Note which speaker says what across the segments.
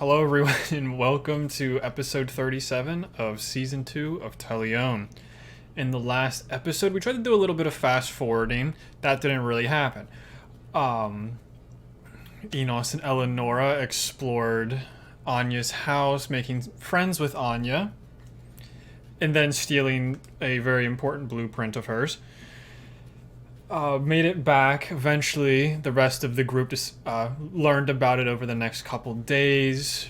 Speaker 1: Hello, everyone, and welcome to episode 37 of season 2 of Telione. In the last episode, we tried to do a little bit of fast forwarding. That didn't really happen. Um, Enos and Eleonora explored Anya's house, making friends with Anya, and then stealing a very important blueprint of hers. Made it back. Eventually, the rest of the group just learned about it over the next couple days.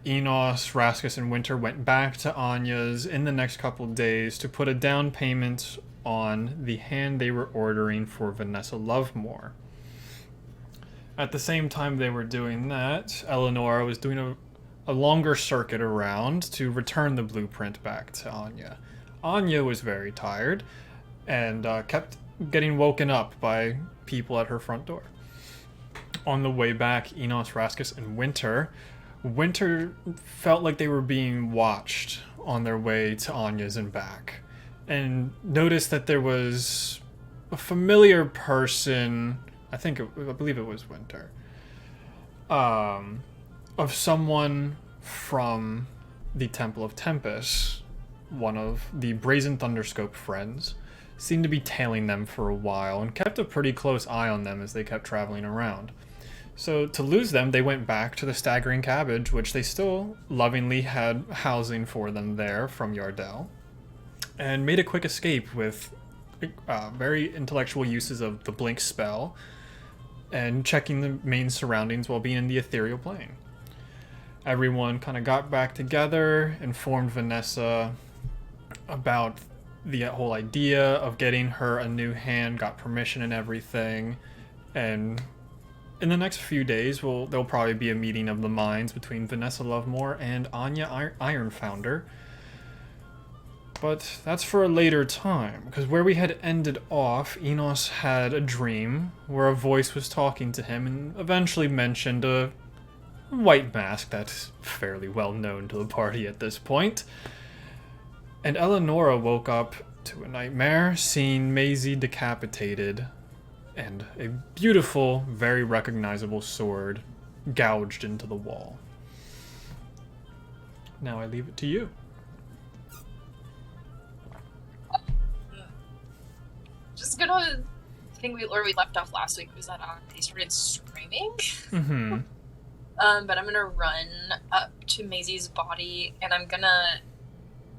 Speaker 1: Enos, Raskus, and Winter went back to Anya's in the next couple days to put a down payment on the hand they were ordering for Vanessa Lovemore. At the same time they were doing that, Eleonora was doing a longer circuit around to return the blueprint back to Anya. Anya was very tired and kept getting woken up by people at her front door. On the way back, Enos, Raskus, and Winter felt like they were being watched on their way to Anya's and back, and noticed that there was a familiar person. I believe it was Winter. Of someone from the Temple of Tempest, one of the Brazen Thunderscope friends, seemed to be tailing them for a while and kept a pretty close eye on them as they kept traveling around. So to lose them, they went back to the Staggering Cabbage, which they still lovingly had housing for them there from Yardell, and made a quick escape with very intellectual uses of the Blink spell and checking the main surroundings while being in the ethereal plane. Everyone kind of got back together, informed Vanessa about the whole idea of getting her a new hand, got permission and everything, and in the next few days there'll probably be a meeting of the minds between Vanessa Lovemore and Anya Ironfounder. But that's for a later time, because where we had ended off, Enos had a dream where a voice was talking to him and eventually mentioned a white mask that's fairly well known to the party at this point. And Eleonora woke up to a nightmare, seeing Maisie decapitated and a beautiful, very recognizable sword gouged into the wall. Now I leave it to you.
Speaker 2: Just gonna think where we left off last week was that they started screaming.
Speaker 1: Mm-hmm.
Speaker 2: But I'm gonna run up to Maisie's body and I'm gonna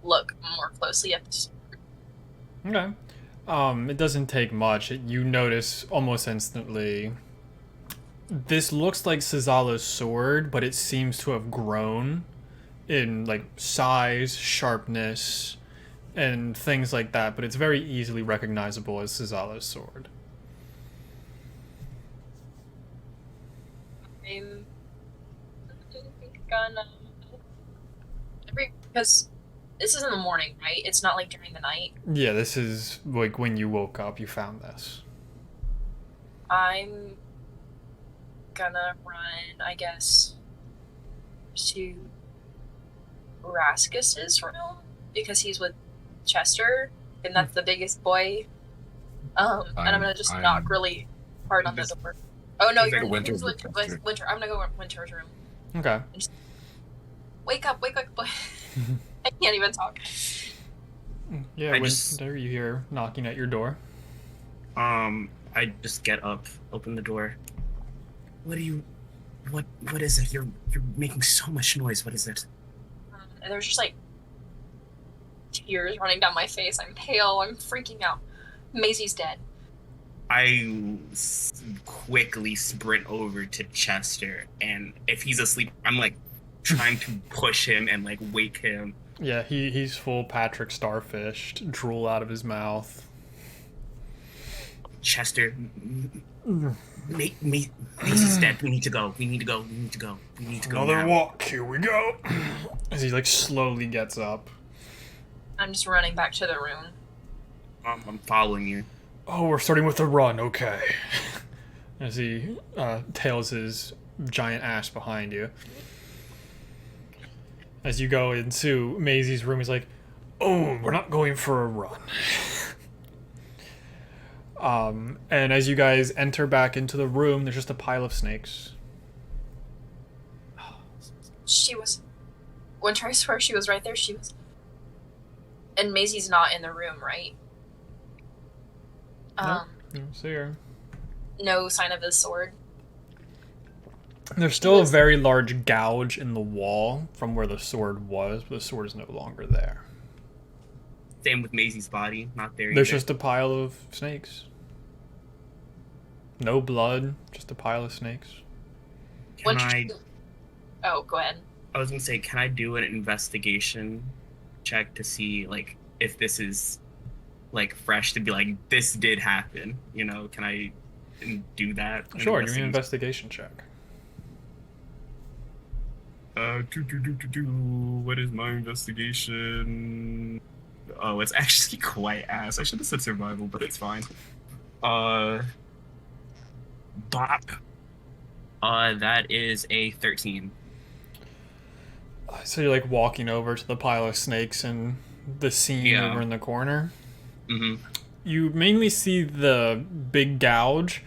Speaker 2: look more closely at the sword.
Speaker 1: Okay. It doesn't take much. You notice almost instantly, this looks like Sizala's sword, but it seems to have grown in like size, sharpness, and things like that, but it's very easily recognizable as Sizala's sword.
Speaker 2: I'm gonna because this is in the morning, right? It's not like during the night.
Speaker 1: Yeah, this is like when you woke up, you found this.
Speaker 2: I'm gonna run, I guess, to Raskus's room because he's with Chester, and that's the biggest boy. And I'm gonna just knock really hard on the door. Oh no, you're Winter. Winter. I'm gonna go Winter's room.
Speaker 1: Okay.
Speaker 2: Just, wake up, boy. I can't even talk.
Speaker 1: Yeah, Winter, you hear knocking at your door.
Speaker 3: I just get up, open the door. What is it? You're making so much noise. What is it?
Speaker 2: And there's just like tears running down my face. I'm pale. I'm freaking out. Maisie's dead.
Speaker 3: I quickly sprint over to Chester, and if he's asleep, I'm like trying to push him and like wake him.
Speaker 1: Yeah, he's full Patrick Starfished, drool out of his mouth.
Speaker 3: Chester, Maisie's dead. We need to go.
Speaker 1: Another
Speaker 3: now.
Speaker 1: walk. Here we go. As he like slowly gets up.
Speaker 2: I'm just running back to the room.
Speaker 3: I'm following you.
Speaker 1: Oh, we're starting with a run. Okay. As he tails his giant ass behind you. As you go into Maisie's room, he's like, "Oh, we're not going for a run." And as you guys enter back into the room, there's just a pile of snakes.
Speaker 2: She was. Winter, I swear she was right there. She was. And Maisie's not in the room, right?
Speaker 1: Nope. You don't see her.
Speaker 2: No sign of the sword.
Speaker 1: There's still a very large gouge in the wall from where the sword was, but the sword is no longer there.
Speaker 3: Same with Maisie's body, not there.
Speaker 1: There's just a pile of snakes. No blood, just a pile of snakes.
Speaker 2: Oh, go ahead.
Speaker 3: I was gonna say, can I do an investigation check to see, like, if this is, like, fresh, to be like, this did happen? You know, can I do that?
Speaker 1: Sure, give me an investigation check.
Speaker 3: What is my investigation? Oh, it's actually quite ass. I should have said survival, but it's fine. Bop. That is a 13.
Speaker 1: So you're like walking over to the pile of snakes and the scene over in the corner.
Speaker 3: Mm-hmm.
Speaker 1: You mainly see the big gouge,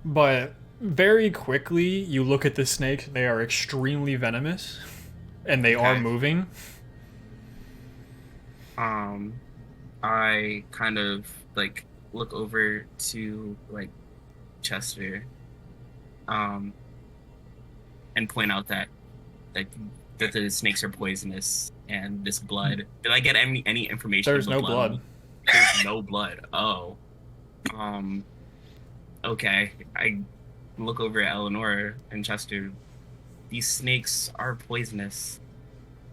Speaker 1: but very quickly you look at the snakes. They are extremely venomous, and they are moving.
Speaker 3: I kind of like look over to like Chester, and point out that the snakes are poisonous and this blood. Did I get any information?
Speaker 1: There's no blood.
Speaker 3: There's no blood. Oh. Okay. I look over at Eleanor and Chester. These snakes are poisonous.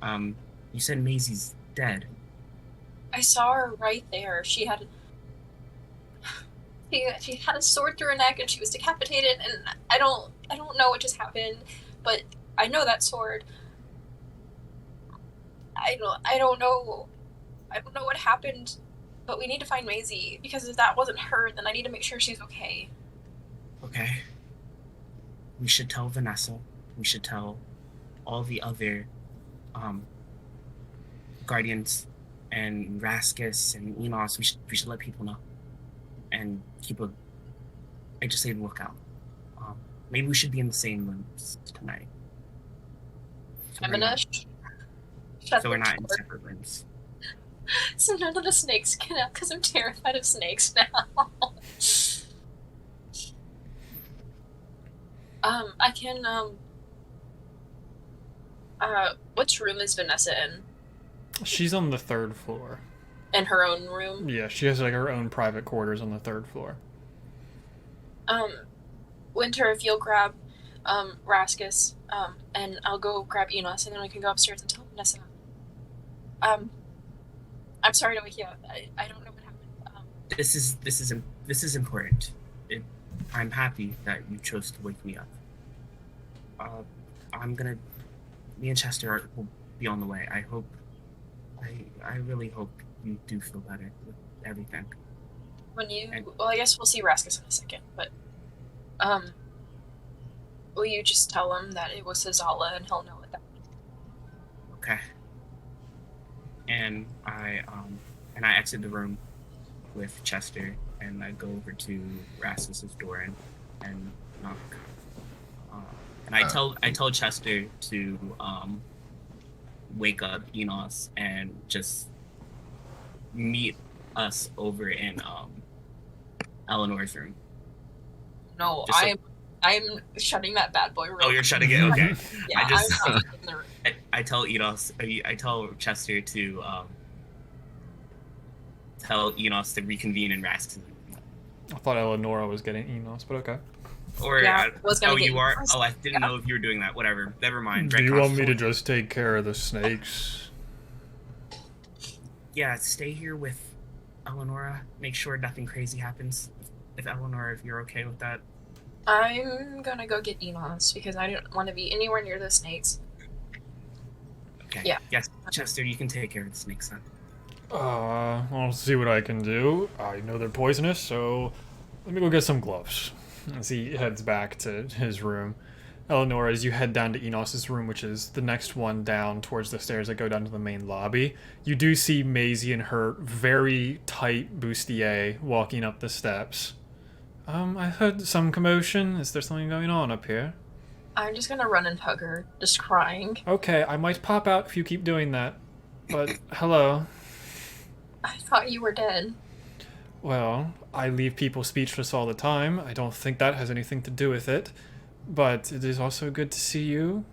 Speaker 3: You said Maisie's dead.
Speaker 2: I saw her right there. She had a sword through her neck and she was decapitated, and I don't know what just happened, but I know that sword. I don't know what happened, but we need to find Maisie, because if that wasn't her, then I need to make sure she's okay.
Speaker 3: Okay. We should tell Vanessa. We should tell all the other guardians and Raskus and Enos. We should let people know and I just say lookout. Maybe we should be in the same rooms tonight.
Speaker 2: I'm gonna
Speaker 3: so we're not in separate rooms.
Speaker 2: So none of the snakes get out, because I'm terrified of snakes now. I can, which room is Vanessa in?
Speaker 1: She's on the 3rd floor.
Speaker 2: In her own room?
Speaker 1: Yeah, she has like her own private quarters on the 3rd floor.
Speaker 2: Winter, if you'll grab, Raskus, and I'll go grab Enos, and then we can go upstairs and tell Vanessa. I'm sorry to wake you up. I don't know what happened.
Speaker 3: This is important. I'm happy that you chose to wake me up. Me and Chester will be on the way. I really hope you do feel better with everything.
Speaker 2: Well, I guess we'll see Raskus in a second, but, will you just tell him that it was Hazala, and he'll know what that means?
Speaker 3: Okay. And I exit the room with Chester, and I go over to Rasmus's door and knock. And I tell Chester to wake up Enos and just meet us over in Eleanor's room.
Speaker 2: No, I'm shutting that bad boy room.
Speaker 3: Oh, you're shutting it? Okay.
Speaker 2: Yeah, I'm not in the room.
Speaker 3: I tell Chester to tell Enos to reconvene in Raskus.
Speaker 1: I thought Eleonora was getting Enos, but okay.
Speaker 3: Or
Speaker 2: yeah,
Speaker 3: you are? Oh, I didn't know if you were doing that. Whatever. Never mind.
Speaker 1: Do you want me to just take care of the snakes?
Speaker 3: Yeah, stay here with Eleonora. Make sure nothing crazy happens. If you're okay with that.
Speaker 2: I'm gonna go get Enos, because I don't want to be anywhere near the snakes.
Speaker 3: Okay.
Speaker 2: Yeah.
Speaker 3: Yes, Chester, you can take care of the snakes then.
Speaker 1: I'll see what I can do. I know they're poisonous, so let me go get some gloves. As he heads back to his room. Eleanor, as you head down to Enos's room, which is the next one down towards the stairs that go down to the main lobby, you do see Maisie and her very tight bustier walking up the steps. I heard some commotion. Is there something going on up here?
Speaker 2: I'm just gonna run and hug her, just crying.
Speaker 1: Okay, I might pop out if you keep doing that. But, hello.
Speaker 2: I thought you were dead.
Speaker 1: Well, I leave people speechless all the time. I don't think that has anything to do with it. But it is also good to see you.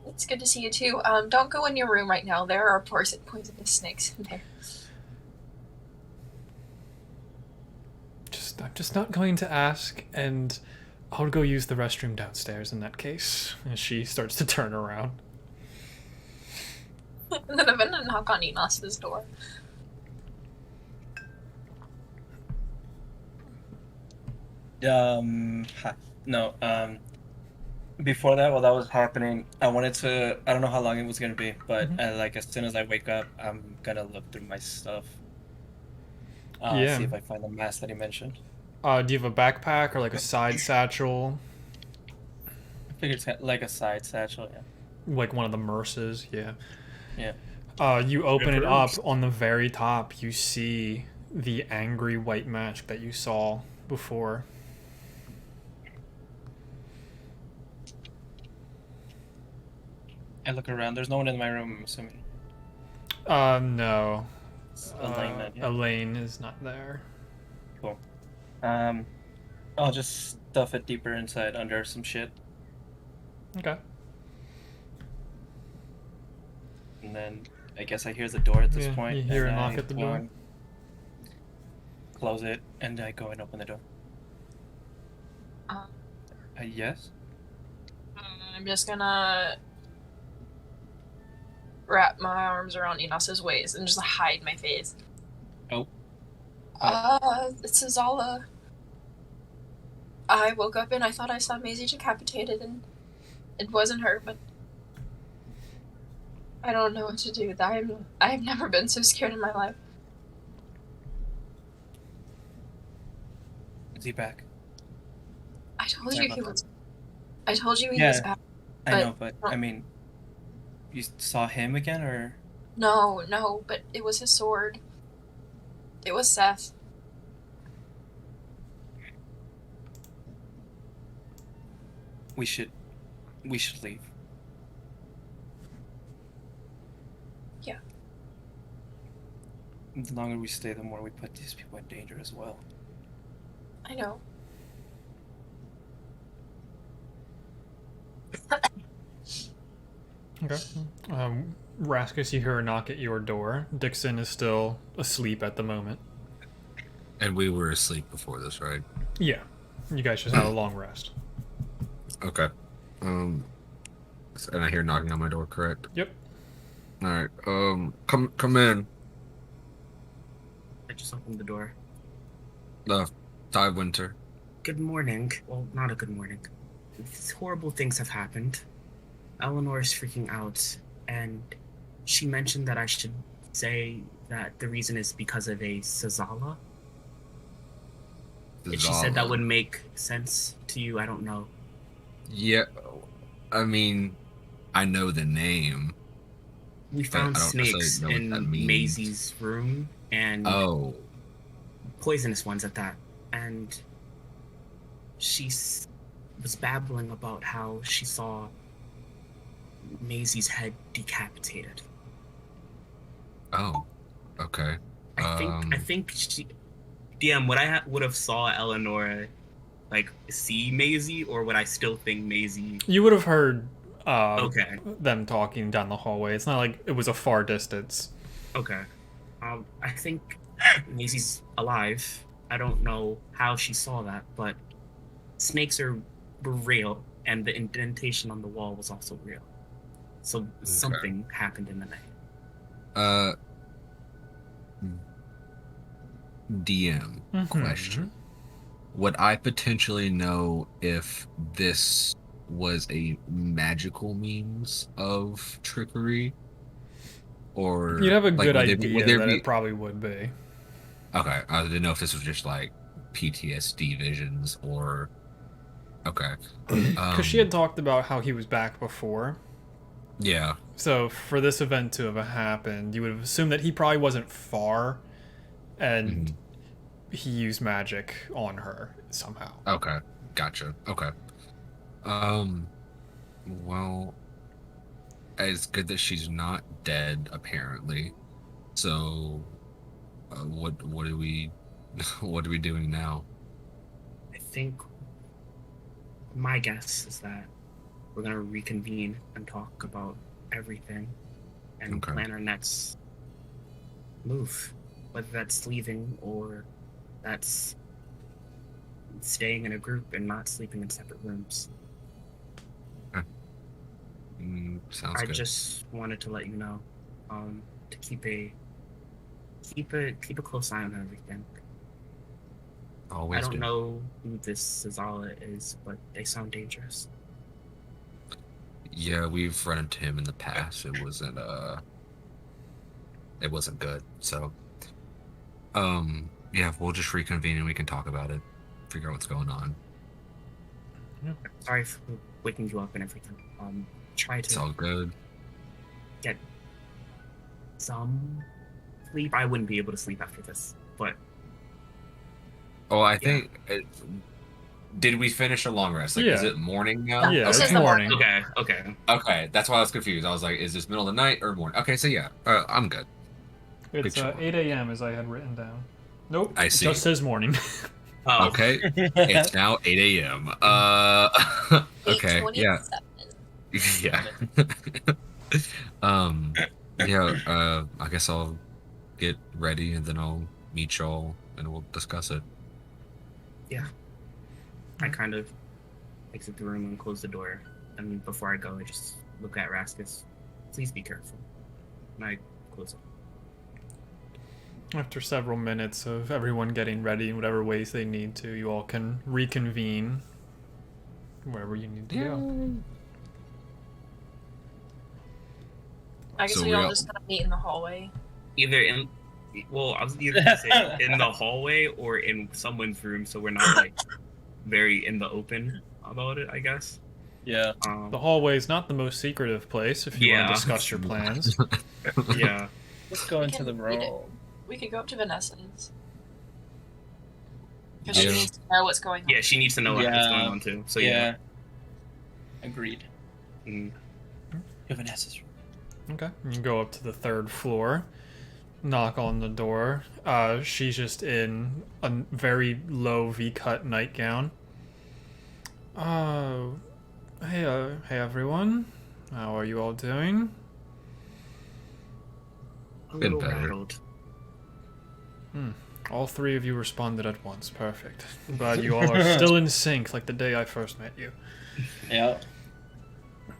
Speaker 2: It's good to see you too. Don't go in your room right now. There are poisonous snakes in there.
Speaker 1: I'm just not going to ask, and I'll go use the restroom downstairs in that case. As she starts to turn around.
Speaker 2: And then I'm gonna knock on Enos's door.
Speaker 4: No, before that, while that was happening, I wanted to, I don't know how long it was going to be, but like as soon as I wake up, I'm going to look through my stuff.
Speaker 1: Yeah.
Speaker 4: See if I find the mask that he mentioned.
Speaker 1: Do you have a backpack or like a side satchel?
Speaker 4: I figured it's like a side satchel, yeah.
Speaker 1: Like one of the merces, yeah.
Speaker 4: Yeah.
Speaker 1: You open it up, on the very top, you see the angry white mask that you saw before.
Speaker 4: I look around. There's no one in my room, I'm assuming.
Speaker 1: No.
Speaker 4: Elaine, then, yeah.
Speaker 1: Elaine is not there.
Speaker 4: Cool. I'll just stuff it deeper inside under some shit.
Speaker 1: Okay.
Speaker 4: And then I guess I hear the door at this point.
Speaker 1: You hear a
Speaker 4: and
Speaker 1: knock
Speaker 4: I
Speaker 1: at the
Speaker 4: go
Speaker 1: door.
Speaker 4: and close it, and I go and open the door. Yes?
Speaker 2: I'm just gonna wrap my arms around Enos's waist and just hide my face.
Speaker 4: Oh.
Speaker 2: This is all I woke up and I thought I saw Maisie decapitated, and it wasn't her, but I don't know what to do. I've never been so scared in my life.
Speaker 4: Is he back?
Speaker 2: I told
Speaker 4: Sorry
Speaker 2: you he
Speaker 4: about
Speaker 2: was. I told you he
Speaker 4: Yeah.
Speaker 2: was back.
Speaker 4: I know, but I mean, you saw him again, or?
Speaker 2: No, but it was his sword. It was Seth.
Speaker 4: We should leave.
Speaker 2: Yeah.
Speaker 4: The longer we stay, the more we put these people in danger as well.
Speaker 2: I know.
Speaker 1: Okay. Raskus, you hear a knock at your door. Dixon is still asleep at the moment.
Speaker 5: And we were asleep before this, right?
Speaker 1: Yeah. You guys just had a long rest.
Speaker 5: Okay. And I hear knocking on my door, correct?
Speaker 1: Yep.
Speaker 5: Alright, come in.
Speaker 3: I just opened the door.
Speaker 5: Ty Winter.
Speaker 3: Good morning. Well, not a good morning. Horrible things have happened. Eleanor is freaking out, and she mentioned that I should say that the reason is because of a Sazala. If she said that would make sense to you, I don't know.
Speaker 5: Yeah, I mean, I know the name.
Speaker 3: We found
Speaker 5: I don't
Speaker 3: snakes
Speaker 5: necessarily know what that
Speaker 3: in
Speaker 5: means.
Speaker 3: Maisie's room, and poisonous ones at that. And she was babbling about how she saw Maisie's head decapitated.
Speaker 5: Oh, okay.
Speaker 3: I think she, DM, would have saw Eleanor like see Maisie, or would I still think Maisie?
Speaker 1: You would have heard
Speaker 3: Okay.
Speaker 1: them talking down the hallway. It's not like it was a far distance.
Speaker 3: Okay. I think Maisie's alive. I don't know how she saw that, but snakes were real, and the indentation on the wall was also real. So something happened in the night.
Speaker 5: DM question. Would I potentially know if this was a magical means of trickery? Or
Speaker 1: you'd have a
Speaker 5: like,
Speaker 1: good
Speaker 5: would
Speaker 1: idea that it probably would be.
Speaker 5: Okay, I didn't know if this was just like PTSD visions or... Okay.
Speaker 1: Because she had talked about how he was back before.
Speaker 5: Yeah.
Speaker 1: So for this event to have happened, you would have assumed that he probably wasn't far, and he used magic on her somehow.
Speaker 5: Okay. Gotcha. Okay. Well, it's good that she's not dead, apparently. So, what are we, what are we doing now?
Speaker 3: I think my guess is that we're gonna reconvene and talk about everything and
Speaker 5: Okay.
Speaker 3: plan our next move, whether that's leaving or that's staying in a group and not sleeping in separate rooms.
Speaker 5: Sounds
Speaker 3: I
Speaker 5: good.
Speaker 3: just wanted to let you know, to keep a close eye on everything.
Speaker 5: Always
Speaker 3: I don't
Speaker 5: do.
Speaker 3: know who this Zazala is, but they sound dangerous.
Speaker 5: Yeah, we've run into him in the past. It wasn't good. So, yeah, we'll just reconvene and we can talk about it, figure out what's going on.
Speaker 3: Sorry for waking you up and everything. Try
Speaker 5: It's
Speaker 3: to
Speaker 5: all good.
Speaker 3: get some sleep. I wouldn't be able to sleep after this, but
Speaker 5: Oh, I think. Did we finish a long rest? Like, is
Speaker 1: Yeah.
Speaker 5: it morning now?
Speaker 1: Yeah,
Speaker 2: This
Speaker 1: it's
Speaker 2: is the
Speaker 1: morning.
Speaker 3: okay.
Speaker 5: Okay, that's why I was confused. I was like, is this middle of the night or morning? Okay, so yeah, I'm good.
Speaker 1: It's
Speaker 5: Good
Speaker 1: 8 a.m. as I had written down. Nope.
Speaker 5: I
Speaker 1: It
Speaker 5: see.
Speaker 1: just says morning.
Speaker 3: Oh,
Speaker 5: Okay, it's now 8 a.m. Okay, yeah,
Speaker 2: 8:27.
Speaker 5: yeah. I guess I'll get ready and then I'll meet y'all and we'll discuss it.
Speaker 3: yeah. I kind of exit the room and close the door. And before I go, I just look at Raskus. Please be careful. And I close it.
Speaker 1: After several minutes of everyone getting ready in whatever ways they need to, you all can reconvene wherever you need to go.
Speaker 2: I guess
Speaker 5: So
Speaker 2: we
Speaker 5: we
Speaker 2: all
Speaker 5: all-
Speaker 2: just kind of meet in the hallway.
Speaker 3: I was either gonna say in the hallway or in someone's room, so we're not like very in the open about it, I guess.
Speaker 4: Yeah.
Speaker 1: The hallway is not the most secretive place if you want
Speaker 3: Yeah.
Speaker 1: to discuss your plans.
Speaker 3: Yeah.
Speaker 4: Let's go
Speaker 2: We
Speaker 4: into
Speaker 2: can
Speaker 4: the
Speaker 2: read it.
Speaker 4: room.
Speaker 2: We could go up to Vanessa's. Because
Speaker 5: Yeah.
Speaker 2: she needs to know what's going on.
Speaker 3: Yeah, she needs to know what's
Speaker 4: Yeah.
Speaker 3: going on too. So
Speaker 4: Yeah. Agreed.
Speaker 3: Mm.
Speaker 4: Go Vanessa's room.
Speaker 1: Okay. You can go up to the 3rd floor, knock on the door. She's just in a very low V-cut nightgown. Hey everyone. How are you all doing?
Speaker 3: A
Speaker 5: Been
Speaker 3: little
Speaker 5: better.
Speaker 3: rattled.
Speaker 1: All 3 of you responded at once. Perfect. I'm glad you all are still in sync like the day I first met you.
Speaker 4: Yeah.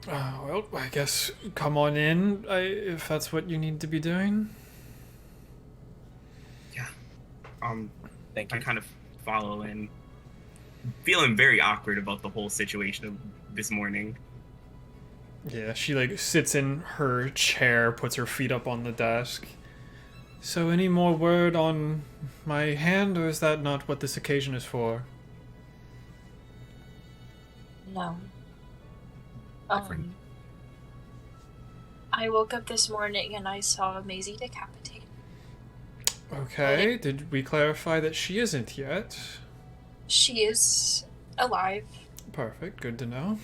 Speaker 1: Well, I guess come on in if that's what you need to be doing.
Speaker 4: Thank
Speaker 3: I
Speaker 4: you.
Speaker 3: kind of follow and feeling very awkward about the whole situation of this morning.
Speaker 1: Yeah, she like sits in her chair, puts her feet up on the desk. So any more word on my hand, or is that not what this occasion is for?
Speaker 2: No.
Speaker 5: Different.
Speaker 2: I woke up this morning and I saw Maisie decapitated.
Speaker 1: Okay, did we clarify that she isn't yet?
Speaker 2: She is alive,
Speaker 1: Perfect, good to know.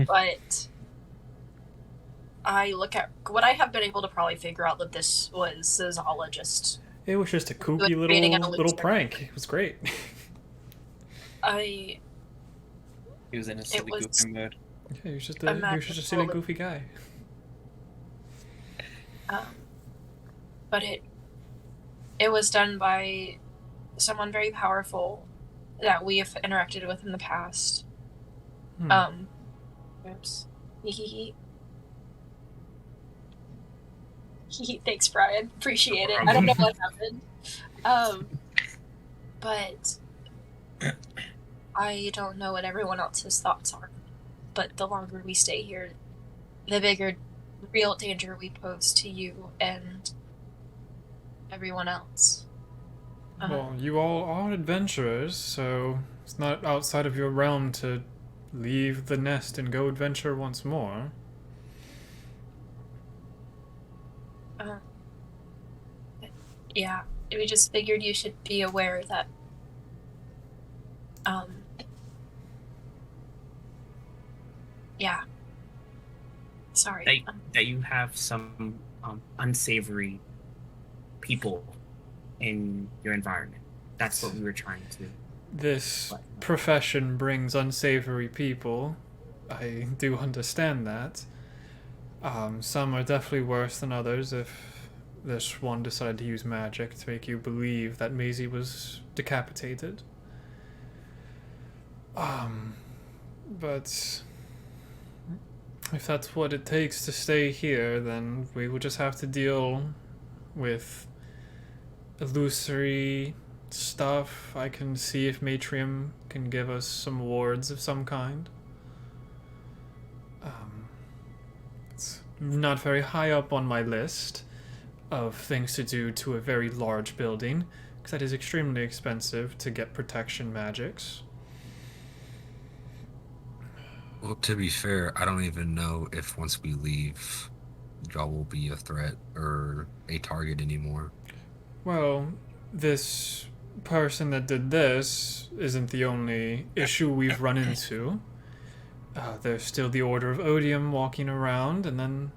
Speaker 2: but I look at what I have been able to probably figure out that this was a zoologist.
Speaker 1: It was just a kooky
Speaker 2: Creating an
Speaker 1: little
Speaker 2: illusion.
Speaker 1: prank. It was great.
Speaker 2: I
Speaker 4: He was in a silly
Speaker 2: was-
Speaker 4: goofy mood.
Speaker 1: Yeah, he was just
Speaker 2: A
Speaker 1: a
Speaker 2: magical
Speaker 1: silly goofy guy.
Speaker 2: but it was done by someone very powerful that we have interacted with in the past. Oops. Hee. Thanks, Brian. Appreciate it. I don't know what happened. But I don't know what everyone else's thoughts are. But the longer we stay here, the bigger real danger we pose to you and everyone else.
Speaker 1: Well, you all are adventurers, so it's not outside of your realm to leave the nest and go adventure once more.
Speaker 2: Yeah, we just figured you should be aware that Yeah. Sorry.
Speaker 3: That you have some unsavory people in your environment. That's what we were trying to.
Speaker 1: This profession brings unsavory people. I do understand that. Some are definitely worse than others. If this one decided to use magic to make you believe that Maisie was decapitated. But if that's what it takes to stay here, then we will just have to deal with illusory stuff. I can see if Matrium can give us some wards of some kind. It's not very high up on my list of things to do to a very large building, because that is extremely expensive to get protection magics.
Speaker 5: Well, to be fair, I don't even know if once we leave, y'all will be a threat or a target anymore.
Speaker 1: Well, this person that did this isn't the only issue we've run into. There's still the Order of Odium walking around, and then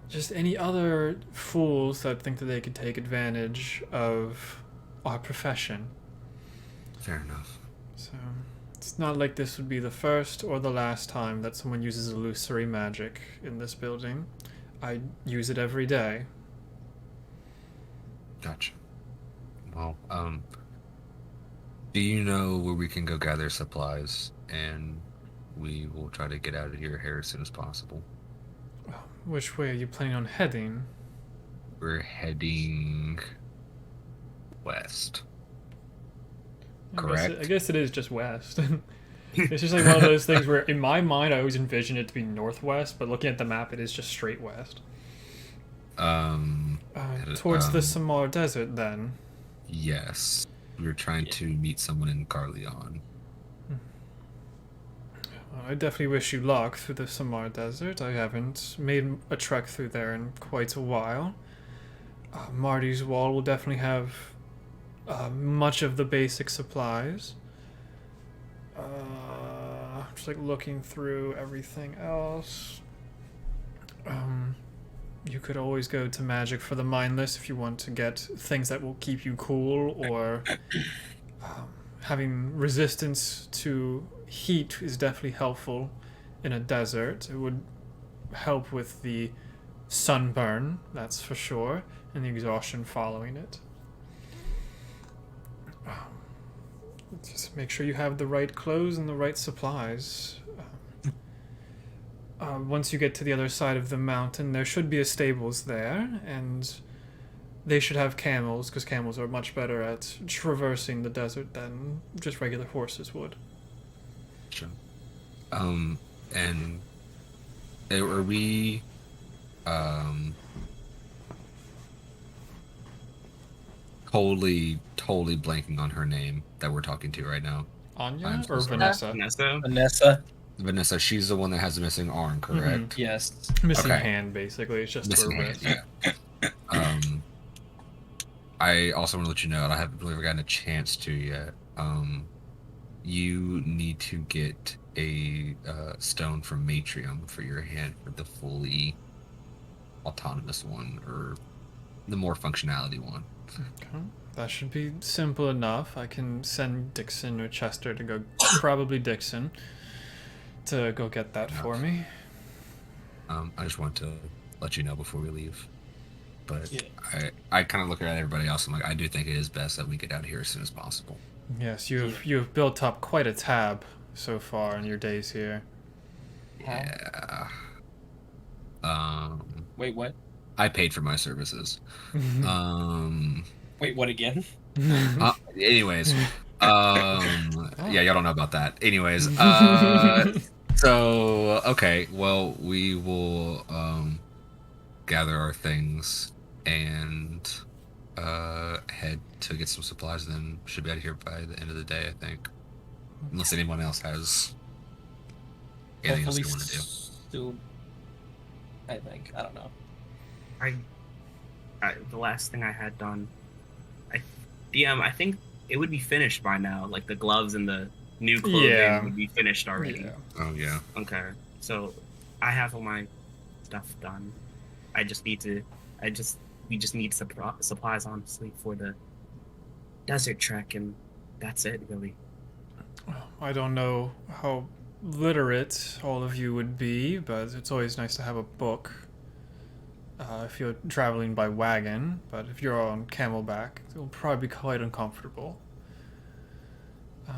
Speaker 1: just any other fools that think that they could take advantage of our profession.
Speaker 5: Fair enough.
Speaker 1: So, it's not like this would be the first or the last time that someone uses illusory magic in this building. I use it every day.
Speaker 5: Gotcha. Well, do you know where we can go gather supplies? And we will try to get out of here as soon as possible.
Speaker 1: Which way are you planning on heading?
Speaker 5: We're heading west. Correct?
Speaker 1: I guess it is just west. It's just like one of those things where, in my mind, I always envision it to be northwest, but looking at the map, it is just straight west. Towards the Samar Desert, then.
Speaker 5: Yes. We're trying to meet someone in Carleon.
Speaker 1: I definitely wish you luck through the Samar Desert. I haven't made a trek through there in quite a while. Marty's Wall will definitely have much of the basic supplies. Just like looking through everything else. You could always go to Magic for the Mindless if you want to get things that will keep you cool, or having resistance to heat is definitely helpful in a desert. It would help with the sunburn, that's for sure, and the exhaustion following it. Just make sure you have the right clothes and the right supplies. Once you get to the other side of the mountain, there should be a stables there, and they should have camels, because camels are much better at traversing the desert than just regular horses would.
Speaker 5: Sure. And are we totally blanking on her name that we're talking to right now?
Speaker 1: Anya or Vanessa?
Speaker 5: Vanessa, she's the one that has the missing arm, correct?
Speaker 1: Mm-hmm.
Speaker 4: Yes.
Speaker 1: Missing hand, basically. It's just
Speaker 5: Missing
Speaker 1: her wrist.
Speaker 5: hand, yeah. I also want to let you know, and I haven't really gotten a chance to yet. You need to get a stone from Matrium for your hand for the fully autonomous one, or the more functionality one.
Speaker 1: Okay. That should be simple enough. I can send Dixon or Chester to go, probably Dixon, to go get that for me.
Speaker 5: I just want to let you know before we leave. But
Speaker 4: Yeah.
Speaker 5: I kind of look at everybody else. I'm like, I do think it is best that we get out of here as soon as possible.
Speaker 1: Yes, you've built up quite a tab so far in your days here.
Speaker 5: Yeah.
Speaker 4: Wait, what?
Speaker 5: I paid for my services.
Speaker 4: Wait, what again?
Speaker 5: Anyways, yeah, y'all don't know about that. Anyways, so okay, well, we will gather our things and head to get some supplies. Then should be out of here by the end of the day, I think. Unless anyone else has anything else you want to do.
Speaker 4: Still, I think. I don't know.
Speaker 3: The last thing I had done, I think it would be finished by now. Like the gloves and the new clothing would be finished already.
Speaker 1: Yeah.
Speaker 5: Oh yeah.
Speaker 3: Okay. So I have all my stuff done. I just need to. We just need supplies, honestly, for the desert trek, and that's it, really.
Speaker 1: I don't know how literate all of you would be, but it's always nice to have a book. If you're traveling by wagon, but if you're on camelback, it'll probably be quite uncomfortable.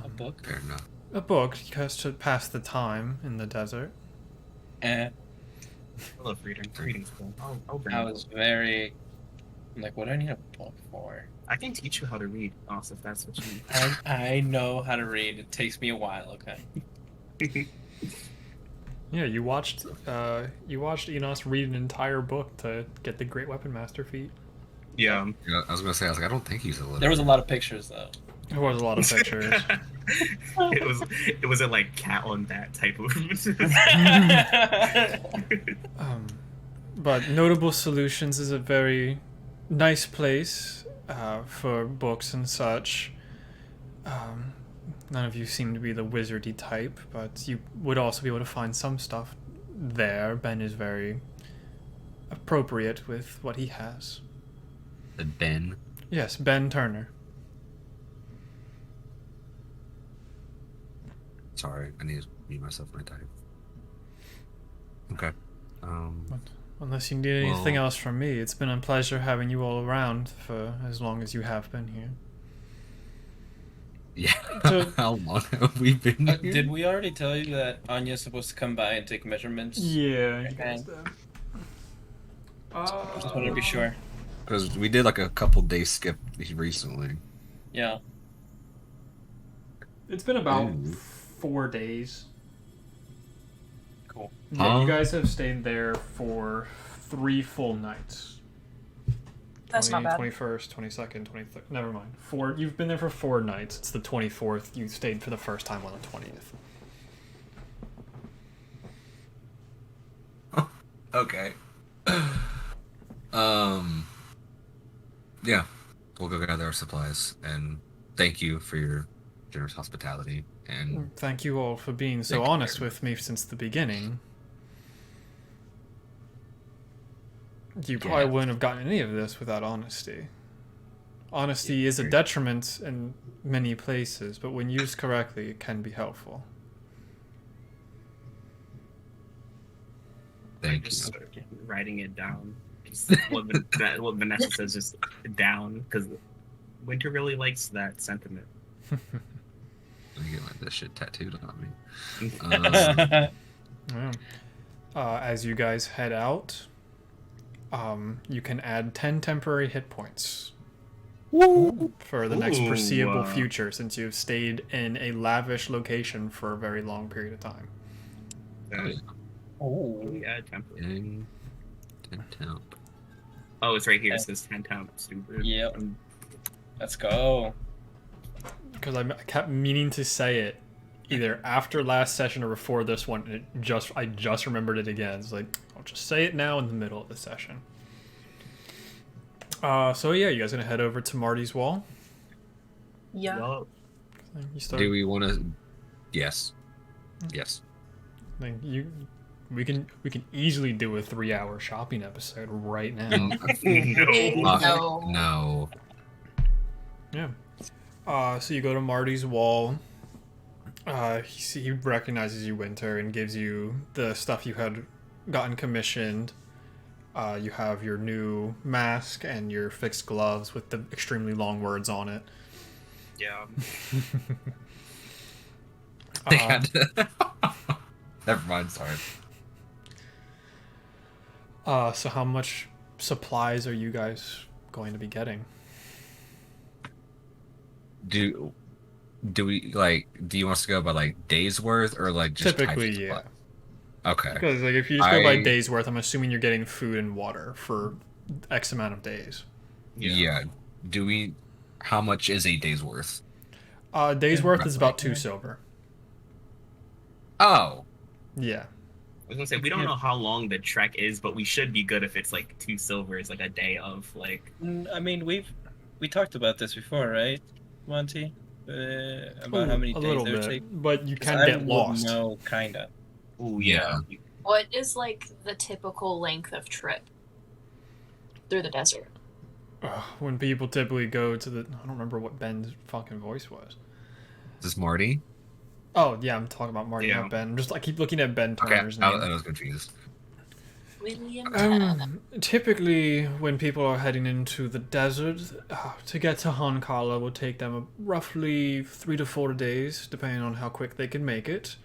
Speaker 4: A book?
Speaker 5: Fair enough.
Speaker 1: A book, just to pass the time in the desert.
Speaker 3: I love reading. Reading's cool. I'll bring
Speaker 4: I
Speaker 3: it.
Speaker 4: was very like, what do I need a book for?
Speaker 3: I can teach you how to read, also, if that's what you need.
Speaker 4: I know how to read. It takes me a while. Okay.
Speaker 1: Yeah, you watched Enos read an entire book to get the Great Weapon Master feat.
Speaker 3: Yeah.
Speaker 5: Yeah, I was gonna say, I was like, I don't think he's a little.
Speaker 4: There was a lot of pictures though.
Speaker 1: There was a lot of pictures.
Speaker 3: it was a like cat on that type of.
Speaker 1: But Notable Solutions is a very nice place for books and such. None of you seem to be the wizardy type, but you would also be able to find some stuff there. Ben is very appropriate with what he has.
Speaker 5: The Ben.
Speaker 1: Yes, Ben Turner.
Speaker 5: Sorry, I need to mute myself when I type. Okay.
Speaker 1: Unless you need anything else from me, it's been a pleasure having you all around for as long as you have been here.
Speaker 5: Yeah.
Speaker 1: So-
Speaker 5: How long have we been here?
Speaker 4: Did we already tell you that Anya's supposed to come by and take measurements?
Speaker 1: Yeah, you
Speaker 4: Okay.
Speaker 1: guys did.
Speaker 4: Just wanted to be sure.
Speaker 5: Because we did like a couple days skip recently.
Speaker 4: Yeah.
Speaker 1: It's been about
Speaker 5: Ooh.
Speaker 1: 4 days.
Speaker 4: Cool.
Speaker 1: Yeah, you guys have stayed there for 3 full nights.
Speaker 2: That's not bad.
Speaker 1: 21st, 22nd, 23rd. Never mind. 4. You've been there for 4 nights. It's the 24th. You stayed for the first time on the 20th.
Speaker 5: Okay. Yeah. We'll go gather our supplies, and thank you for your generous hospitality. And
Speaker 1: Thank you all for being so
Speaker 5: Thank you.
Speaker 1: honest with me since the beginning. You probably
Speaker 5: Yeah.
Speaker 1: wouldn't have gotten any of this without honesty. Honesty is a detriment in many places, but when used correctly, it can be helpful.
Speaker 5: thank
Speaker 3: Just
Speaker 5: you.
Speaker 3: writing it down. Just what Vanessa says, just down, because Winter really likes that sentiment.
Speaker 5: Let me get like this shit tattooed on me.
Speaker 1: Yeah. As you guys head out, you can add 10 temporary hit points for the next
Speaker 3: Ooh.
Speaker 1: foreseeable future, since you've stayed in a lavish location for a very long period of time.
Speaker 4: Oh.
Speaker 3: Yeah, temper.
Speaker 5: Getting 10 temp.
Speaker 3: Oh, it's right here. It says 10 temp. Stupid.
Speaker 4: Yep. Let's go.
Speaker 1: Because I kept meaning to say it either after last session or before this one, and I just remembered it again. It's like, I'll just say it now in the middle of the session. So yeah, you guys gonna head over to Marty's Wall?
Speaker 2: Yeah.
Speaker 3: Well,
Speaker 1: You start.
Speaker 5: Do we want to? Yes. Yes.
Speaker 1: Like, we can easily do a 3-hour shopping episode right now.
Speaker 3: no.
Speaker 5: Fuck, no.
Speaker 1: Yeah. So you go to Marty's Wall. He recognizes you, Winter, and gives you the stuff you had gotten commissioned. You have your new mask and your fixed gloves with the extremely long words on it.
Speaker 3: Yeah.
Speaker 5: They had to- Never mind. Sorry.
Speaker 1: So how much supplies are you guys going to be getting?
Speaker 5: Do we like? Do you want us to go by like days worth or like just
Speaker 1: Typically,
Speaker 5: types of
Speaker 1: yeah.
Speaker 5: supplies? Okay.
Speaker 1: Because like if you just go by
Speaker 5: I-
Speaker 1: days worth, I'm assuming you're getting food and water for X amount of days.
Speaker 5: Yeah. Do we? How much is a day's worth?
Speaker 1: Days worth is about
Speaker 4: roughly.
Speaker 1: 2 silver.
Speaker 5: Oh.
Speaker 1: Yeah.
Speaker 3: I was gonna say we don't know how long the trek is, but we should be good if it's like 2 silvers, like a day of like.
Speaker 4: I mean, we talked about this before, right, Monty? About how many
Speaker 1: a
Speaker 4: days
Speaker 1: little
Speaker 4: it would
Speaker 1: bit,
Speaker 4: take.
Speaker 1: but you
Speaker 4: 'Cause
Speaker 1: can
Speaker 4: I
Speaker 1: get
Speaker 4: would
Speaker 1: lost.
Speaker 4: know, kinda.
Speaker 3: Oh yeah.
Speaker 2: What is like the typical length of trip through the desert?
Speaker 1: When people typically go to the, I don't remember what Ben's fucking voice was.
Speaker 5: Is this Marty?
Speaker 1: Oh yeah, I'm talking about Marty,
Speaker 3: Yeah.
Speaker 1: not Ben. I keep looking at Ben
Speaker 5: Okay,
Speaker 1: Turner's
Speaker 5: I
Speaker 1: name.
Speaker 5: was confused.
Speaker 2: William.
Speaker 1: Typically, when people are heading into the desert, to get to Honkala will take them roughly 3 to 4 days, depending on how quick they can make it,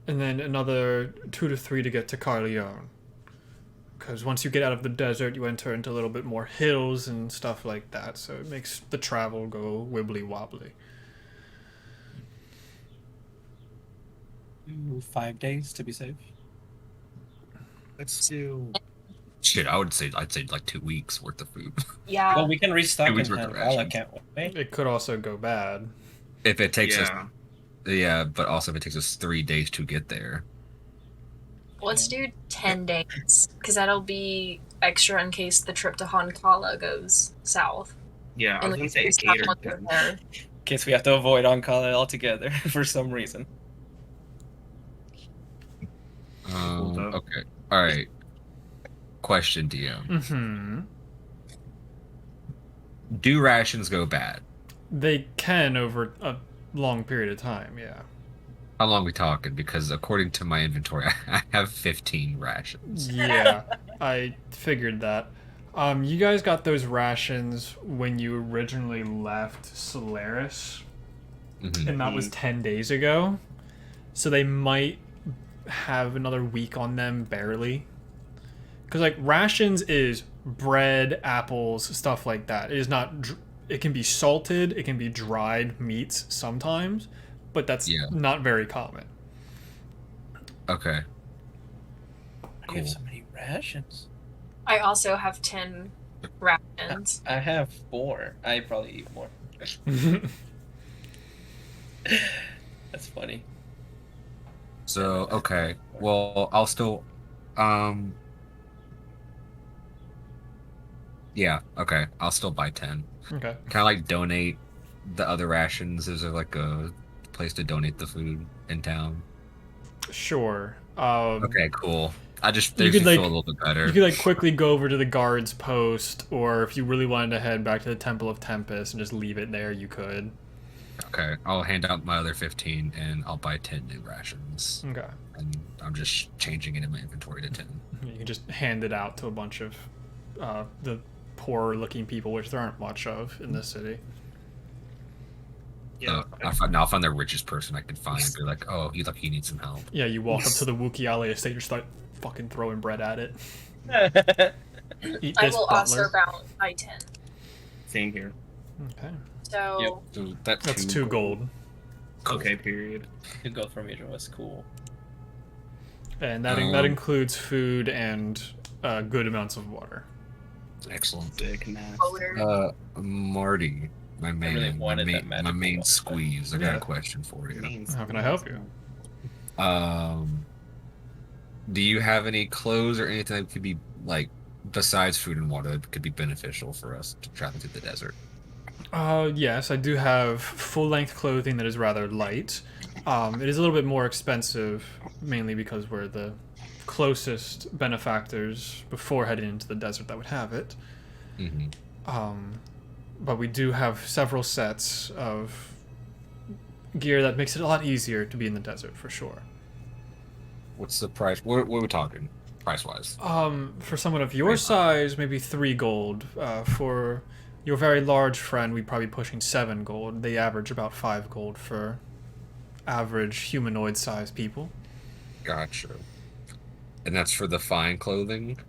Speaker 1: and then another 2 to 3 to get to Carleone. Because once you get out of the desert, you enter into a little bit more hills and stuff like that, so it makes the travel go wibbly wobbly.
Speaker 4: 5 days to be safe.
Speaker 3: Let's do.
Speaker 5: Shit, I'd say like 2 weeks worth of food.
Speaker 2: Yeah.
Speaker 4: Well, we can restock
Speaker 5: 2
Speaker 4: in
Speaker 5: weeks worth of
Speaker 4: Honkala,
Speaker 5: rations.
Speaker 4: can't we?
Speaker 1: It could also go bad.
Speaker 5: If it takes us,
Speaker 3: Yeah.
Speaker 5: but also if it takes us 3 days to get there.
Speaker 2: Let's do 10 days, because that'll be extra in case the trip to Honkala goes south.
Speaker 3: Yeah. I was
Speaker 2: And
Speaker 3: gonna say
Speaker 2: we stop
Speaker 3: cater.
Speaker 2: once we're there.
Speaker 4: In case we have to avoid Honkala altogether for some reason.
Speaker 5: Okay. All right. Question, DM.
Speaker 1: Mm-hmm.
Speaker 5: Do rations go bad?
Speaker 1: They can over a long period of time, yeah.
Speaker 5: How long are we talking? Because according to my inventory, I have 15 rations.
Speaker 1: Yeah, I figured that. You guys got those rations when you originally left Solaris,
Speaker 5: Mhm.
Speaker 1: and that was 10 days ago. So they might have another week on them, barely. Because, like, rations is bread, apples, stuff like that. It is not... It can be salted, it can be dried meats sometimes, but that's not very common.
Speaker 5: Okay.
Speaker 4: I have so many rations.
Speaker 2: I also have 10 rations.
Speaker 4: I have 4. I probably eat more. That's funny.
Speaker 5: So, okay. Well, I'll still... Yeah, okay. I'll still buy 10.
Speaker 1: Okay.
Speaker 5: Can I, like, donate the other rations? Is there, like, a place to donate the food in town?
Speaker 1: Sure.
Speaker 5: Okay, cool. I just
Speaker 1: You
Speaker 5: makes
Speaker 1: could,
Speaker 5: me
Speaker 1: like,
Speaker 5: feel a little bit better.
Speaker 1: You could, like, quickly go over to the guard's post, or if you really wanted to head back to the Temple of Tempest and just leave it there, you could.
Speaker 5: Okay, I'll hand out my other 15, and I'll buy 10 new rations.
Speaker 1: Okay.
Speaker 5: And I'm just changing it in my inventory to 10.
Speaker 1: You can just hand it out to a bunch of the poorer-looking people, which there aren't much of in this city.
Speaker 3: Yeah.
Speaker 5: I'll find the richest person I can find and be like, oh, he needs some help.
Speaker 1: Yeah, you walk up to the Wukiale estate and start fucking throwing bread at it. Eat
Speaker 2: I
Speaker 1: this,
Speaker 2: will
Speaker 1: butler.
Speaker 2: also round by 10.
Speaker 3: Same here.
Speaker 1: Okay.
Speaker 2: So,
Speaker 5: So
Speaker 1: That's 2 gold.
Speaker 3: Okay. Period.
Speaker 4: To go from Asia was cool.
Speaker 1: And that includes food and good amounts of water.
Speaker 5: Excellent.
Speaker 3: Dick now.
Speaker 2: odor.
Speaker 5: Marty, my
Speaker 4: really
Speaker 5: main,
Speaker 4: wanted that
Speaker 5: my
Speaker 4: magical
Speaker 5: main
Speaker 4: one.
Speaker 5: squeeze. I got
Speaker 1: Yeah.
Speaker 5: a question for you.
Speaker 1: How can I help you?
Speaker 5: Do you have any clothes or anything that could be like besides food and water that could be beneficial for us to travel through the desert?
Speaker 1: Yes, I do have full-length clothing that is rather light. It is a little bit more expensive, mainly because we're the closest benefactors before heading into the desert that would have it.
Speaker 5: Mm-hmm.
Speaker 1: But we do have several sets of gear that makes it a lot easier to be in the desert, for sure.
Speaker 5: What's the price? What are we talking price-wise?
Speaker 1: For someone of your size, maybe 3 gold. For your very large friend, we'd probably be pushing 7 gold. They average about 5 gold for average humanoid-sized people.
Speaker 5: Gotcha. And that's for the fine clothing?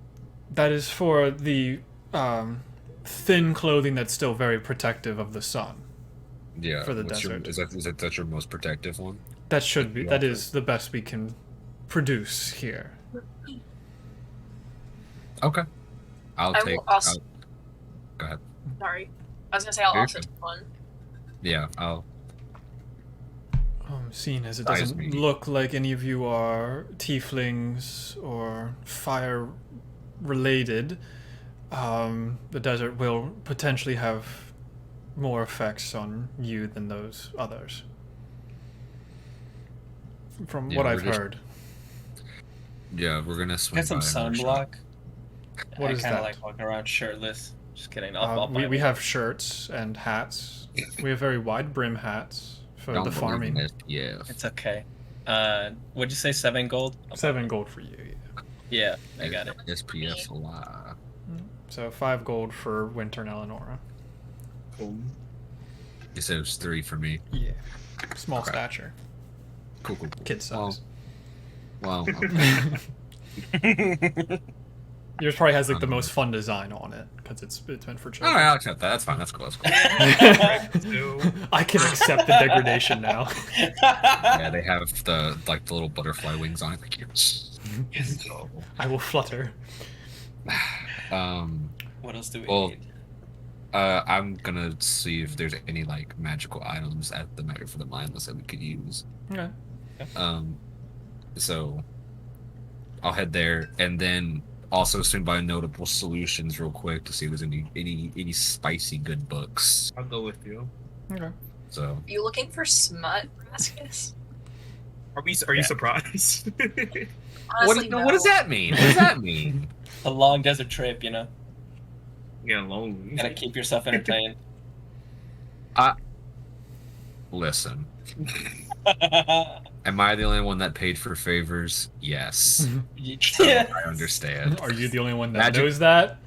Speaker 1: That is for the thin clothing that's still very protective of the sun.
Speaker 5: Yeah.
Speaker 1: For the desert.
Speaker 5: That's your most protective one?
Speaker 1: That should be.
Speaker 5: Yeah.
Speaker 1: That is the best we can produce here.
Speaker 5: Okay.
Speaker 2: I will also.
Speaker 5: Go ahead.
Speaker 2: Sorry. I was gonna say I'll
Speaker 5: Very
Speaker 2: also
Speaker 5: good.
Speaker 2: take one.
Speaker 5: Yeah, I'll...
Speaker 1: Seeing as it
Speaker 5: Size
Speaker 1: doesn't
Speaker 5: me.
Speaker 1: look like any of you are tieflings or fire related, the desert will potentially have more effects on you than those others. From
Speaker 5: Yeah,
Speaker 1: what
Speaker 5: we're
Speaker 1: I've
Speaker 5: just-
Speaker 1: heard.
Speaker 5: Yeah, we're gonna swing
Speaker 4: Get some
Speaker 5: by another shop.
Speaker 4: sunblock.
Speaker 1: What
Speaker 4: I
Speaker 1: is
Speaker 4: kind of
Speaker 1: that?
Speaker 4: like walking around shirtless. Just kidding. I'll buy
Speaker 1: We
Speaker 4: one.
Speaker 1: have shirts and hats. We have very wide brim hats for
Speaker 5: Don't
Speaker 1: the
Speaker 5: believe in
Speaker 1: farming.
Speaker 5: SPF.
Speaker 4: It's okay. What'd you say? 7 gold? I'll buy
Speaker 1: 7
Speaker 4: one.
Speaker 1: gold for you.
Speaker 4: Yeah, I got it.
Speaker 5: SPF alive.
Speaker 1: So 5 gold for Winter and Eleonora.
Speaker 3: Cool.
Speaker 5: You said it was 3 for me.
Speaker 1: Yeah. Small
Speaker 5: Okay.
Speaker 1: stature.
Speaker 5: Cool.
Speaker 1: Kid size.
Speaker 5: Well,
Speaker 1: Yours probably has like the most fun design on it because it's meant for
Speaker 5: all
Speaker 1: children.
Speaker 5: right, I'll accept that. That's fine. That's cool.
Speaker 1: I can accept the degradation now.
Speaker 5: Yeah, they have the little butterfly wings on it. Like, yes.
Speaker 1: I will flutter.
Speaker 4: What else do we
Speaker 5: Well,
Speaker 4: need?
Speaker 5: I'm gonna see if there's any like magical items at the Matter for the Mindless that we could use.
Speaker 1: Okay.
Speaker 5: So I'll head there and then also swing by Notable Solutions real quick to see if there's any spicy good books.
Speaker 3: I'll go with you.
Speaker 1: Okay.
Speaker 5: So
Speaker 2: Are you looking for smut, Raskus?
Speaker 3: Are you surprised?
Speaker 2: Honestly,
Speaker 5: what does that mean? What does that mean?
Speaker 4: A long desert trip, you know.
Speaker 3: Get alone.
Speaker 4: Gotta keep yourself entertained.
Speaker 5: Listen. Am I the only one that paid for favors? Yes. So
Speaker 4: Yeah.
Speaker 5: I understand.
Speaker 1: Are you the only one that
Speaker 5: Magic-
Speaker 1: knows that?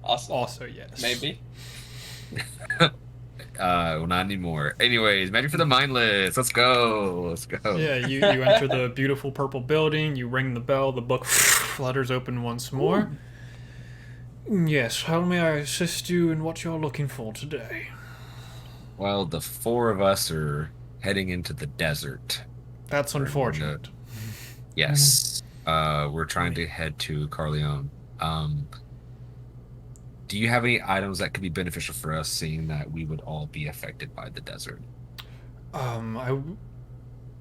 Speaker 4: Awesome.
Speaker 1: Also, yes.
Speaker 4: Maybe.
Speaker 5: Well, not anymore. Anyways, Magic for the Mindless. Let's go.
Speaker 1: Yeah, you enter the beautiful purple building, you ring the bell, the book flutters open once more. Yes, how may I assist you in what you're looking for today?
Speaker 5: Well, the 4 of us are heading into the desert.
Speaker 1: That's unfortunate.
Speaker 5: Yes. We're trying to head to Carleone. Do you have any items that could be beneficial for us, seeing that we would all be affected by the desert?
Speaker 1: In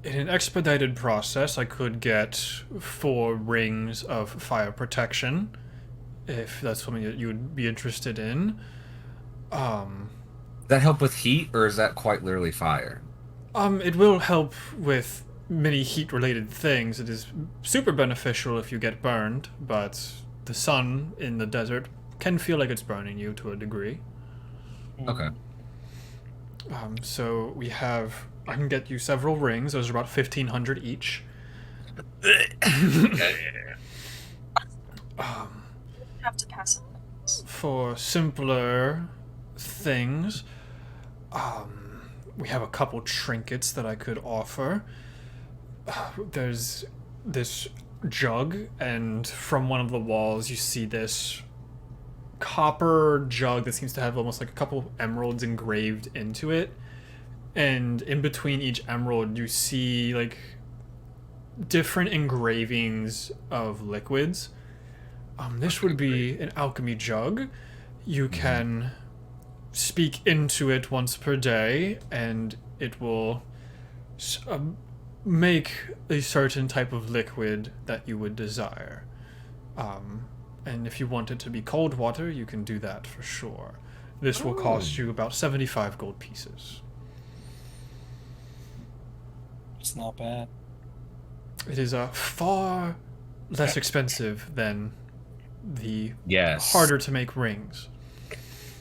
Speaker 1: an expedited process, I could get 4 rings of fire protection, if that's something that you would be interested in.
Speaker 5: Does that help with heat, or is that quite literally fire?
Speaker 1: It will help with many heat-related things. It is super beneficial if you get burned, but the sun in the desert can feel like it's burning you to a degree.
Speaker 5: Okay.
Speaker 1: So I can get you several rings. Those are about 1,500 each.
Speaker 2: Have to pass it.
Speaker 1: For simpler things, we have a couple trinkets that I could offer. There's this jug, and from one of the walls you see this copper jug that seems to have almost like a couple emeralds engraved into it, and in between each emerald you see like different engravings of liquids. This would be an alchemy jug. You can speak into it once per day, and it will make a certain type of liquid that you would desire. And if you want it to be cold water, you can do that for sure. This will cost you about 75 gold pieces.
Speaker 4: It's not bad.
Speaker 1: It is far less expensive than the
Speaker 5: Yes.
Speaker 1: harder to make rings.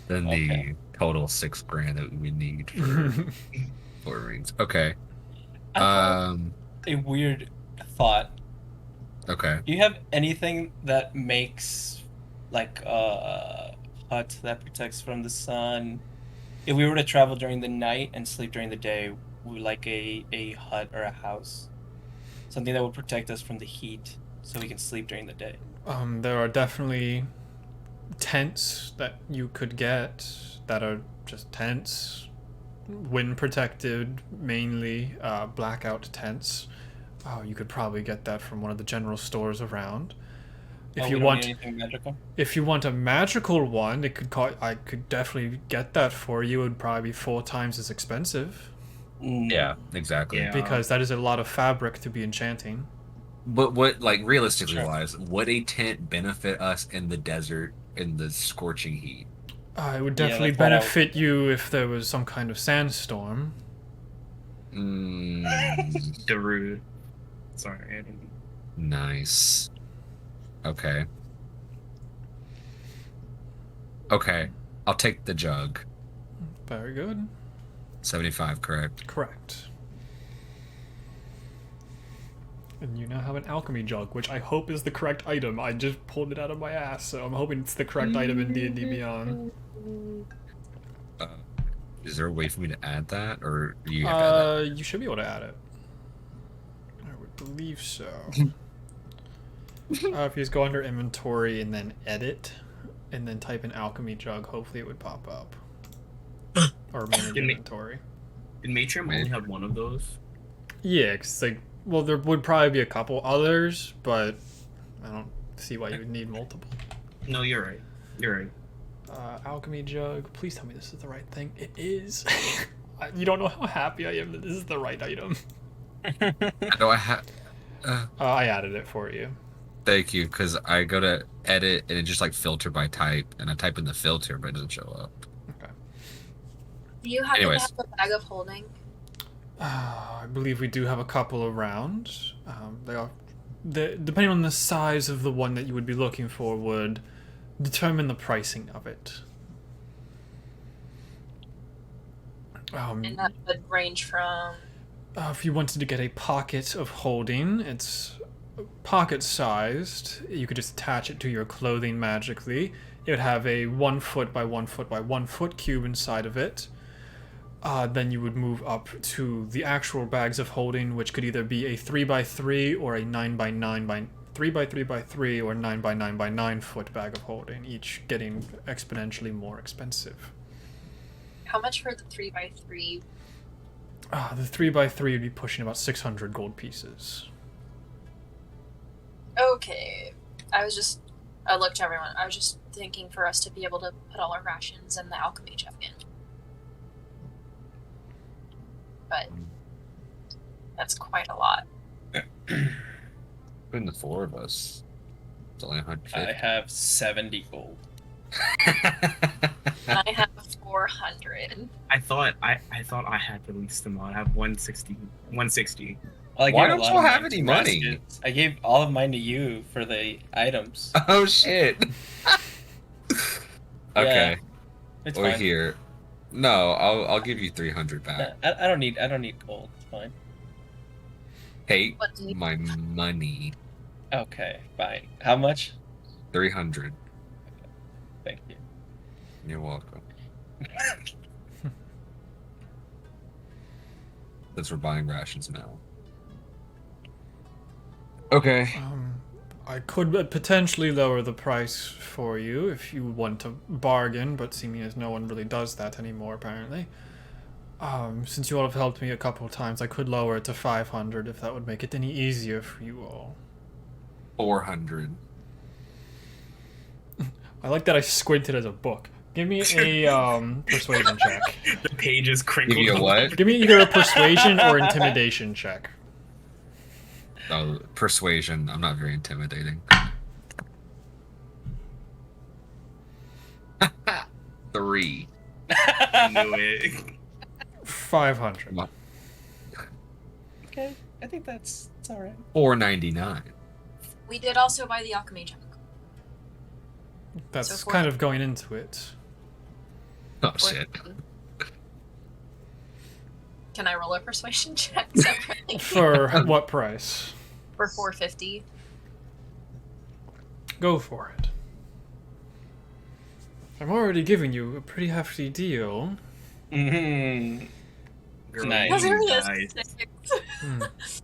Speaker 5: Than the total $6,000 that we need for 4 rings. Okay.
Speaker 4: I have a weird thought.
Speaker 5: Okay.
Speaker 4: Do you have anything that makes like a hut that protects from the sun? If we were to travel during the night and sleep during the day, we like a hut or a house. Something that would protect us from the heat so we can sleep during the day.
Speaker 1: There are definitely tents that you could get that are just tents, wind protected, mainly blackout tents. You could probably get that from one of the general stores around. If you
Speaker 4: we don't
Speaker 1: want,
Speaker 4: need anything magical?
Speaker 1: if you want a magical one, I could definitely get that for you. It would probably be 4 times as expensive
Speaker 5: Yeah, exactly.
Speaker 3: Yeah.
Speaker 1: because that is a lot of fabric to be enchanting.
Speaker 5: But what, like, realistically
Speaker 4: Sure.
Speaker 5: wise, would a tent benefit us in the desert in the scorching heat?
Speaker 1: It would
Speaker 4: Yeah,
Speaker 1: definitely
Speaker 4: that's what I would-
Speaker 1: benefit you if there was some kind of sandstorm.
Speaker 5: Mm,
Speaker 3: Darude. Sorry, I didn't.
Speaker 5: Nice. Okay. Okay. I'll take the jug.
Speaker 1: Very good.
Speaker 5: 75, correct?
Speaker 1: Correct. And you now have an alchemy jug, which I hope is the correct item. I just pulled it out of my ass, so I'm hoping it's the correct item in D&D Beyond.
Speaker 5: Is there a way for me to add that, or you have to add that?
Speaker 1: You should be able to add it. I would believe so. If you just go under inventory and then edit, and then type in alchemy jug, hopefully it would pop up. Or manage inventory.
Speaker 3: Did Matrim only have one of those?
Speaker 1: Yeah, cause like, well, there would probably be a couple others, but I don't see why you would need multiple.
Speaker 3: No, you're right. You're right.
Speaker 1: Alchemy jug. Please tell me this is the right thing. It is. You don't know how happy I am that this is the right item.
Speaker 5: Do I have?
Speaker 1: I added it for you.
Speaker 5: Thank you, because I go to edit and it just like filter by type, and I type in the filter, but it doesn't show up.
Speaker 1: Okay.
Speaker 2: Do you happen
Speaker 5: Anyways.
Speaker 2: to have a bag of holding?
Speaker 1: I believe we do have a couple around. Depending on the size of the one that you would be looking for would determine the pricing of it.
Speaker 2: And that would range from...
Speaker 1: If you wanted to get a pocket of holding, it's pocket-sized. You could just attach it to your clothing magically. It would have a 1 foot by 1 foot by 1 foot cube inside of it. Then you would move up to the actual bags of holding, which could either be a 3x3 or a 9x9 by 3x3x3 or 9x9x9 foot bag of holding, each getting exponentially more expensive.
Speaker 2: How much for the 3x3?
Speaker 1: The 3x3 would be pushing about 600 gold pieces.
Speaker 2: Okay. I looked to everyone. I was just thinking for us to be able to put all our rations and the alchemy jug in. But that's quite a lot.
Speaker 5: Between the four of us, it's only 150.
Speaker 4: I have 70 gold.
Speaker 2: And I have 400.
Speaker 3: I thought I had the least amount. I have 160.
Speaker 4: Well,
Speaker 5: Why don't you have any money?
Speaker 4: Raskets. I gave all of mine to you for the items.
Speaker 5: Oh shit. Okay.
Speaker 4: It's
Speaker 5: We're
Speaker 4: fine.
Speaker 5: here. No, I'll give you 300 back.
Speaker 4: I don't need gold. It's fine.
Speaker 5: Hey,
Speaker 2: What do you-
Speaker 5: my money.
Speaker 4: Okay, fine. How much?
Speaker 5: 300.
Speaker 4: Thank you.
Speaker 5: You're welcome. Since we're buying rations now. Okay.
Speaker 1: I could potentially lower the price for you if you want to bargain, but seeming as no one really does that anymore, apparently. Since you all have helped me a couple of times, I could lower it to 500 if that would make it any easier for you all.
Speaker 5: 400.
Speaker 1: I like that I squinted as a book. Give me a persuasion check.
Speaker 3: The page is crinkled.
Speaker 5: Give you a what?
Speaker 1: Give me either a persuasion or intimidation check.
Speaker 5: Oh, persuasion. I'm not very intimidating. 3.
Speaker 3: I knew it.
Speaker 1: 500.
Speaker 5: Come on.
Speaker 4: Okay, I think that's alright.
Speaker 5: 499.
Speaker 2: We did also buy the alchemy jug.
Speaker 1: That's
Speaker 2: So
Speaker 1: kind of going into it.
Speaker 5: Oh shit.
Speaker 2: Can I roll a persuasion check separately?
Speaker 1: For what price?
Speaker 2: For 450.
Speaker 1: Go for it. I'm already giving you a pretty hefty deal.
Speaker 4: Mm-hmm.
Speaker 3: Girl,
Speaker 4: Nice.
Speaker 2: That's really a
Speaker 3: nice.
Speaker 2: 6.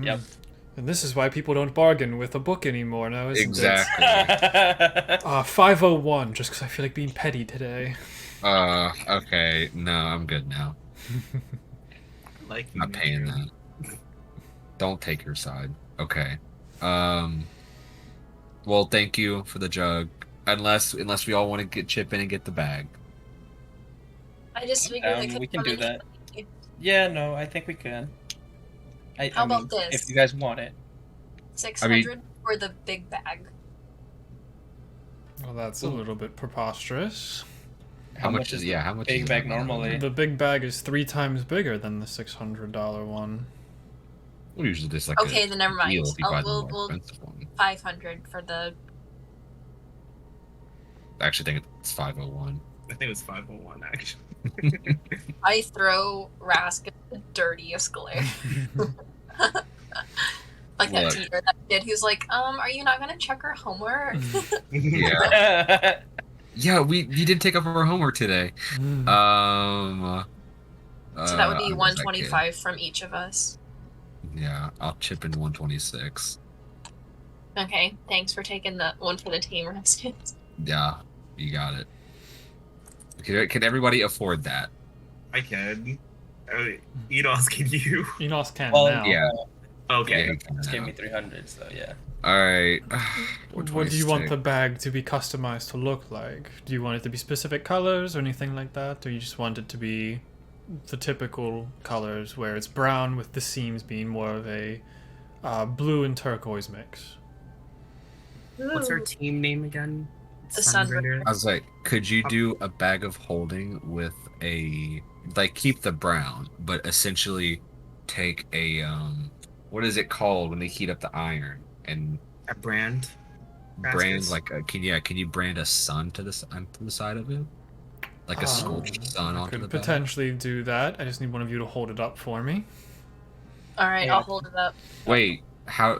Speaker 4: Yep.
Speaker 1: And this is why people don't bargain with a book anymore now, isn't
Speaker 5: Exactly.
Speaker 1: it? 501, just because I feel like being petty today.
Speaker 5: Okay. No, I'm good now.
Speaker 3: Like
Speaker 5: I'm not paying that. Don't take your side. Okay. Well, thank you for the jug. Unless we all want to chip in and get the bag.
Speaker 2: I just figured they could
Speaker 4: we can
Speaker 2: come
Speaker 4: do
Speaker 2: in
Speaker 4: that.
Speaker 2: handy.
Speaker 4: Yeah, no, I think we can.
Speaker 2: How about this?
Speaker 4: If you guys want it.
Speaker 2: 600 for the big bag.
Speaker 1: Well, that's a little bit preposterous.
Speaker 5: How much is how much
Speaker 4: big
Speaker 5: is
Speaker 4: bag
Speaker 5: it?
Speaker 4: normally?
Speaker 1: The big bag is 3 times bigger than the $600 one.
Speaker 5: We usually just like
Speaker 2: Okay, then never mind.
Speaker 5: deal if you buy the more
Speaker 2: We'll
Speaker 5: expensive one.
Speaker 2: 500 for the.
Speaker 5: I actually think it's 501.
Speaker 3: I think it was 501 actually.
Speaker 2: I throw Rask the dirtiest glare. Like that
Speaker 5: Look.
Speaker 2: teacher, that kid who's like, are you not gonna check our homework?
Speaker 5: Yeah. Yeah, we did take up our homework today.
Speaker 2: So that would be
Speaker 5: I was that
Speaker 2: 125 from each of us.
Speaker 5: kid. Yeah, I'll chip in 126.
Speaker 2: Okay, thanks for taking the one for the team, Raskins.
Speaker 5: Yeah, you got it. Can everybody afford that?
Speaker 3: I can. Enos, can you?
Speaker 1: Enos can
Speaker 4: Well,
Speaker 1: now.
Speaker 5: Yeah.
Speaker 3: Okay.
Speaker 5: Yeah,
Speaker 4: Just gave me 300, so yeah.
Speaker 5: Alright.
Speaker 1: What do you want the bag to be customized to look like? Do you want it to be specific colors or anything like that? Or you just want it to be the typical colors where it's brown with the seams being more of a blue and turquoise mix?
Speaker 3: What's our team name again?
Speaker 2: The Sunbringer.
Speaker 5: I was like, could you do a bag of holding with a like keep the brown, but essentially take a what is it called when they heat up the iron and
Speaker 3: A brand?
Speaker 5: brand
Speaker 3: Raskis?
Speaker 5: like can you brand a sun to the side of it? Like a sculptured sun
Speaker 1: I
Speaker 5: onto
Speaker 1: could
Speaker 5: the bag?
Speaker 1: potentially do that. I just need one of you to hold it up for me.
Speaker 2: Alright,
Speaker 4: Yeah.
Speaker 2: I'll hold it up.
Speaker 5: Wait, how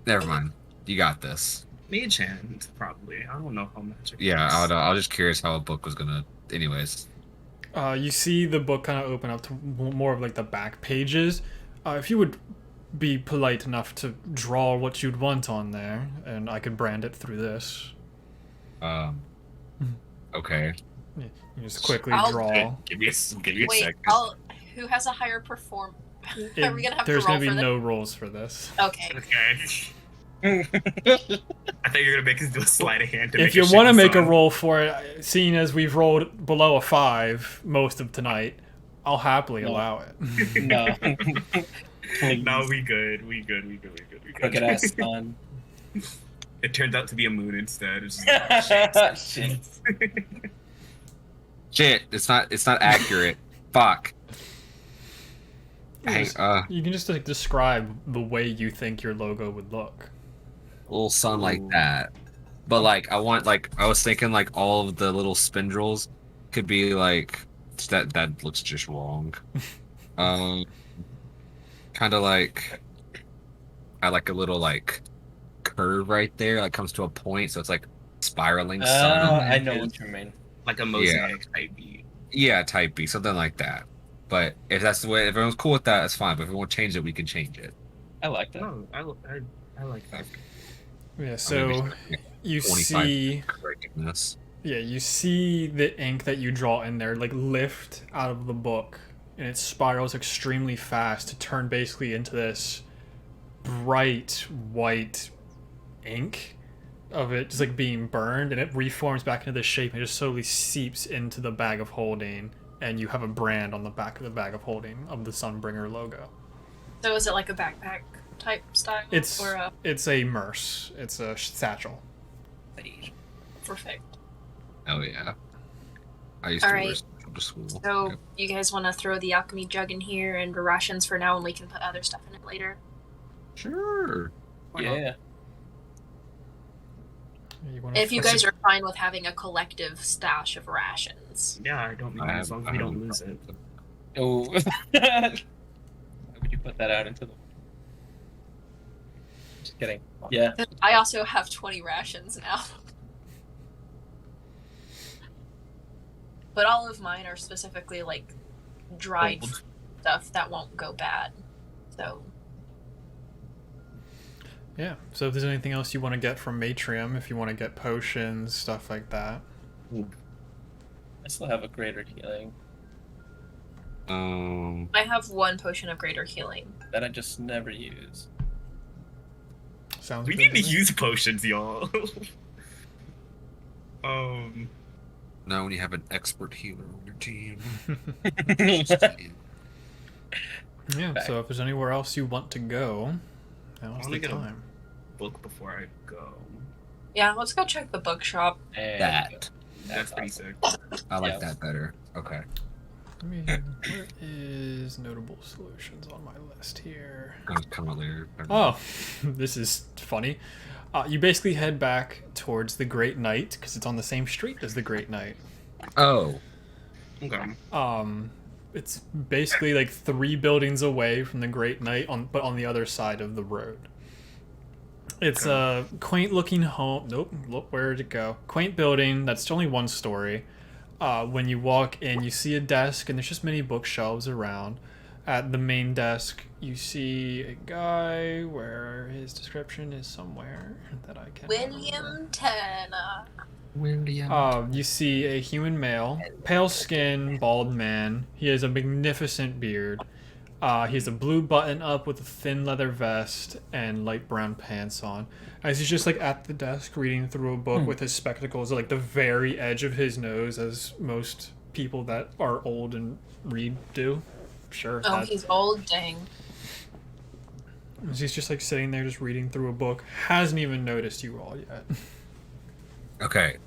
Speaker 5: never mind. You got this.
Speaker 3: Mage hand, probably. I don't know how magic
Speaker 5: Yeah,
Speaker 3: works.
Speaker 5: I was just curious how a book was gonna anyways.
Speaker 1: You see the book kind of open up to more of like the back pages. If you would be polite enough to draw what you'd want on there, and I could brand it through this.
Speaker 5: Okay.
Speaker 1: You just quickly
Speaker 2: I'll-
Speaker 1: draw.
Speaker 5: Give me a
Speaker 2: Wait,
Speaker 5: second.
Speaker 2: who has a higher perform?
Speaker 1: It-
Speaker 2: Are we gonna have to
Speaker 1: there's
Speaker 2: roll
Speaker 1: gonna be
Speaker 2: for this?
Speaker 1: no rolls for this.
Speaker 2: Okay.
Speaker 3: Okay. I thought you were gonna make us do a sleight of hand to
Speaker 1: If
Speaker 3: make
Speaker 1: you
Speaker 3: a
Speaker 1: want to
Speaker 3: shitty
Speaker 1: make a
Speaker 3: song.
Speaker 1: roll for it, seeing as we've rolled below a 5 most of tonight, I'll happily
Speaker 4: No.
Speaker 1: allow it.
Speaker 4: No. Please.
Speaker 3: No, we good. We good.
Speaker 4: Crooked ass son.
Speaker 3: It turned out to be a moon instead. It's just
Speaker 4: Shit.
Speaker 5: Shit, it's not accurate. Fuck. Hey,
Speaker 1: Yes. You can just like describe the way you think your logo would look.
Speaker 5: a little sun like
Speaker 3: Ooh.
Speaker 5: that. But like I was thinking like all of the little spindles could be like that looks just wrong. Kind of like I like a little like curve right there, like comes to a point, so it's like spiraling sun. on the
Speaker 4: I know
Speaker 5: edges.
Speaker 4: what you mean.
Speaker 3: like a mosaic type beat.
Speaker 5: Yeah, type B, something like that. But if that's the way, if everyone's cool with that, that's fine. But if we want to change it, we can change it.
Speaker 4: I like that.
Speaker 3: No, I like that.
Speaker 1: Yeah,
Speaker 5: Maybe
Speaker 1: so you
Speaker 5: 25
Speaker 1: see,
Speaker 5: correctness.
Speaker 1: yeah, you see the ink that you draw in there like lift out of the book, and it spirals extremely fast to turn basically into this bright white ink of it just like being burned, and it reforms back into this shape and just slowly seeps into the bag of holding, and you have a brand on the back of the bag of holding of the Sunbringer logo.
Speaker 2: So is it like a backpack type style?
Speaker 1: It's
Speaker 2: or a
Speaker 1: a merce. It's a satchel.
Speaker 2: perfect.
Speaker 5: Oh yeah. I used to wear
Speaker 2: Alright.
Speaker 5: special to school.
Speaker 2: So
Speaker 5: Okay.
Speaker 2: you guys want to throw the alchemy jug in here and the rations for now, and we can put other stuff in it later.
Speaker 5: Sure.
Speaker 4: Yeah.
Speaker 1: You wanna
Speaker 2: If you
Speaker 1: flip
Speaker 2: guys are fine with having a collective stash of rations.
Speaker 3: Yeah, I don't mind as long as we don't lose it.
Speaker 4: Oh. Why would you put that out into the? Just kidding. Yeah.
Speaker 2: I also have 20 rations now. But all of mine are specifically like dried
Speaker 3: Old.
Speaker 2: stuff that won't go bad. So
Speaker 1: Yeah, so if there's anything else you want to get from Matrium, if you want to get potions, stuff like that.
Speaker 4: I still have a greater healing
Speaker 2: I have 1 potion of greater healing.
Speaker 4: that I just never use.
Speaker 1: Sounds
Speaker 3: We
Speaker 1: good.
Speaker 3: need to use potions, y'all.
Speaker 5: Now when you have an expert healer on your team.
Speaker 1: Yeah,
Speaker 4: Back.
Speaker 1: so if there's anywhere else you want to go, now's
Speaker 3: wanna
Speaker 1: the
Speaker 3: get a-
Speaker 1: time.
Speaker 3: Book before I go.
Speaker 2: Yeah, let's go check the bookshop.
Speaker 4: And
Speaker 5: That.
Speaker 3: That's pretty
Speaker 4: awesome.
Speaker 3: sick.
Speaker 5: I like
Speaker 4: Yeah.
Speaker 5: that better. Okay.
Speaker 1: Where is notable solutions on my list here?
Speaker 5: Come out later.
Speaker 1: Oh, this is funny. You basically head back towards the Great Knight because it's on the same street as the Great Knight.
Speaker 5: Oh.
Speaker 3: Okay.
Speaker 1: It's basically like 3 buildings away from the Great Knight, but on the other side of the road. It's a quaint-looking home. Nope, look, where did it go? Quaint building that's only 1 story. When you walk in, you see a desk, and there's just many bookshelves around. At the main desk, you see a guy where his description is somewhere that I can't
Speaker 2: William Tanner.
Speaker 5: William.
Speaker 1: You see a human male, pale skin, bald man. He has a magnificent beard. He has a blue button up with a thin leather vest and light brown pants on. As he's just like at the desk reading through a book with his spectacles at like the very edge of his nose, as most people that are old and read do. Sure.
Speaker 2: Oh, he's old, dang.
Speaker 1: He's just like sitting there just reading through a book. Hasn't even noticed you all yet.
Speaker 5: Okay.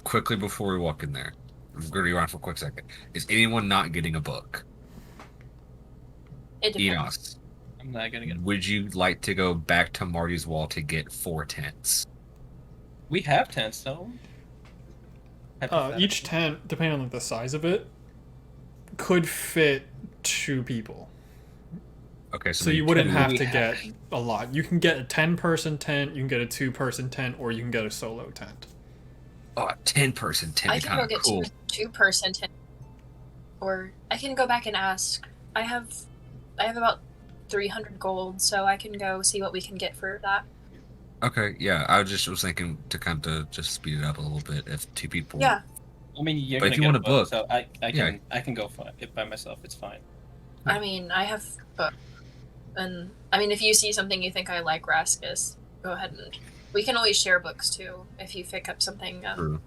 Speaker 5: Quickly before we walk in there, I'm going to be around for a quick second. Is anyone not getting a book?
Speaker 2: It depends.
Speaker 5: Enos,
Speaker 4: I'm not gonna get it.
Speaker 5: would you like to go back to Marty's wall to get 4 tents?
Speaker 4: We have tents, though.
Speaker 1: Each tent, depending on the size of it, could fit 2 people.
Speaker 5: Okay,
Speaker 1: So you wouldn't have to
Speaker 4: have-
Speaker 1: get a lot. You can get a 10-person tent, you can get a 2-person tent, or you can get a solo tent.
Speaker 5: Oh, a 10-person tent
Speaker 2: I
Speaker 5: is
Speaker 2: can
Speaker 5: kind
Speaker 2: go
Speaker 5: of
Speaker 2: get
Speaker 5: cool.
Speaker 2: 2-person tent. Or I can go back and ask. I have about 300 gold, so I can go see what we can get for that.
Speaker 5: Okay, yeah, I just was thinking to kind of just speed it up a little bit. If 2 people.
Speaker 2: Yeah.
Speaker 4: I mean, you're
Speaker 5: But
Speaker 4: gonna
Speaker 5: if you
Speaker 4: get
Speaker 5: want
Speaker 4: a
Speaker 5: a
Speaker 4: book,
Speaker 5: book,
Speaker 4: so I
Speaker 5: yeah.
Speaker 4: can go for it by myself. It's fine.
Speaker 2: I mean, I have book. And I mean, if you see something you think I like, Raskus, go ahead and we can always share books too if you pick up something
Speaker 5: True.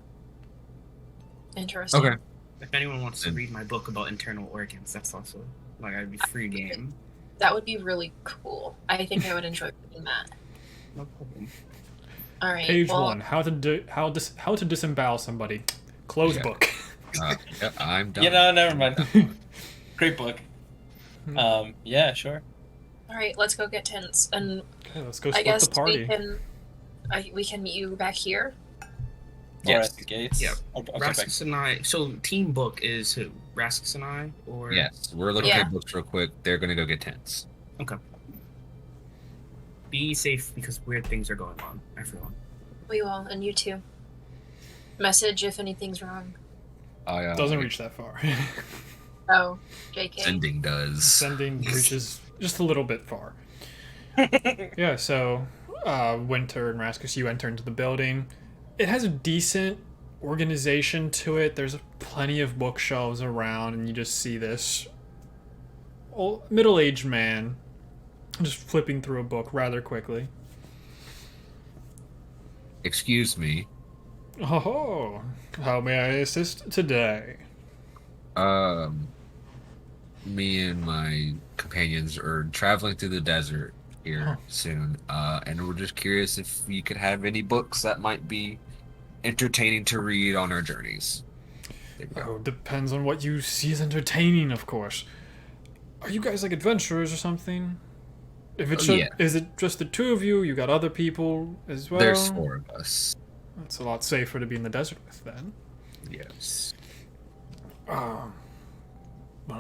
Speaker 2: interesting.
Speaker 5: Okay.
Speaker 3: If anyone wants to read my book about internal organs, that's also like I'd be free game.
Speaker 2: That would be really cool. I think I would enjoy reading that.
Speaker 3: No problem.
Speaker 2: All right.
Speaker 1: Page
Speaker 2: well,
Speaker 1: 1: how to disembowel somebody. Close
Speaker 5: Yeah.
Speaker 1: book.
Speaker 5: Yeah, I'm done.
Speaker 4: You know, never mind. Great book. Yeah, sure.
Speaker 2: All right. Let's go get tents, and
Speaker 1: Okay, let's go
Speaker 2: I
Speaker 1: split
Speaker 2: guess
Speaker 1: the party.
Speaker 2: we can meet you back here.
Speaker 4: Or
Speaker 5: Yes.
Speaker 4: at the gates.
Speaker 3: Yeah.
Speaker 4: I'll come back.
Speaker 3: Raskus and I. So team book is who? Raskus and I, or
Speaker 5: Yes, we're looking
Speaker 2: Yeah.
Speaker 5: at books real quick. They're gonna go get tents.
Speaker 3: Okay. Be safe because weird things are going on, everyone.
Speaker 2: We will, and you too. Message if anything's wrong.
Speaker 1: Doesn't reach that far.
Speaker 2: Oh, JK.
Speaker 5: Sending does.
Speaker 1: Sending reaches just a little bit far. Yeah, so Winter and Raskus, you enter into the building. It has a decent organization to it. There's plenty of bookshelves around, and you just see this middle-aged man just flipping through a book rather quickly.
Speaker 5: Excuse me.
Speaker 1: Oh, how may I assist today?
Speaker 5: Me and my companions are traveling through the desert here
Speaker 1: Huh.
Speaker 5: soon, and we're just curious if you could have any books that might be entertaining to read on our journeys. There you go.
Speaker 1: Oh, depends on what you see as entertaining, of course. Are you guys like adventurers or something? If it's
Speaker 5: Oh, yeah.
Speaker 1: is it just the 2 of you? You got other people as well?
Speaker 5: There's 4 of us.
Speaker 1: That's a lot safer to be in the desert with then.
Speaker 5: Yes.
Speaker 1: Well,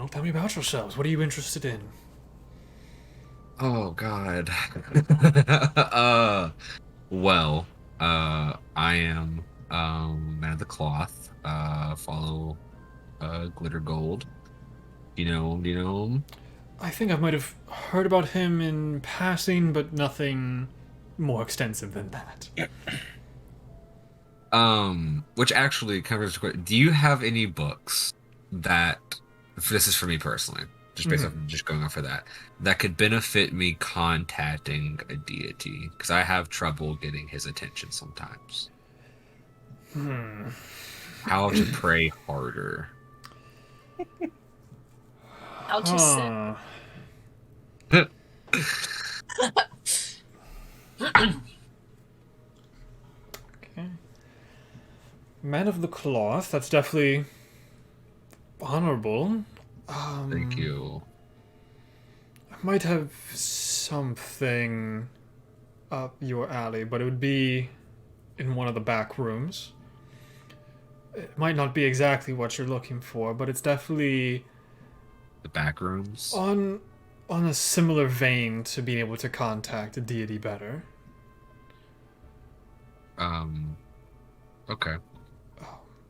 Speaker 1: tell me about yourselves. What are you interested in?
Speaker 5: Oh God. Well, I am Man of the Cloth. Follow Glitter Gold. Do you know him?
Speaker 1: I think I might have heard about him in passing, but nothing more extensive than that.
Speaker 5: Which actually covers. Do you have any books that? This is for me personally, just based off just going off for that could benefit me contacting a deity, because I have trouble getting his attention sometimes. How to pray harder.
Speaker 2: How to sit.
Speaker 1: Okay. Man of the Cloth, that's definitely honorable.
Speaker 5: Thank you.
Speaker 1: I might have something up your alley, but it would be in one of the back rooms. It might not be exactly what you're looking for, but it's definitely
Speaker 5: The back rooms.
Speaker 1: on a similar vein to being able to contact a deity better.
Speaker 5: Okay.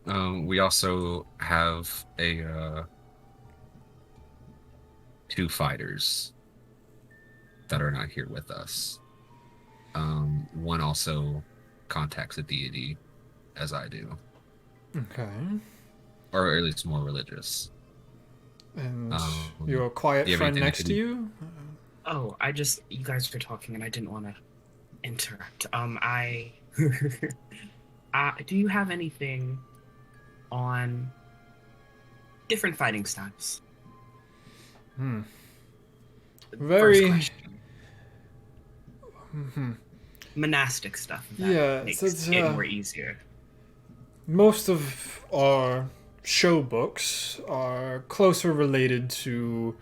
Speaker 5: We also have two fighters that are not here with us. One also contacts a deity, as I do,
Speaker 1: Okay.
Speaker 5: or at least more religious.
Speaker 1: And
Speaker 5: Um,
Speaker 1: your quiet
Speaker 5: do you have
Speaker 1: friend
Speaker 5: anything I
Speaker 1: next
Speaker 5: could
Speaker 1: to
Speaker 5: do?
Speaker 1: you?
Speaker 3: Oh, you guys were talking and I didn't want to interrupt. Do you have anything on different fighting styles?
Speaker 1: Hmm.
Speaker 3: First
Speaker 1: Very.
Speaker 3: question.
Speaker 1: Hmm.
Speaker 3: Monastic stuff. If that
Speaker 1: Yeah,
Speaker 3: makes
Speaker 1: so it's,
Speaker 3: it more easier.
Speaker 1: most of our show books are closer related to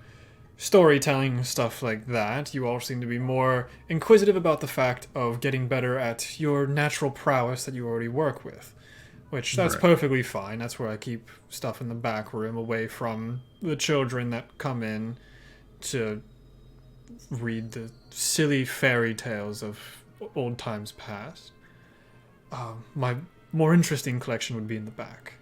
Speaker 1: storytelling and stuff like that. You all seem to be more inquisitive about the fact of getting better at your natural prowess that you already work with, which that's
Speaker 5: Right.
Speaker 1: perfectly fine. That's where I keep stuff in the back room away from the children that come in to read the silly fairy tales of old times past. My more interesting collection would be in the back.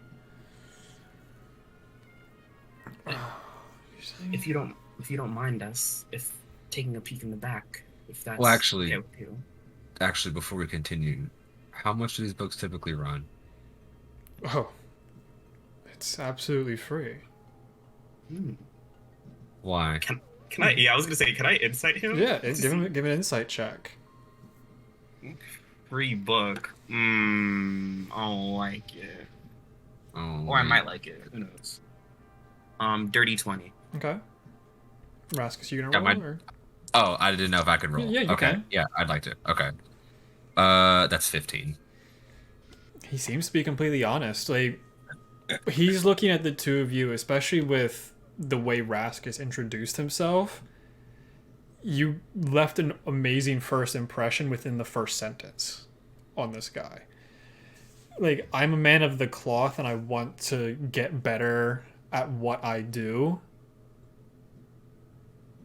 Speaker 3: If you don't mind us, if taking a peek in the back, if that's
Speaker 5: Well, actually,
Speaker 3: okay with you.
Speaker 5: before we continue, how much do these books typically run?
Speaker 1: Oh, it's absolutely free.
Speaker 3: Hmm.
Speaker 5: Why?
Speaker 3: Can I? Yeah, I was gonna say, can I insight him?
Speaker 1: Yeah,
Speaker 3: To
Speaker 1: give
Speaker 3: see?
Speaker 1: him an insight check.
Speaker 3: Free book. I don't like it.
Speaker 5: Oh,
Speaker 3: Or I
Speaker 5: wait.
Speaker 3: might like it. Who knows? Dirty 20.
Speaker 1: Okay. Raskus, you gonna
Speaker 5: Got
Speaker 1: roll?
Speaker 5: my-
Speaker 1: Or?
Speaker 5: Oh, I didn't know if I could roll.
Speaker 1: Yeah, you
Speaker 5: okay.
Speaker 1: can.
Speaker 5: Yeah, I'd like to. Okay. That's 15.
Speaker 1: He seems to be completely honest. Like, he's looking at the two of you, especially with the way Raskus introduced himself. You left an amazing first impression within the first sentence on this guy. Like, I'm a man of the cloth and I want to get better at what I do.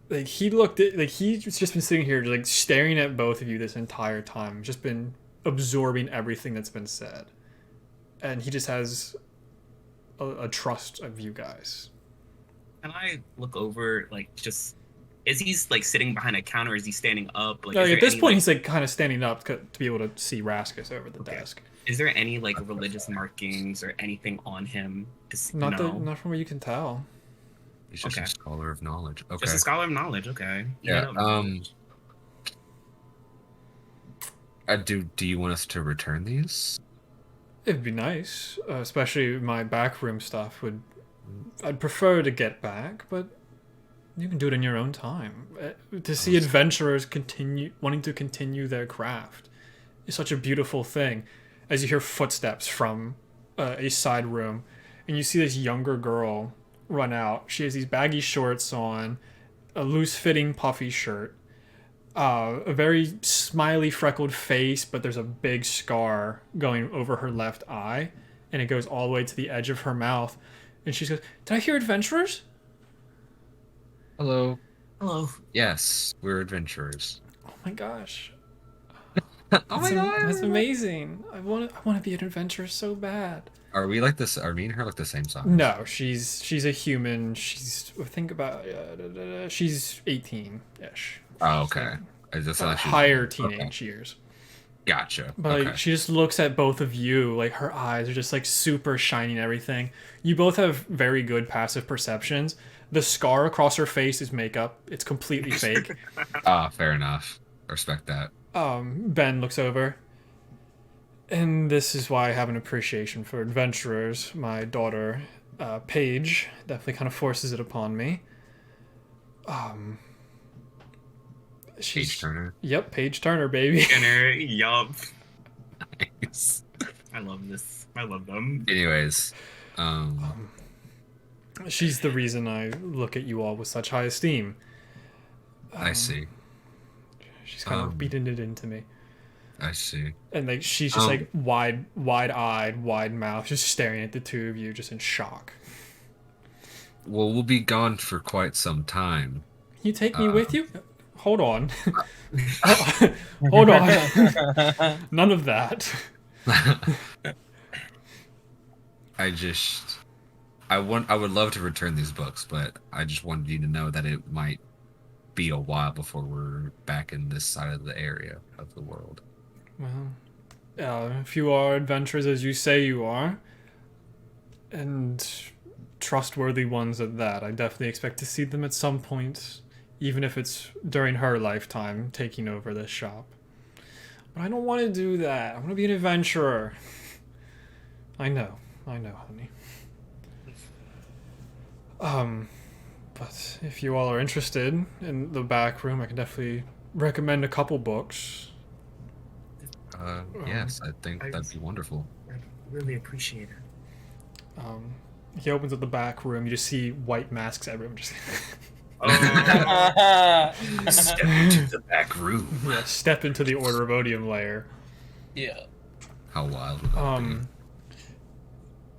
Speaker 1: Like, he looked at, like, he's just been sitting here, like, staring at both of you this entire time, just been absorbing everything that's been said. And he just has a trust of you guys.
Speaker 3: Can I look over, like, just. Is he, like, sitting behind a counter or is he standing up? Like,
Speaker 1: No,
Speaker 3: is
Speaker 1: at
Speaker 3: there
Speaker 1: this
Speaker 3: any,
Speaker 1: point,
Speaker 3: like,
Speaker 1: he's like kind of standing up to be able to see Raskus over the
Speaker 3: Okay.
Speaker 1: desk.
Speaker 3: Is there any, like, religious markings or anything on him?
Speaker 1: Not from what you can tell.
Speaker 5: He's just
Speaker 3: Okay.
Speaker 5: a scholar of knowledge. Okay.
Speaker 3: Just a scholar of knowledge, okay.
Speaker 5: Yeah.
Speaker 3: Knowledge.
Speaker 5: Do you want us to return these?
Speaker 1: It'd be nice, especially my backroom stuff. I'd prefer to get back, but you can do it in your own time. To see adventurers wanting to continue their craft is such a beautiful thing. As you hear footsteps from a side room, and you see this younger girl run out. She has these baggy shorts on, a loose-fitting puffy shirt, a very smiley freckled face, but there's a big scar going over her left eye, and it goes all the way to the edge of her mouth. And she goes, "Did I hear adventurers?"
Speaker 5: Hello.
Speaker 3: Hello.
Speaker 5: Yes, we're adventurers.
Speaker 1: Oh my gosh.
Speaker 5: Oh my god.
Speaker 1: That's amazing. I want to be an adventurer so bad.
Speaker 5: Are we like this? Are me and her like the same size?
Speaker 1: No, she's a human. She's 18-ish.
Speaker 5: Oh, okay. That's actually
Speaker 1: Higher teenage years.
Speaker 5: Gotcha.
Speaker 1: But
Speaker 5: Okay.
Speaker 1: like, she just looks at both of you, like her eyes are just like super shiny and everything. You both have very good passive perceptions. The scar across her face is makeup. It's completely fake.
Speaker 5: Fair enough. Respect that.
Speaker 1: Ben looks over. And this is why I have an appreciation for adventurers. My daughter, Paige, definitely kind of forces it upon me.
Speaker 5: Page Turner.
Speaker 1: Yep, Paige Turner, baby.
Speaker 3: Dinner, yup.
Speaker 5: Nice.
Speaker 3: I love this. I love them.
Speaker 5: Anyways,
Speaker 1: She's the reason I look at you all with such high esteem.
Speaker 5: I see.
Speaker 1: She's kind of beating it into me.
Speaker 5: I see.
Speaker 1: And like she's just like wide-eyed, wide-mouthed, just staring at the two of you, just in shock.
Speaker 5: Well, we'll be gone for quite some time.
Speaker 1: You take me with you? Hold on. Hold on. None of that.
Speaker 5: I would love to return these books, but I just wanted you to know that it might be a while before we're back in this side of the area of the world.
Speaker 1: Well, if you are adventurous as you say you are, and trustworthy ones at that, I definitely expect to see them at some point, even if it's during her lifetime, taking over this shop. But I don't want to do that. I want to be an adventurer. I know, honey. But if you all are interested in the back room, I can definitely recommend a couple books.
Speaker 5: Yes, I think that'd be wonderful.
Speaker 3: I really appreciate it.
Speaker 1: He opens up the back room. You just see white masks everywhere. Just
Speaker 5: Step into the back room.
Speaker 1: yeah, step into the Order of Odium lair.
Speaker 4: Yeah.
Speaker 5: How wild would that be?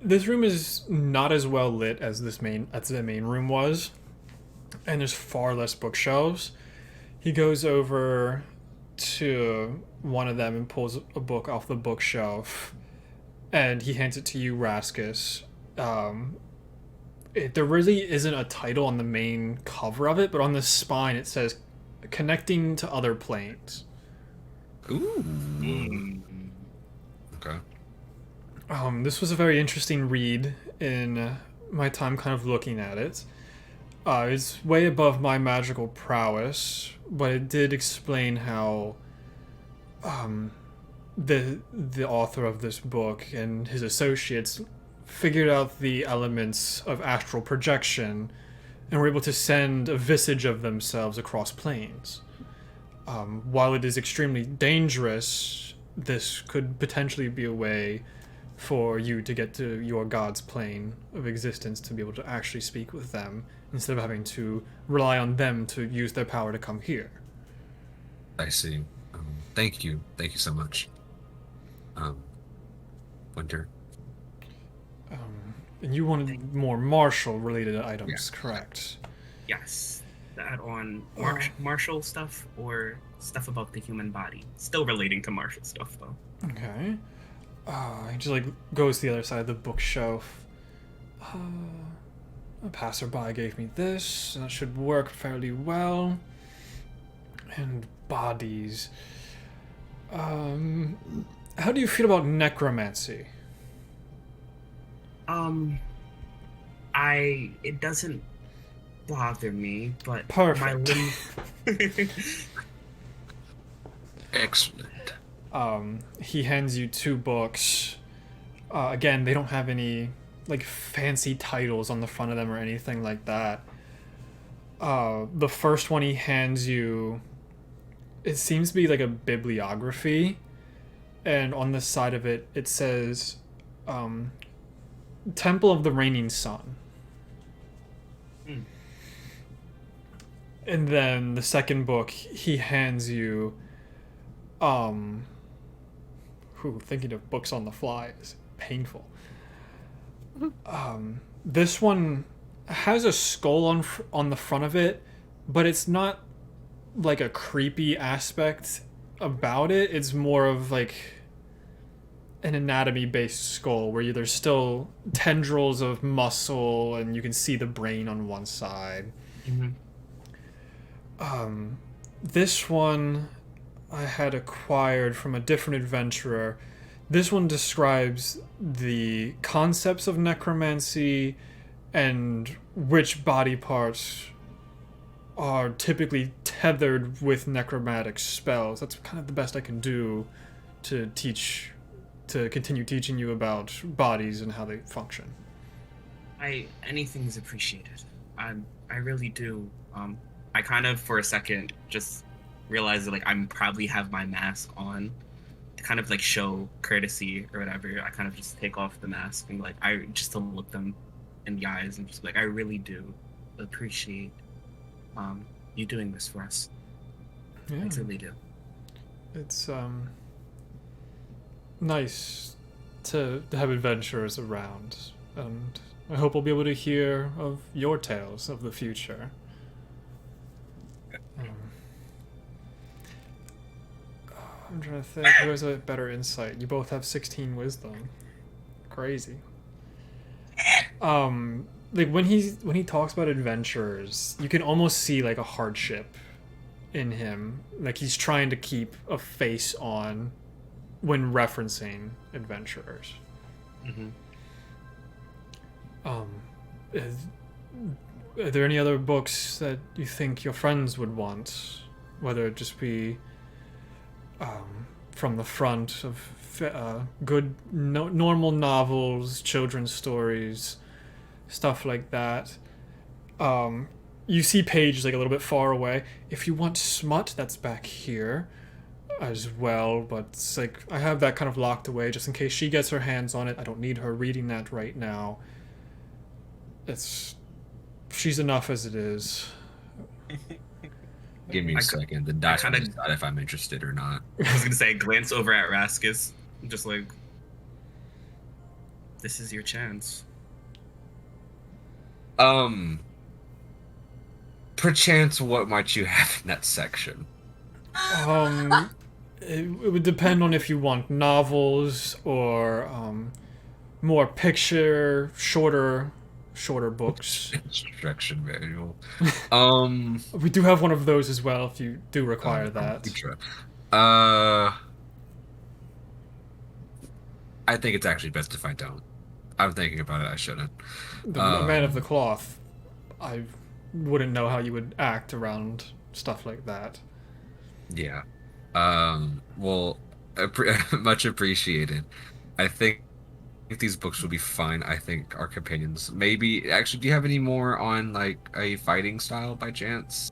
Speaker 1: This room is not as well lit as the main room was, and there's far less bookshelves. He goes over to one of them and pulls a book off the bookshelf, and he hands it to you, Raskus. There really isn't a title on the main cover of it, but on the spine it says "Connecting to Other Planes."
Speaker 5: Ooh. Okay.
Speaker 1: This was a very interesting read in my time kind of looking at it. It's way above my magical prowess, but it did explain how the author of this book and his associates figured out the elements of astral projection and were able to send a visage of themselves across planes. While it is extremely dangerous, this could potentially be a way for you to get to your god's plane of existence, to be able to actually speak with them instead of having to rely on them to use their power to come here.
Speaker 5: I see. Thank you so much. Winter.
Speaker 1: And you wanted more martial related items, correct?
Speaker 3: Yes. That on martial stuff or stuff about the human body. Still relating to martial stuff though.
Speaker 1: Okay. He just goes to the other side of the bookshelf. A passerby gave me this, and that should work fairly well. And bodies. How do you feel about necromancy?
Speaker 3: It doesn't bother me, but
Speaker 1: Perfect.
Speaker 5: Excellent.
Speaker 1: He hands you two books. Again, they don't have any fancy titles on the front of them or anything like that. The first one he hands you, it seems to be like a bibliography, and on the side of it, it says, Temple of the Reigning Sun. And then the second book he hands you, thinking of books on the fly is painful. This one has a skull on the front of it, but it's not like a creepy aspect about it. It's more of like an anatomy-based skull where there's still tendrils of muscle and you can see the brain on one side. This one I had acquired from a different adventurer. This one describes the concepts of necromancy and which body parts are typically tethered with necromantic spells. That's kind of the best I can do to continue teaching you about bodies and how they function.
Speaker 3: Anything's appreciated. I really do. I kind of for a second just realized that I'm probably have my mask on to kind of show courtesy or whatever. I kind of just take off the mask and I just to look them in the eyes and just like, I really do appreciate you doing this for us.
Speaker 1: Yeah.
Speaker 3: I truly do.
Speaker 1: It's nice to have adventurers around, and I hope we'll be able to hear of your tales of the future. I'm trying to think. Who has a better insight? You both have 16 wisdom. Crazy. Like when he talks about adventurers, you can almost see like a hardship in him. Like he's trying to keep a face on when referencing adventurers.
Speaker 3: Mm-hmm.
Speaker 1: Are there any other books that you think your friends would want? Whether it just be from the front of good normal novels, children's stories, stuff like that. You see pages like a little bit far away. If you want smut, that's back here as well, but it's like I have that kind of locked away just in case she gets her hands on it. I don't need her reading that right now. She's enough as it is.
Speaker 5: Give me a second. The dice will decide if I'm interested or not.
Speaker 3: I was gonna say, glance over at Raskus, just like, this is your chance.
Speaker 5: Perchance, what might you have in that section?
Speaker 1: It would depend on if you want novels or more picture, shorter books.
Speaker 5: Instruction manual.
Speaker 1: We do have one of those as well if you do require that.
Speaker 5: I think it's actually best if I don't. I'm thinking about it. I shouldn't.
Speaker 1: The man of the cloth. I wouldn't know how you would act around stuff like that.
Speaker 5: Yeah. Well, much appreciated. I think these books will be fine. I think our companions maybe actually. Do you have any more on like a fighting style by chance?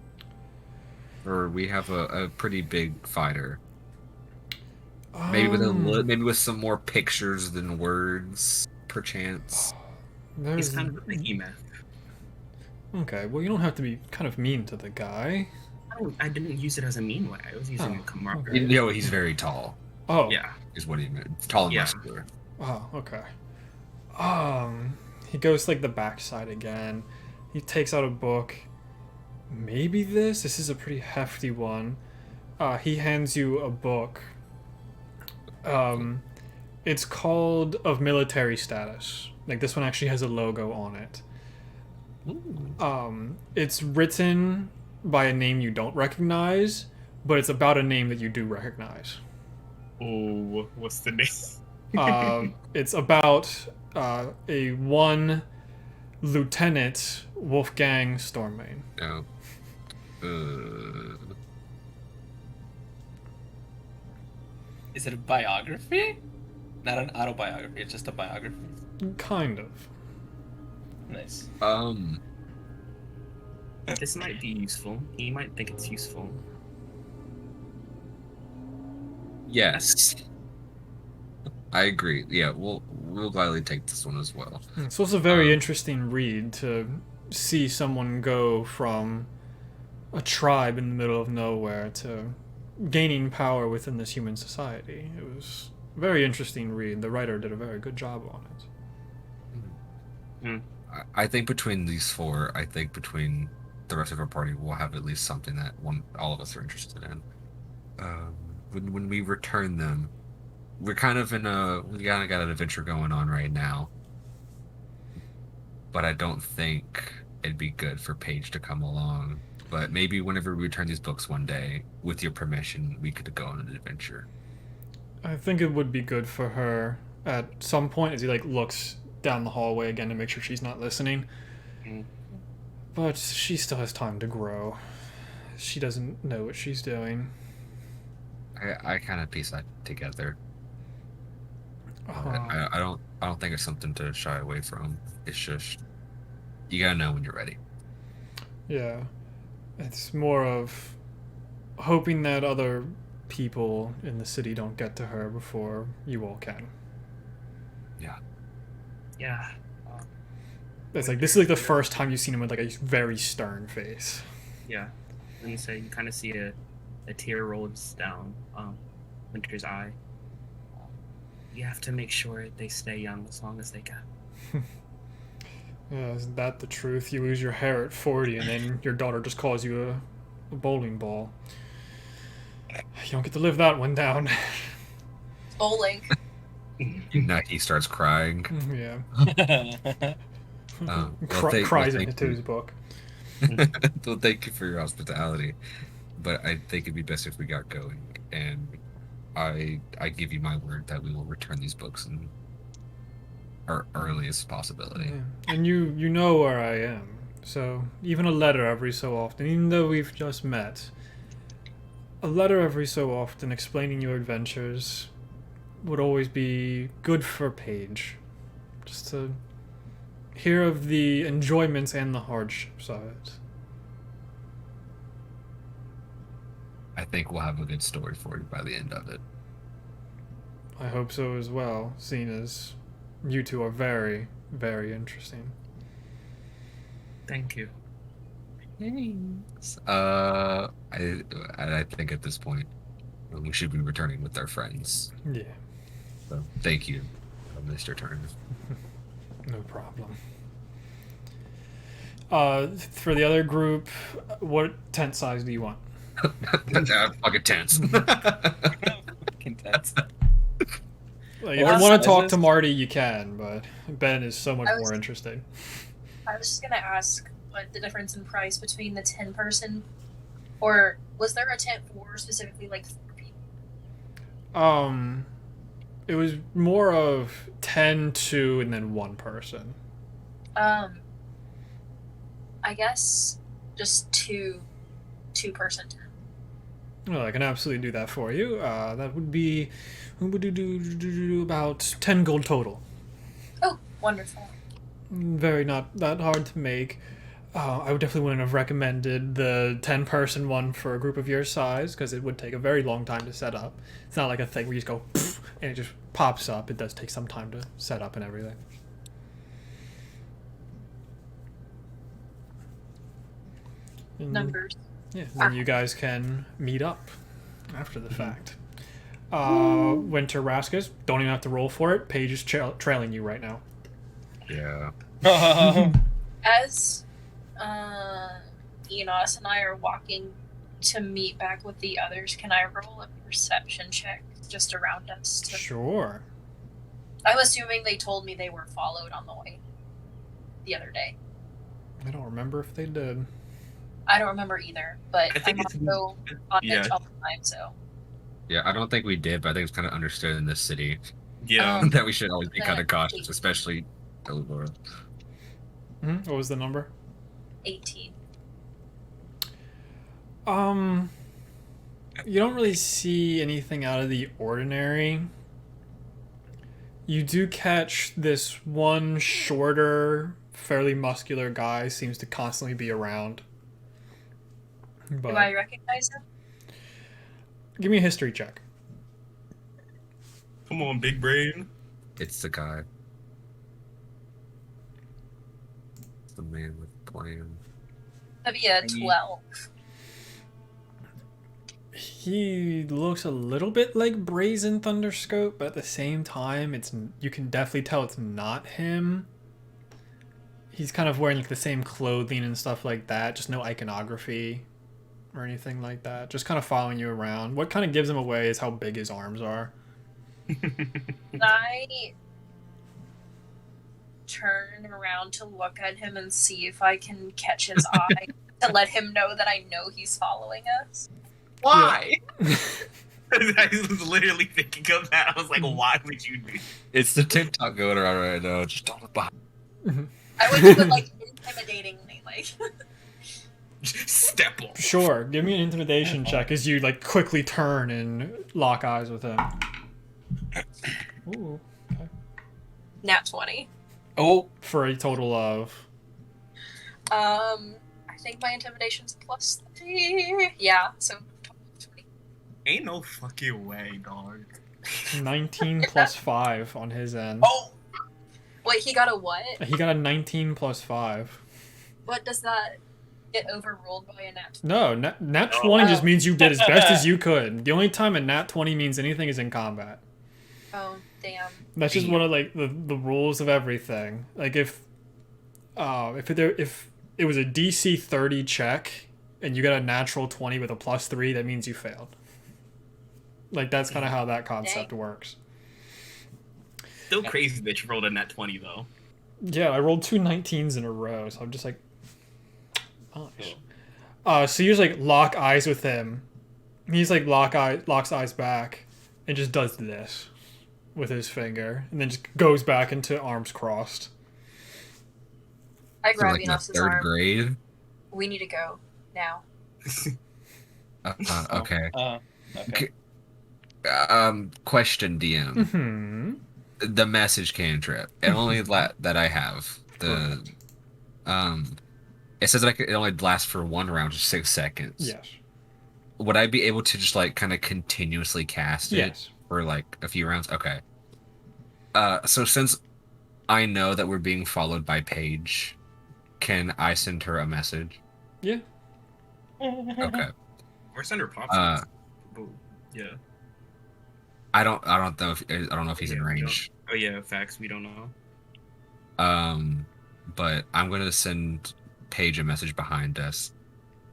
Speaker 5: Or we have a pretty big fighter. Maybe with some more pictures than words, perchance.
Speaker 3: He's kind of a behemoth.
Speaker 1: Okay, well you don't have to be kind of mean to the guy.
Speaker 3: I didn't use it as a mean way. I was using it camaraderie.
Speaker 5: Okay. You know, he's very tall.
Speaker 1: Oh.
Speaker 3: Yeah.
Speaker 5: Is what he meant. Tall and muscular.
Speaker 1: Oh, okay. He goes to, like, the backside again. He takes out a book. Maybe this is a pretty hefty one. He hands you a book. It's called Of Military Status. Like, this one actually has a logo on it.
Speaker 5: Ooh.
Speaker 1: It's written by a name you don't recognize, but it's about a name that you do recognize.
Speaker 3: Oh, what's the name?
Speaker 1: It's about a one Lieutenant Wolfgang Stormbane.
Speaker 5: No.
Speaker 4: Is it a biography? Not an autobiography, it's just a biography.
Speaker 1: Kind of.
Speaker 4: Nice.
Speaker 3: This might be useful. He might think it's useful.
Speaker 5: Yes. I agree. Yeah, we'll gladly take this one as well.
Speaker 1: So it's a very interesting read to see someone go from a tribe in the middle of nowhere to gaining power within this human society. It was a very interesting read. The writer did a very good job on it.
Speaker 3: Mm.
Speaker 5: I think between these four, between the rest of our party, we'll have at least something that all of us are interested in. When we return them, we kind of got an adventure going on right now. But I don't think it'd be good for Paige to come along. But maybe whenever we return these books one day, with your permission, we could go on an adventure.
Speaker 1: I think it would be good for her at some point as he like looks down the hallway again to make sure she's not listening. But she still has time to grow. She doesn't know what she's doing.
Speaker 5: I kind of piece that together. I don't think it's something to shy away from. It's just you gotta know when you're ready.
Speaker 1: Yeah, it's more of hoping that other people in the city don't get to her before you all can.
Speaker 5: Yeah.
Speaker 3: Yeah.
Speaker 1: It's like, this is like the first time you've seen him with like a very stern face.
Speaker 3: Yeah. And so you kind of see a tear rolls down Winter's eye. You have to make sure they stay young as long as they can.
Speaker 1: Yeah, isn't that the truth? You lose your hair at 40 and then your daughter just calls you a bowling ball. You don't get to live that one down.
Speaker 2: Bowling.
Speaker 5: He starts crying.
Speaker 1: Yeah. Cries into his book.
Speaker 5: Well, thank you for your hospitality, but I think it'd be best if we got going. And I give you my word that we will return these books in our earliest possibility.
Speaker 1: Yeah. And you know where I am, so even a letter every so often, even though we've just met, a letter every so often explaining your adventures would always be good for Paige, just to hear of the enjoyments and the hardships of it.
Speaker 5: I think we'll have a good story for you by the end of it.
Speaker 1: I hope so as well, seeing as you two are very, very interesting.
Speaker 3: Thank you.
Speaker 5: Thanks. I think at this point we should be returning with our friends.
Speaker 1: Yeah,
Speaker 5: So thank you, Mr. Turner.
Speaker 1: no problem. For the other group, what tent size do you want?
Speaker 5: Fucking tense.
Speaker 4: Fucking tense.
Speaker 1: Like, if you want to talk to Marty, you can, but Ben is so much more interested.
Speaker 2: I was just gonna ask what the difference in price between the 10-person, or was there a tent for specifically like 4 people?
Speaker 1: It was more of 10, 2, and then 1 person.
Speaker 2: I guess just two-person tent.
Speaker 1: Well, I can absolutely do that for you. That would be about 10 gold total.
Speaker 2: Oh, wonderful.
Speaker 1: Very not that hard to make. I would definitely wouldn't have recommended the 10-person one for a group of your size, because it would take a very long time to set up. It's not like a thing where you just go poof, and it just pops up. It does take some time to set up and everything. And
Speaker 2: Numbers.
Speaker 1: yeah, then you guys can meet up after the fact. Winter Raskus, don't even have to roll for it. Paige is trailing you right now.
Speaker 5: Yeah.
Speaker 2: As Enos and I are walking to meet back with the others, can I roll a perception check just around us?
Speaker 1: Sure.
Speaker 2: I'm assuming they told me they were followed on the way the other day.
Speaker 1: I don't remember if they did.
Speaker 2: I don't remember either, but
Speaker 3: I think
Speaker 2: I'm also on edge
Speaker 3: yeah.
Speaker 2: all the time, so.
Speaker 5: Yeah, I don't think we did, but I think it's kind of understood in this city
Speaker 3: Yeah.
Speaker 5: that we should always be kind of cautious, especially Elvora.
Speaker 1: What was the number?
Speaker 2: 18.
Speaker 1: You don't really see anything out of the ordinary. You do catch this one shorter, fairly muscular guy seems to constantly be around. But
Speaker 2: Do I recognize him?
Speaker 1: give me a history check.
Speaker 3: Come on, big brain.
Speaker 5: It's the guy. It's the man with the plan.
Speaker 2: That'd be a 12.
Speaker 1: He looks a little bit like Brazen Thunderscope, but at the same time, you can definitely tell it's not him. He's kind of wearing like the same clothing and stuff like that, just no iconography or anything like that. Just kind of following you around. What kind of gives him away is how big his arms are.
Speaker 2: Can I turn around to look at him and see if I can catch his eye to let him know that I know he's following us?
Speaker 3: Why? I was literally thinking of that. I was like, why would you do?
Speaker 5: It's the TikTok going around right now. Just don't look behind.
Speaker 2: I would do it like intimidatingly, like.
Speaker 3: Step on.
Speaker 1: Sure, give me an intimidation check as you like quickly turn and lock eyes with him. Ooh, okay.
Speaker 2: Nat 20.
Speaker 4: Oh,
Speaker 1: For a total of
Speaker 2: I think my intimidation's +3. Yeah, so 20.
Speaker 3: Ain't no fucking way, dog.
Speaker 1: 19 plus 5 on his end.
Speaker 3: Oh!
Speaker 2: Wait, he got a what?
Speaker 1: He got a 19 plus 5.
Speaker 2: What does that get overruled by a nat?
Speaker 1: No, nat 20 just means you did as best as you could. The only time a nat 20 means anything is in combat.
Speaker 2: Oh, damn.
Speaker 1: That's just one of like the rules of everything. Like if it was a DC 30 check and you got a natural 20 with a plus 3, that means you failed. Like that's kind of how that concept works.
Speaker 3: Still crazy that you rolled a nat 20 though.
Speaker 1: Yeah, I rolled 2 19s in a row, so I'm just like, nice. So you just like lock eyes with him. He's like locks eyes back, and just does this with his finger, and then just goes back into arms crossed.
Speaker 2: I
Speaker 5: So
Speaker 2: grab
Speaker 5: like in
Speaker 2: Enos's
Speaker 5: third
Speaker 2: arm.
Speaker 5: grade.
Speaker 2: We need to go now.
Speaker 5: Okay.
Speaker 4: Okay.
Speaker 5: Question, DM.
Speaker 1: Mm-hmm.
Speaker 5: The message cantrip, and only that I have the It says that it only lasts for 1 round, just 6 seconds.
Speaker 1: Yes.
Speaker 5: Would I be able to just like kind of continuously cast it
Speaker 1: Yes.
Speaker 5: for like a few rounds? Okay. So since I know that we're being followed by Paige, can I send her a message?
Speaker 1: Yeah.
Speaker 5: Okay.
Speaker 3: Or send her pop. Yeah.
Speaker 5: I don't know if he's in range.
Speaker 3: Oh yeah, facts. We don't know.
Speaker 5: But I'm gonna send Paige a message behind us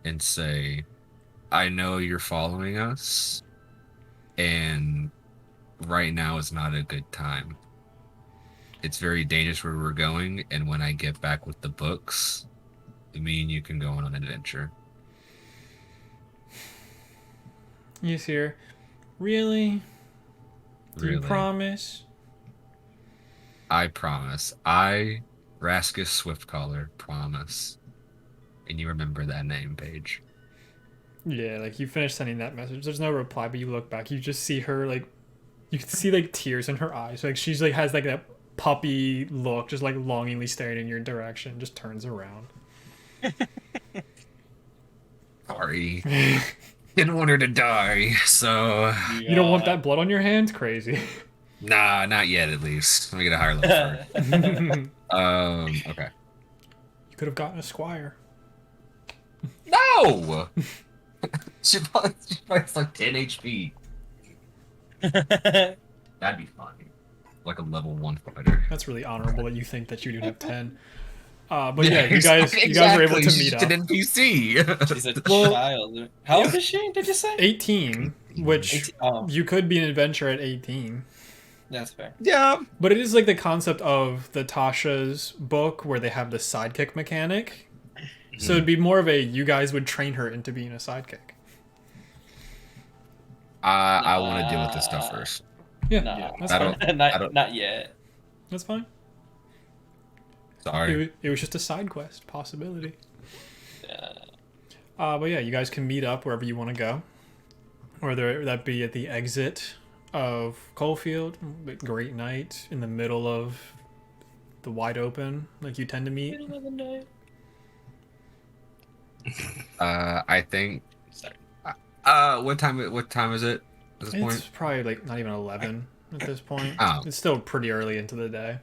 Speaker 5: and say, I know you're following us, and right now is not a good time. It's very dangerous where we're going, and when I get back with the books, me and you can go on an adventure.
Speaker 1: He's here. Really? Do you
Speaker 5: Really.
Speaker 1: promise?
Speaker 5: I promise. I, Raskus Swiftcaller, promise. And you remember that name, Paige.
Speaker 1: Yeah, like you finish sending that message. There's no reply, but you look back, you just see her like, you can see like tears in her eyes. Like she's like has like that puppy look, just like longingly staring in your direction. Just turns around.
Speaker 5: Sorry. Didn't want her to die, so...
Speaker 1: You don't want that blood on your hands? Crazy.
Speaker 5: Nah, not yet, at least. Let me get a higher level first. Okay.
Speaker 1: You could have gotten a squire.
Speaker 5: No! she fights like 10 HP. That'd be funny. Like a level 1 fighter.
Speaker 1: That's really honorable that you think that you do have 10. But yeah, you guys were able to meet up.
Speaker 5: An NPC.
Speaker 4: She's a child. How old is she? Did you say?
Speaker 1: 18, which
Speaker 4: 18. Oh,
Speaker 1: you could be an adventurer at 18.
Speaker 4: that's fair.
Speaker 5: Yeah.
Speaker 1: But it is like the concept of the Tasha's book where they have the sidekick mechanic. So it'd be more of a you guys would train her into being a sidekick.
Speaker 5: I want to deal with this stuff first.
Speaker 1: Yeah,
Speaker 4: No,
Speaker 1: that's fine.
Speaker 4: Not yet.
Speaker 1: That's fine.
Speaker 5: Sorry.
Speaker 1: It was just a side quest possibility.
Speaker 4: Yeah.
Speaker 1: But yeah, you guys can meet up wherever you want to go. Whether that be at the exit of Cullfield, great night, in the middle of the wide open, like you tend to meet.
Speaker 5: I think...
Speaker 4: Sorry.
Speaker 5: What time is it at this
Speaker 1: It's
Speaker 5: point?
Speaker 1: probably like not even 11 at this point.
Speaker 5: Oh.
Speaker 1: It's still pretty early into the day.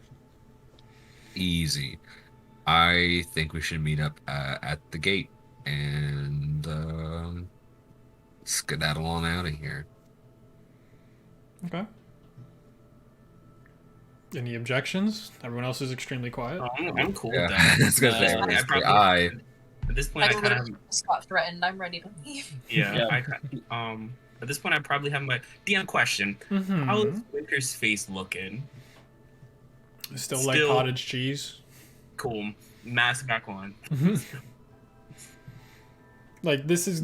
Speaker 5: Easy. I think we should meet up at the gate and skedaddle on out of here.
Speaker 1: Okay. Any objections? Everyone else is extremely quiet.
Speaker 3: I'm cool
Speaker 5: Yeah.
Speaker 3: with that.
Speaker 5: It's gonna say,
Speaker 3: I probably-
Speaker 5: I
Speaker 3: At this point, I
Speaker 2: I
Speaker 3: kind of
Speaker 2: literally just got threatened. I'm ready to leave.
Speaker 3: yeah. At this point, I probably have my DM question.
Speaker 1: Mm-hmm.
Speaker 3: How is Winter's face looking?
Speaker 1: Still like cottage cheese.
Speaker 3: Cool. Mask back on.
Speaker 1: Like this is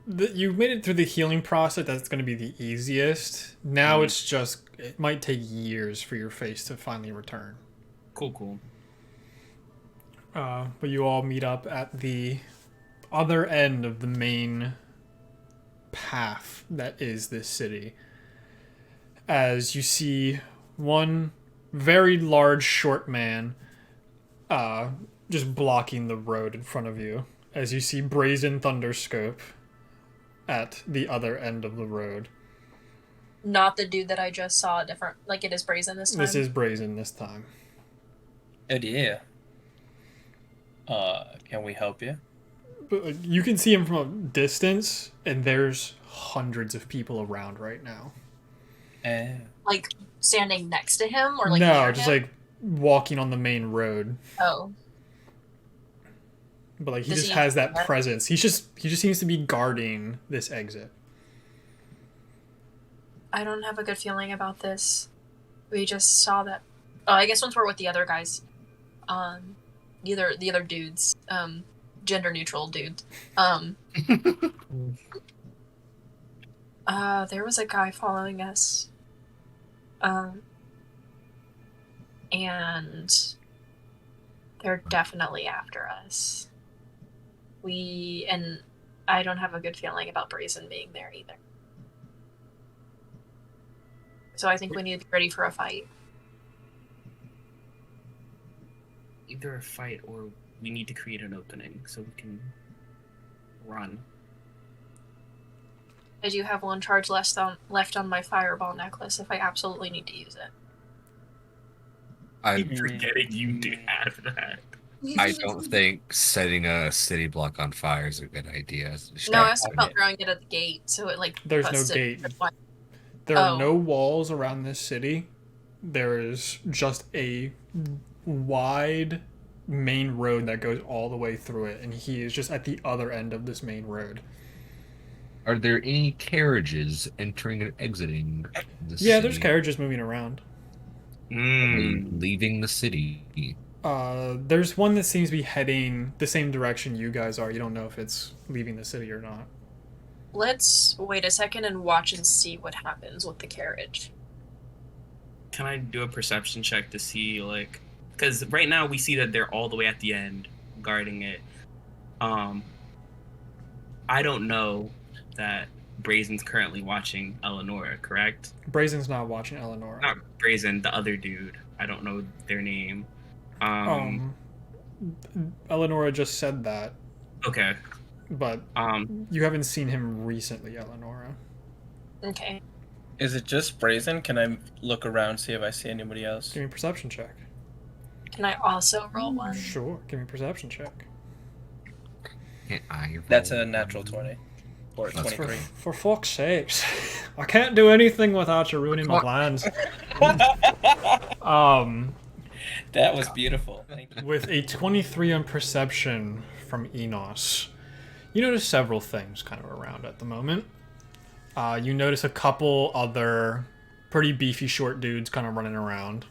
Speaker 1: you've made it through the healing process. That's going to be the easiest. Now it's just it might take years for your face to finally return.
Speaker 3: Cool.
Speaker 1: But you all meet up at the other end of the main path that is this city. As you see one very large short man just blocking the road in front of you. As you see Brazen Thunderscope at the other end of the road.
Speaker 2: Not the dude that I just saw. Different. Like it is brazen this time.
Speaker 1: This is Brazen this time.
Speaker 4: Oh dear. Can we help you?
Speaker 1: But like, you can see him from a distance, and there's hundreds of people around right now.
Speaker 2: Like standing next to him, or like
Speaker 1: no,
Speaker 2: near
Speaker 1: just
Speaker 2: him?
Speaker 1: like walking on the main road.
Speaker 2: Oh,
Speaker 1: But like he
Speaker 2: Does
Speaker 1: just
Speaker 2: he-
Speaker 1: has that presence. He just seems to be guarding this exit.
Speaker 2: I don't have a good feeling about this. We just saw that. Oh, I guess once we're with the other guys, the other dudes, gender neutral dudes, there was a guy following us, and they're definitely after us. And I don't have a good feeling about Brazen being there either. So I think we need to be ready for a fight.
Speaker 3: Either a fight or we need to create an opening so we can run.
Speaker 2: I do have one charge left on my fireball necklace if I absolutely need to use it.
Speaker 3: I'm forgetting you do have that.
Speaker 5: I don't think setting a city block on fire is a good idea.
Speaker 2: No, I was talking about throwing it at the gate, so it like.
Speaker 1: There's no gate. There are no walls around this city. There is just a wide main road that goes all the way through it, and he is just at the other end of this main road.
Speaker 5: Are there any carriages entering and exiting the city?
Speaker 1: Yeah, there's carriages moving around.
Speaker 5: Leaving the city.
Speaker 1: There's one that seems to be heading the same direction you guys are. You don't know if it's leaving the city or not.
Speaker 2: Let's wait a second and watch and see what happens with the carriage.
Speaker 3: Can I do a perception check to see, like, because right now we see that they're all the way at the end guarding it. I don't know that Brazen's currently watching Eleonora, correct?
Speaker 1: Brazen's not watching Eleonora.
Speaker 3: Not Brazen, the other dude. I don't know their name.
Speaker 1: Eleonora just said that.
Speaker 3: Okay.
Speaker 1: But you haven't seen him recently, Eleonora.
Speaker 2: Okay.
Speaker 4: Is it just Brazen? Can I look around, see if I see anybody else?
Speaker 1: Give me a perception check.
Speaker 2: Can I also roll one?
Speaker 1: Sure, give me a perception check.
Speaker 5: Can I
Speaker 4: That's a natural 20. Or
Speaker 5: That's
Speaker 4: 23.
Speaker 1: For fuck's sakes. I can't do anything without you ruining my plans.
Speaker 4: That was beautiful. Thank you.
Speaker 1: With a 23 on perception from Enos, you notice several things kind of around at the moment. You notice a couple other pretty beefy short dudes kind of running around.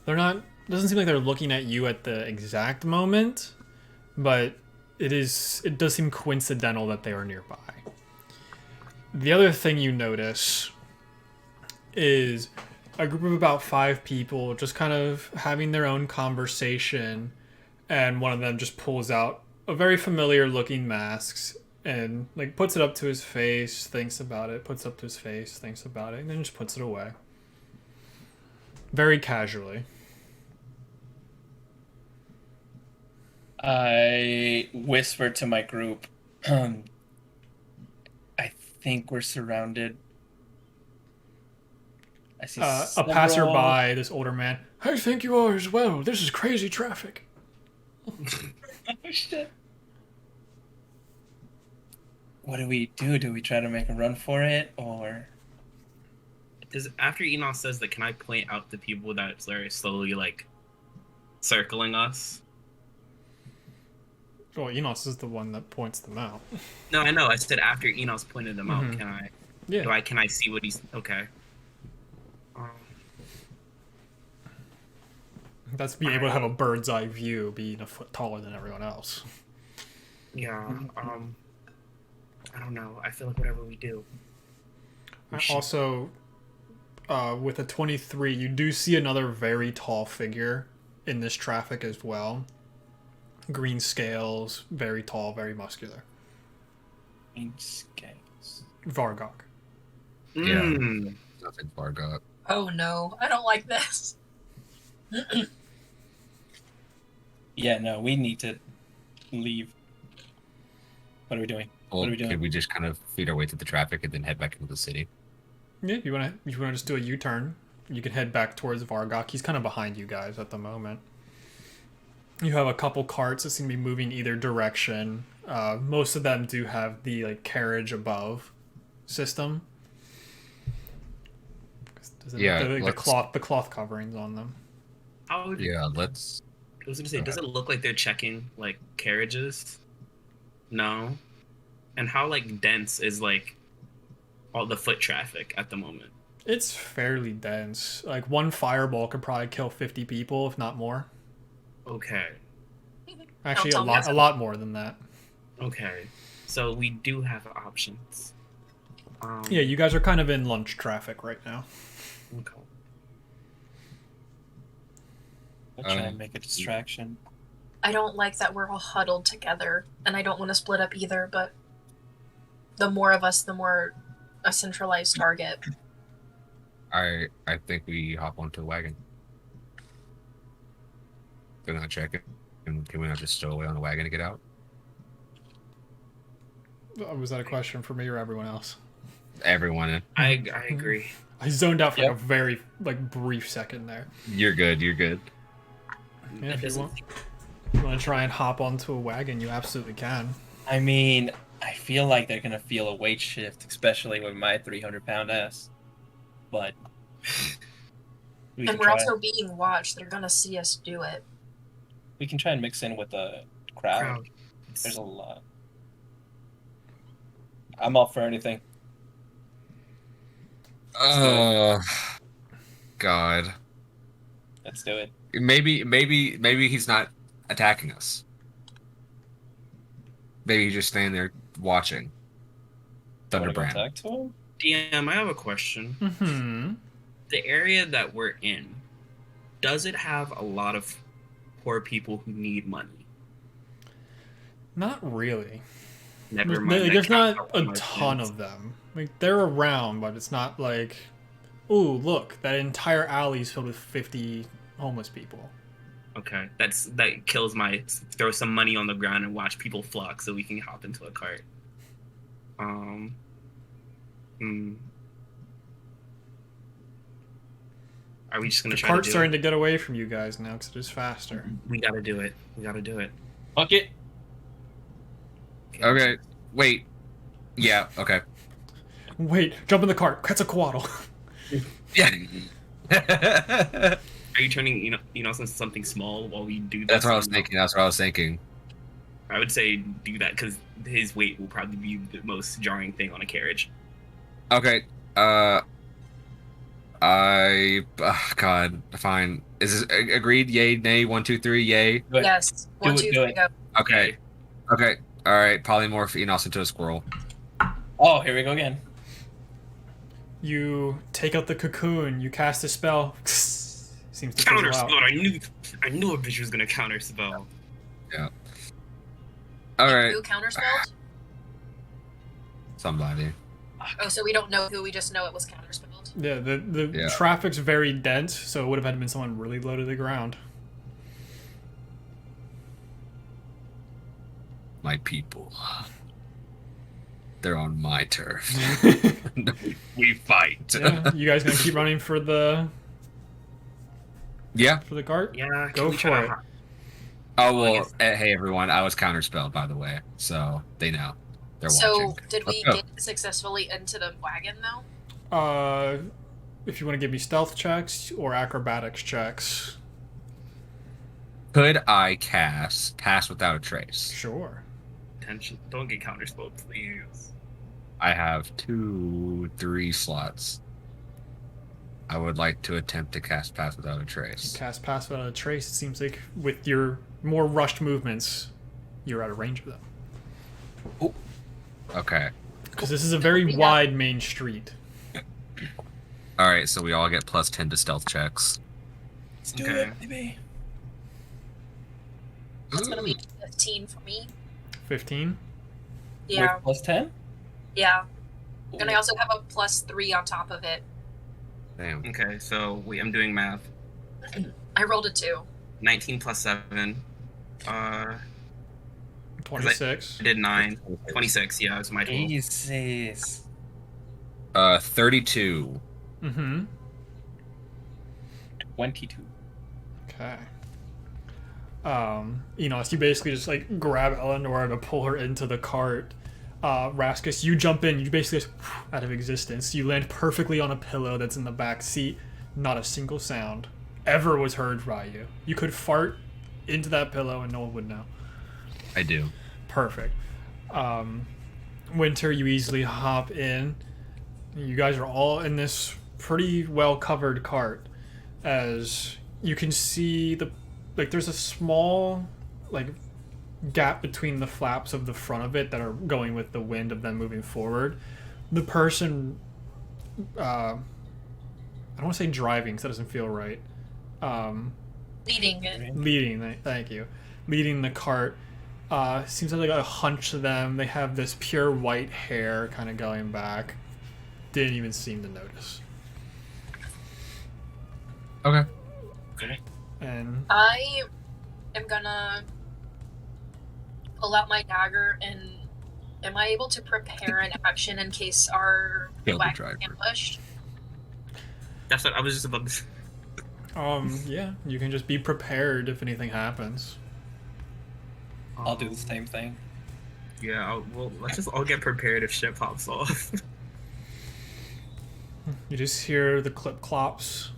Speaker 1: Doesn't seem like they're looking at you at the exact moment, but it does seem coincidental that they are nearby. The other thing you notice is a group of about 5 people just kind of having their own conversation, and one of them just pulls out a very familiar looking mask and like puts it up to his face, thinks about it, puts it up to his face, thinks about it, and then just puts it away. Very casually.
Speaker 4: I whisper to my group, I think we're surrounded. I see
Speaker 1: a passerby, this older man. I think you are as well. This is crazy traffic.
Speaker 4: Oh, shit. What do we do? Do we try to make a run for it, or?
Speaker 3: After Enos says that, can I point out the people that are slowly, like, circling us?
Speaker 1: Well, Enos is the one that points them out.
Speaker 3: No, I know. I said after Enos pointed them out, can I?
Speaker 1: Yeah.
Speaker 3: Can I see what he's... Okay.
Speaker 1: That's being able to have a bird's eye view, being a foot taller than everyone else.
Speaker 3: Yeah, I don't know. I feel like whatever we do.
Speaker 1: Also, with a 23, you do see another very tall figure in this traffic as well. Green scales, very tall, very muscular.
Speaker 4: Green scales.
Speaker 1: Vargok.
Speaker 5: Yeah, nothing Vargok.
Speaker 2: Oh no, I don't like this.
Speaker 4: Yeah, no, we need to leave. What are we doing?
Speaker 5: Well,
Speaker 4: What are we doing?
Speaker 5: could we just kind of feed our way through the traffic and then head back into the city?
Speaker 1: Yeah, you wanna just do a U-turn. You can head back towards Vargok. He's kind of behind you guys at the moment. You have a couple carts that seem to be moving either direction. Most of them do have the like carriage above system.
Speaker 5: Yeah,
Speaker 1: The cloth coverings on them.
Speaker 5: Yeah, let's.
Speaker 3: I was gonna say, does it look like they're checking like carriages? No. And how like dense is like all the foot traffic at the moment?
Speaker 1: It's fairly dense. Like one fireball could probably kill 50 people, if not more.
Speaker 3: Okay.
Speaker 1: Actually,
Speaker 2: Don't tell me
Speaker 1: a lot more than that.
Speaker 3: Okay. So we do have options.
Speaker 1: Yeah, you guys are kind of in lunch traffic right now.
Speaker 3: Okay.
Speaker 4: I'll try and make a distraction.
Speaker 2: I don't like that we're all huddled together, and I don't want to split up either, but the more of us, the more a centralized target.
Speaker 5: I think we hop onto the wagon. They're not checking. And can we not just stow away on the wagon to get out?
Speaker 1: Was that a question for me or everyone else?
Speaker 5: Everyone.
Speaker 3: I agree.
Speaker 1: I zoned out for like a very like brief second there.
Speaker 5: You're good. You're good.
Speaker 1: Yeah, if you want to try and hop onto a wagon, you absolutely can.
Speaker 4: I mean, I feel like they're gonna feel a weight shift, especially with my 300-pound ass. But
Speaker 2: And we're also being watched. They're gonna see us do it.
Speaker 4: We can try and mix in with the crowd. There's a lot. I'm up for anything.
Speaker 5: God.
Speaker 4: Let's do it.
Speaker 5: Maybe he's not attacking us. Maybe he's just standing there watching. Thunderbrand.
Speaker 4: Talk to him?
Speaker 3: DM, I have a question.
Speaker 1: Mm-hmm.
Speaker 3: The area that we're in, does it have a lot of poor people who need money?
Speaker 1: Not really.
Speaker 3: Never mind.
Speaker 1: There's not a ton of them. Like they're around, but it's not like, ooh, look, that entire alley is filled with 50 homeless people.
Speaker 3: Okay, that kills my throw some money on the ground and watch people flock so we can hop into a cart. Are we just gonna try to do
Speaker 1: cart's starting to get away from you guys now because it is faster.
Speaker 3: We gotta do it. We gotta do it.
Speaker 4: Fuck it.
Speaker 5: Okay. Wait. Yeah. Okay.
Speaker 1: Wait, jump in the cart. Quetzalcoatl.
Speaker 5: Yeah.
Speaker 3: Are you turning something small while we do that?
Speaker 5: That's what I was thinking. That's what I was thinking.
Speaker 3: I would say do that because his weight will probably be the most jarring thing on a carriage.
Speaker 5: Okay. God, fine. Is this agreed? Yay, nay, 1, 2, 3, yay.
Speaker 2: Yes. 1, 2, 3, go.
Speaker 5: Okay. Okay. All right. Polymorph Enos into a squirrel.
Speaker 4: Oh, here we go again.
Speaker 1: You take out the cocoon. You cast a spell. Seems to
Speaker 3: counter
Speaker 1: fizzle
Speaker 3: spell.
Speaker 1: out.
Speaker 3: I knew a bitch was gonna counter spell.
Speaker 5: Yeah. All right.
Speaker 2: Who counterspelled?
Speaker 5: Somebody.
Speaker 2: Oh, so we don't know who. We just know it was counterspelled.
Speaker 1: Yeah, the traffic's very dense, so it would have had to been someone really low to the ground.
Speaker 5: My people. They're on my turf. We fight.
Speaker 1: Yeah, you guys gonna keep running for the
Speaker 5: for
Speaker 1: the cart?
Speaker 3: Yeah,
Speaker 1: go for it.
Speaker 5: Oh well, hey everyone, I was counterspelled by the way, so they know. They're watching.
Speaker 2: So did we get successfully into the wagon though?
Speaker 1: If you want to give me stealth checks or acrobatics checks.
Speaker 5: Could I cast Pass Without a Trace?
Speaker 1: Sure.
Speaker 3: Attention! Don't get counterspelled, please.
Speaker 5: I have 2, 3 slots. I would like to attempt to cast Pass Without a Trace.
Speaker 1: Cast Pass Without a Trace. It seems like with your more rushed movements, you're out of range of them.
Speaker 5: Ooh. Okay.
Speaker 1: Because this is a very wide main street.
Speaker 5: All right, so we all get plus 10 to stealth checks.
Speaker 4: Let's do it, baby.
Speaker 2: That's gonna be 15 for me.
Speaker 1: 15?
Speaker 2: Yeah.
Speaker 4: With plus 10?
Speaker 2: Yeah. And I also have a plus 3 on top of it.
Speaker 5: Damn.
Speaker 3: Okay, so I'm doing math.
Speaker 2: I rolled a 2.
Speaker 3: 19 plus 7.
Speaker 1: 26.
Speaker 3: I did 9. 26, yeah, it's my total.
Speaker 4: Jesus.
Speaker 5: 32.
Speaker 1: Mm-hmm.
Speaker 4: 22.
Speaker 1: Okay. Enos, you basically just like grab Eleanor to pull her into the cart. Raskus, you jump in, you basically just out of existence. You land perfectly on a pillow that's in the back seat. Not a single sound ever was heard by you. You could fart into that pillow and no one would know.
Speaker 5: I do.
Speaker 1: Perfect. Winter, you easily hop in. You guys are all in this pretty well covered cart. As you can see, there's a small gap between the flaps of the front of it that are going with the wind of them moving forward. The person, I don't want to say driving because that doesn't feel right.
Speaker 2: Leading it.
Speaker 1: Thank you. Leading the cart. Seems like they got a hunch to them. They have this pure white hair kind of going back. Didn't even seem to notice.
Speaker 5: Okay.
Speaker 1: And
Speaker 2: I am gonna pull out my dagger and am I able to prepare an action in case our
Speaker 5: Kill the
Speaker 2: wagon
Speaker 5: driver.
Speaker 2: is ambushed?
Speaker 3: That's what I was just about to say.
Speaker 1: yeah, you can just be prepared if anything happens.
Speaker 4: I'll do the same thing.
Speaker 3: Yeah, let's just all get prepared if shit pops off.
Speaker 1: You just hear the clip-clops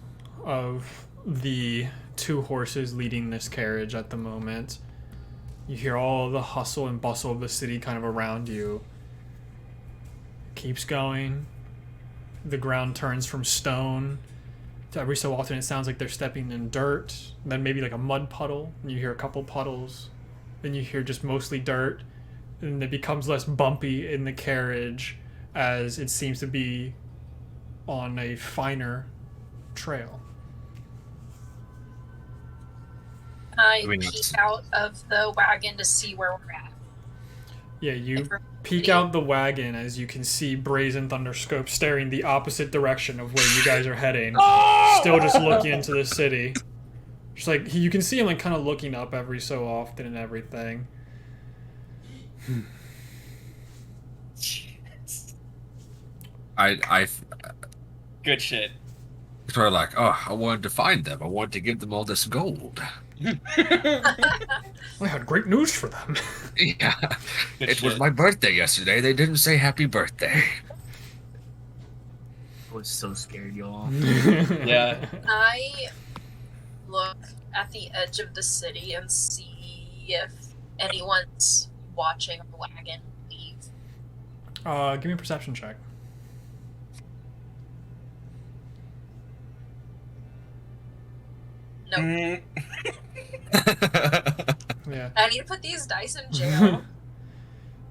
Speaker 1: of the two horses leading this carriage at the moment. You hear all the hustle and bustle of the city kind of around you. Keeps going. The ground turns from stone to every so often it sounds like they're stepping in dirt, then maybe like a mud puddle, and you hear a couple puddles. Then you hear just mostly dirt, and it becomes less bumpy in the carriage as it seems to be on a finer trail.
Speaker 2: I
Speaker 5: mean,
Speaker 2: peek
Speaker 5: that's-
Speaker 2: out of the wagon to see where we're at.
Speaker 1: Yeah, you
Speaker 2: If we're-
Speaker 1: peek out the wagon as you can see Brazen Thunderscope staring the opposite direction of where you guys are heading, still just looking into the city. Just like you can see him like kind of looking up every so often and everything.
Speaker 5: I
Speaker 4: Good shit.
Speaker 5: sort of like, oh, I wanted to find them. I wanted to give them all this gold.
Speaker 1: I had great news for them.
Speaker 5: Yeah.
Speaker 4: Good
Speaker 5: It was
Speaker 4: shit.
Speaker 5: my birthday yesterday. They didn't say happy birthday.
Speaker 3: I was so scared, y'all.
Speaker 4: Yeah.
Speaker 2: I look at the edge of the city and see if anyone's watching our wagon leave.
Speaker 1: Give me a perception check.
Speaker 2: No,
Speaker 4: Mm,
Speaker 1: Yeah.
Speaker 2: I need to put these dice in jail.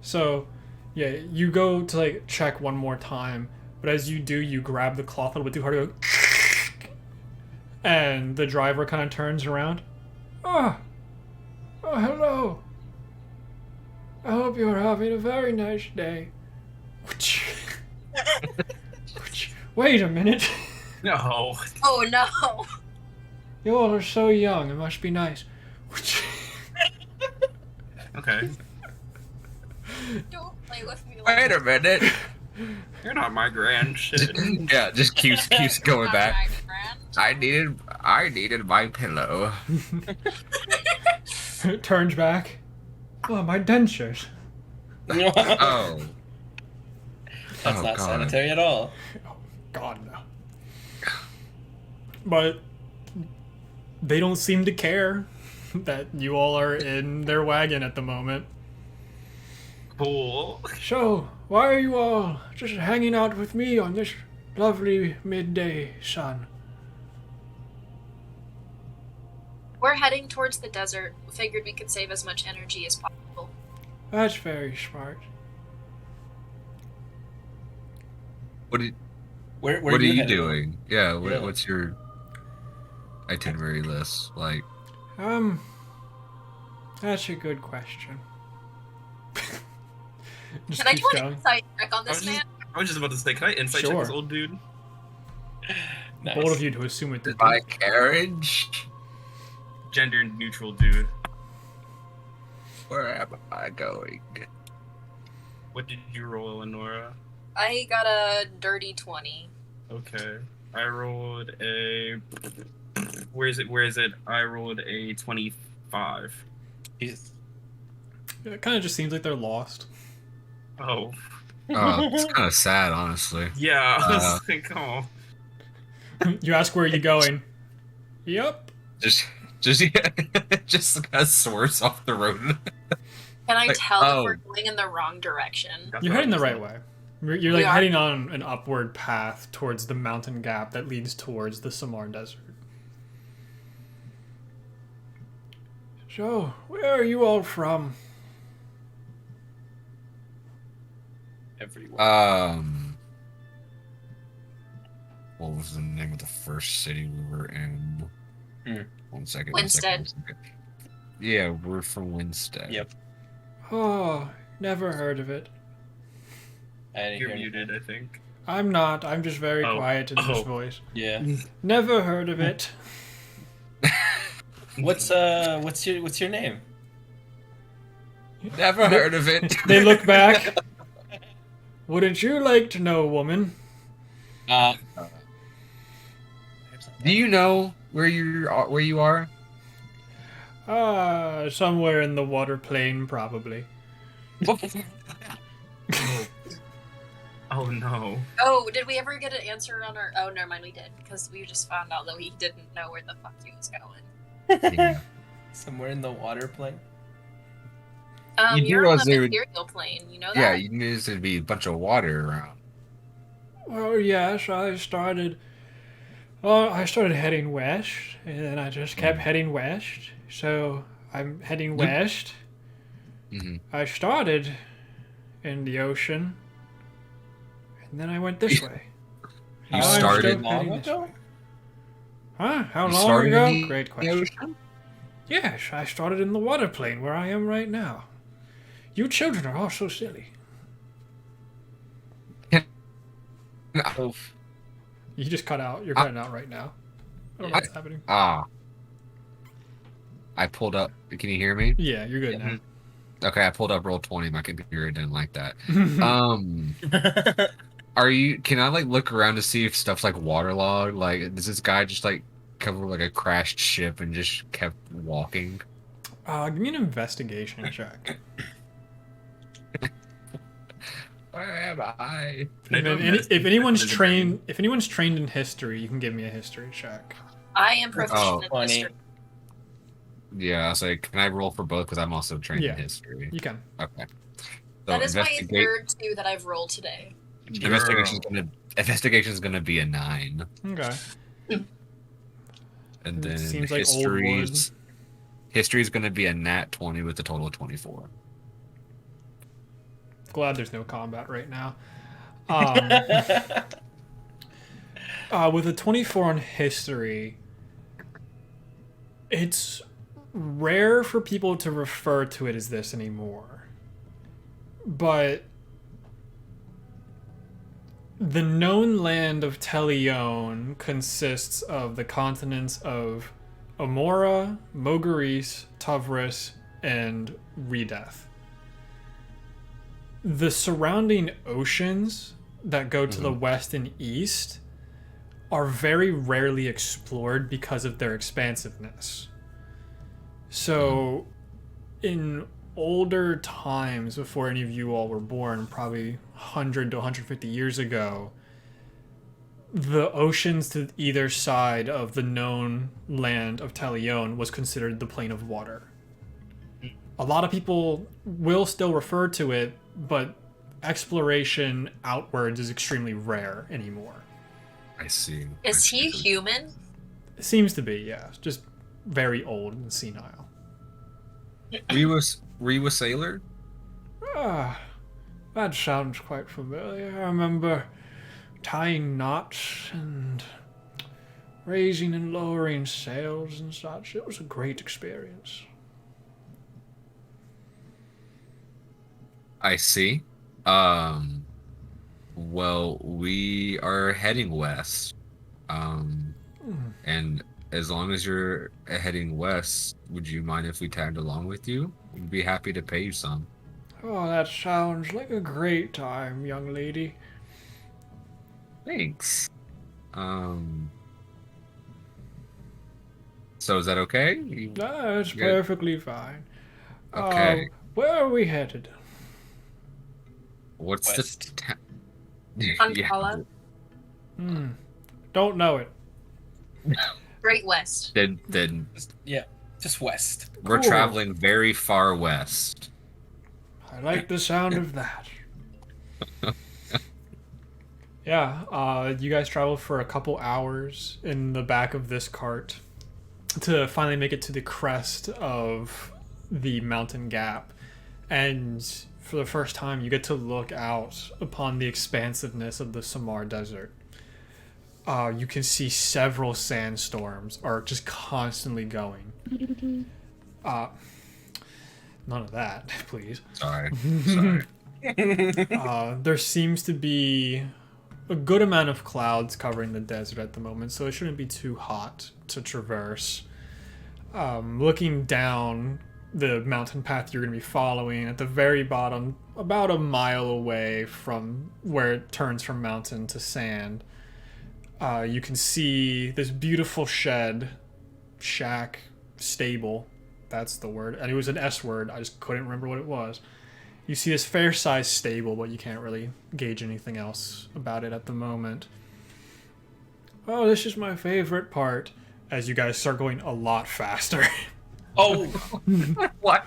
Speaker 1: So, yeah, you go to like check one more time, but as you do, you grab the cloth a little bit too hard to go, and the driver kind of turns around. Oh, hello. I hope you're having a very nice day. Wait a minute.
Speaker 3: No.
Speaker 2: Oh no!
Speaker 1: You all are so young. It must be nice.
Speaker 3: Okay.
Speaker 2: Don't play with me like
Speaker 5: Wait a minute.
Speaker 3: You're not my grand shit.
Speaker 5: Yeah, just keeps going
Speaker 2: Not
Speaker 5: back.
Speaker 2: my friend.
Speaker 5: I needed my pillow.
Speaker 1: Turns back. Oh, my dentures.
Speaker 5: Oh.
Speaker 4: That's
Speaker 5: Oh,
Speaker 4: not
Speaker 5: God.
Speaker 4: sanitary at all.
Speaker 1: God, no. But they don't seem to care that you all are in their wagon at the moment.
Speaker 3: Cool.
Speaker 1: So, why are you all just hanging out with me on this lovely midday sun?
Speaker 2: We're heading towards the desert. Figured we could save as much energy as possible.
Speaker 1: That's very smart.
Speaker 5: What
Speaker 4: Where
Speaker 5: are you
Speaker 4: headed?
Speaker 5: doing? Yeah,
Speaker 4: Yeah.
Speaker 5: what's your itinerary list like?
Speaker 1: That's a good question. Just
Speaker 2: Can I
Speaker 1: keeps
Speaker 2: do an
Speaker 1: going.
Speaker 2: insight check on this
Speaker 3: I was
Speaker 2: man?
Speaker 3: I was just about to say, can I insight check
Speaker 1: Sure.
Speaker 3: this old dude?
Speaker 4: Nice.
Speaker 1: Bold of you to assume it did.
Speaker 5: My carriage?
Speaker 3: Gender neutral dude.
Speaker 5: Where am I going?
Speaker 3: What did you roll, Lenora?
Speaker 2: I got a dirty 20.
Speaker 3: Okay. I rolled a. Where is it? I rolled a 25. 5.
Speaker 4: Jesus.
Speaker 1: It kind of just seems like they're lost.
Speaker 3: Oh.
Speaker 5: It's kind of sad, honestly.
Speaker 3: Yeah, I was like, oh.
Speaker 1: You ask where you going? Yep.
Speaker 5: Just yeah, just kind of swerves off the road.
Speaker 2: Can I
Speaker 5: Like,
Speaker 2: tell
Speaker 5: oh.
Speaker 2: if we're going in the wrong direction?
Speaker 3: That's
Speaker 1: You're
Speaker 3: what
Speaker 1: heading the
Speaker 3: I
Speaker 1: right
Speaker 3: said.
Speaker 1: way. You're
Speaker 2: We
Speaker 1: like
Speaker 2: are?
Speaker 1: heading on an upward path towards the mountain gap that leads towards the Samar Desert. So, where are you all from?
Speaker 4: Everywhere.
Speaker 5: What was the name of the first city we were in?
Speaker 4: Hmm.
Speaker 5: One second.
Speaker 2: Winstead.
Speaker 5: Yeah, we're from Winstead.
Speaker 4: Yep.
Speaker 1: Oh, never heard of it.
Speaker 4: I didn't
Speaker 3: You're
Speaker 4: hear
Speaker 3: muted,
Speaker 4: anything.
Speaker 3: I think.
Speaker 1: I'm not. I'm just very
Speaker 3: Oh.
Speaker 1: quiet in this
Speaker 3: Oh.
Speaker 1: voice.
Speaker 4: Yeah.
Speaker 1: Never heard of it.
Speaker 4: What's your name?
Speaker 5: Never heard of it.
Speaker 1: They look back. Wouldn't you like to know, woman?
Speaker 5: Do you know where you are?
Speaker 1: Somewhere in the water plane, probably.
Speaker 3: Oh no.
Speaker 2: Oh, did we ever get an answer on our... Oh, never mind, we did. Because we just found out that we didn't know where the fuck he was going.
Speaker 5: Yeah.
Speaker 4: Somewhere in the water plane.
Speaker 5: You do
Speaker 2: You're on
Speaker 5: realize
Speaker 2: the
Speaker 5: they would-
Speaker 2: material plane, you know that?
Speaker 5: Yeah, you knew there'd be a bunch of water around.
Speaker 1: Well, yes, I started heading west, and then I just kept heading west. So I'm heading
Speaker 5: Yep.
Speaker 1: west.
Speaker 5: Mm-hmm.
Speaker 1: I started in the ocean, and then I went this way.
Speaker 5: You
Speaker 1: Now I'm
Speaker 5: started
Speaker 1: still heading
Speaker 4: long
Speaker 1: this
Speaker 4: ago?
Speaker 1: way. Huh? How
Speaker 5: You
Speaker 1: long
Speaker 5: started
Speaker 1: ago?
Speaker 5: in the
Speaker 1: Great question.
Speaker 5: ocean?
Speaker 1: Yes, I started in the water plane where I am right now. You children are all so silly.
Speaker 4: Oof.
Speaker 1: You just cut out. You're cutting out right now. I don't know what's happening.
Speaker 5: I pulled up. Can you hear me?
Speaker 1: Yeah, you're good now.
Speaker 5: Okay, I pulled up Roll20. My computer didn't like that. Can I like look around to see if stuff's like waterlogged? Like, does this guy just like cover like a crashed ship and just kept walking?
Speaker 1: Give me an investigation check.
Speaker 5: Where am I?
Speaker 1: And then if anyone's trained in history, you can give me a history check.
Speaker 2: I am proficient in
Speaker 4: funny.
Speaker 2: history.
Speaker 5: Yeah, I was like, can I roll for both? Because I'm also trained
Speaker 1: Yeah.
Speaker 5: in history.
Speaker 1: You can.
Speaker 5: Okay.
Speaker 2: That is my
Speaker 5: investigate-
Speaker 2: third 2 that I've rolled today.
Speaker 5: Investigation's gonna be a 9,
Speaker 1: Okay.
Speaker 5: and then
Speaker 1: Seems like old wood.
Speaker 5: history's gonna be a nat 20 with a total of 24.
Speaker 1: Glad there's no combat right now. With a 24 on history, it's rare for people to refer to it as this anymore. But the known land of Telione consists of the continents of Amora, Mogaris, Tavris, and Redeth. The surrounding oceans that go to the west and east are very rarely explored because of their expansiveness. So, in older times, before any of you all were born, probably 100 to 150 years ago, the oceans to either side of the known land of Telione was considered the plane of water. A lot of people will still refer to it, but exploration outwards is extremely rare anymore.
Speaker 5: I see.
Speaker 2: Is he human?
Speaker 1: It seems to be, yeah. Just very old and senile.
Speaker 5: Were you a sailor?
Speaker 1: That sounds quite familiar. I remember tying knots and raising and lowering sails and such. It was a great experience.
Speaker 5: I see. Well, we are heading west. And as long as you're heading west, would you mind if we tagged along with you? We'd be happy to pay you some.
Speaker 1: Oh, that sounds like a great time, young lady.
Speaker 5: Thanks. So is that okay?
Speaker 1: That's
Speaker 5: Good.
Speaker 1: perfectly fine.
Speaker 5: Okay.
Speaker 1: Where are we headed?
Speaker 5: What's
Speaker 4: West.
Speaker 5: the
Speaker 2: Ankala.
Speaker 1: Don't know it.
Speaker 2: Great West.
Speaker 5: Then
Speaker 4: Yeah, just west.
Speaker 5: we're
Speaker 1: Cool.
Speaker 5: traveling very far west.
Speaker 1: I like the sound of that. Yeah, you guys traveled for a couple hours in the back of this cart to finally make it to the crest of the mountain gap. And for the first time, you get to look out upon the expansiveness of the Samar Desert. You can see several sandstorms are just constantly going. None of that, please.
Speaker 5: Sorry.
Speaker 1: There seems to be a good amount of clouds covering the desert at the moment, so it shouldn't be too hot to traverse. Looking down the mountain path you're going to be following, at the very bottom, about a mile away from where it turns from mountain to sand, you can see this beautiful shack, stable. That's the word. And it was an S word. I just couldn't remember what it was. You see this fair-sized stable, but you can't really gauge anything else about it at the moment. Oh, this is my favorite part. As you guys start going a lot faster.
Speaker 4: Oh,
Speaker 5: What?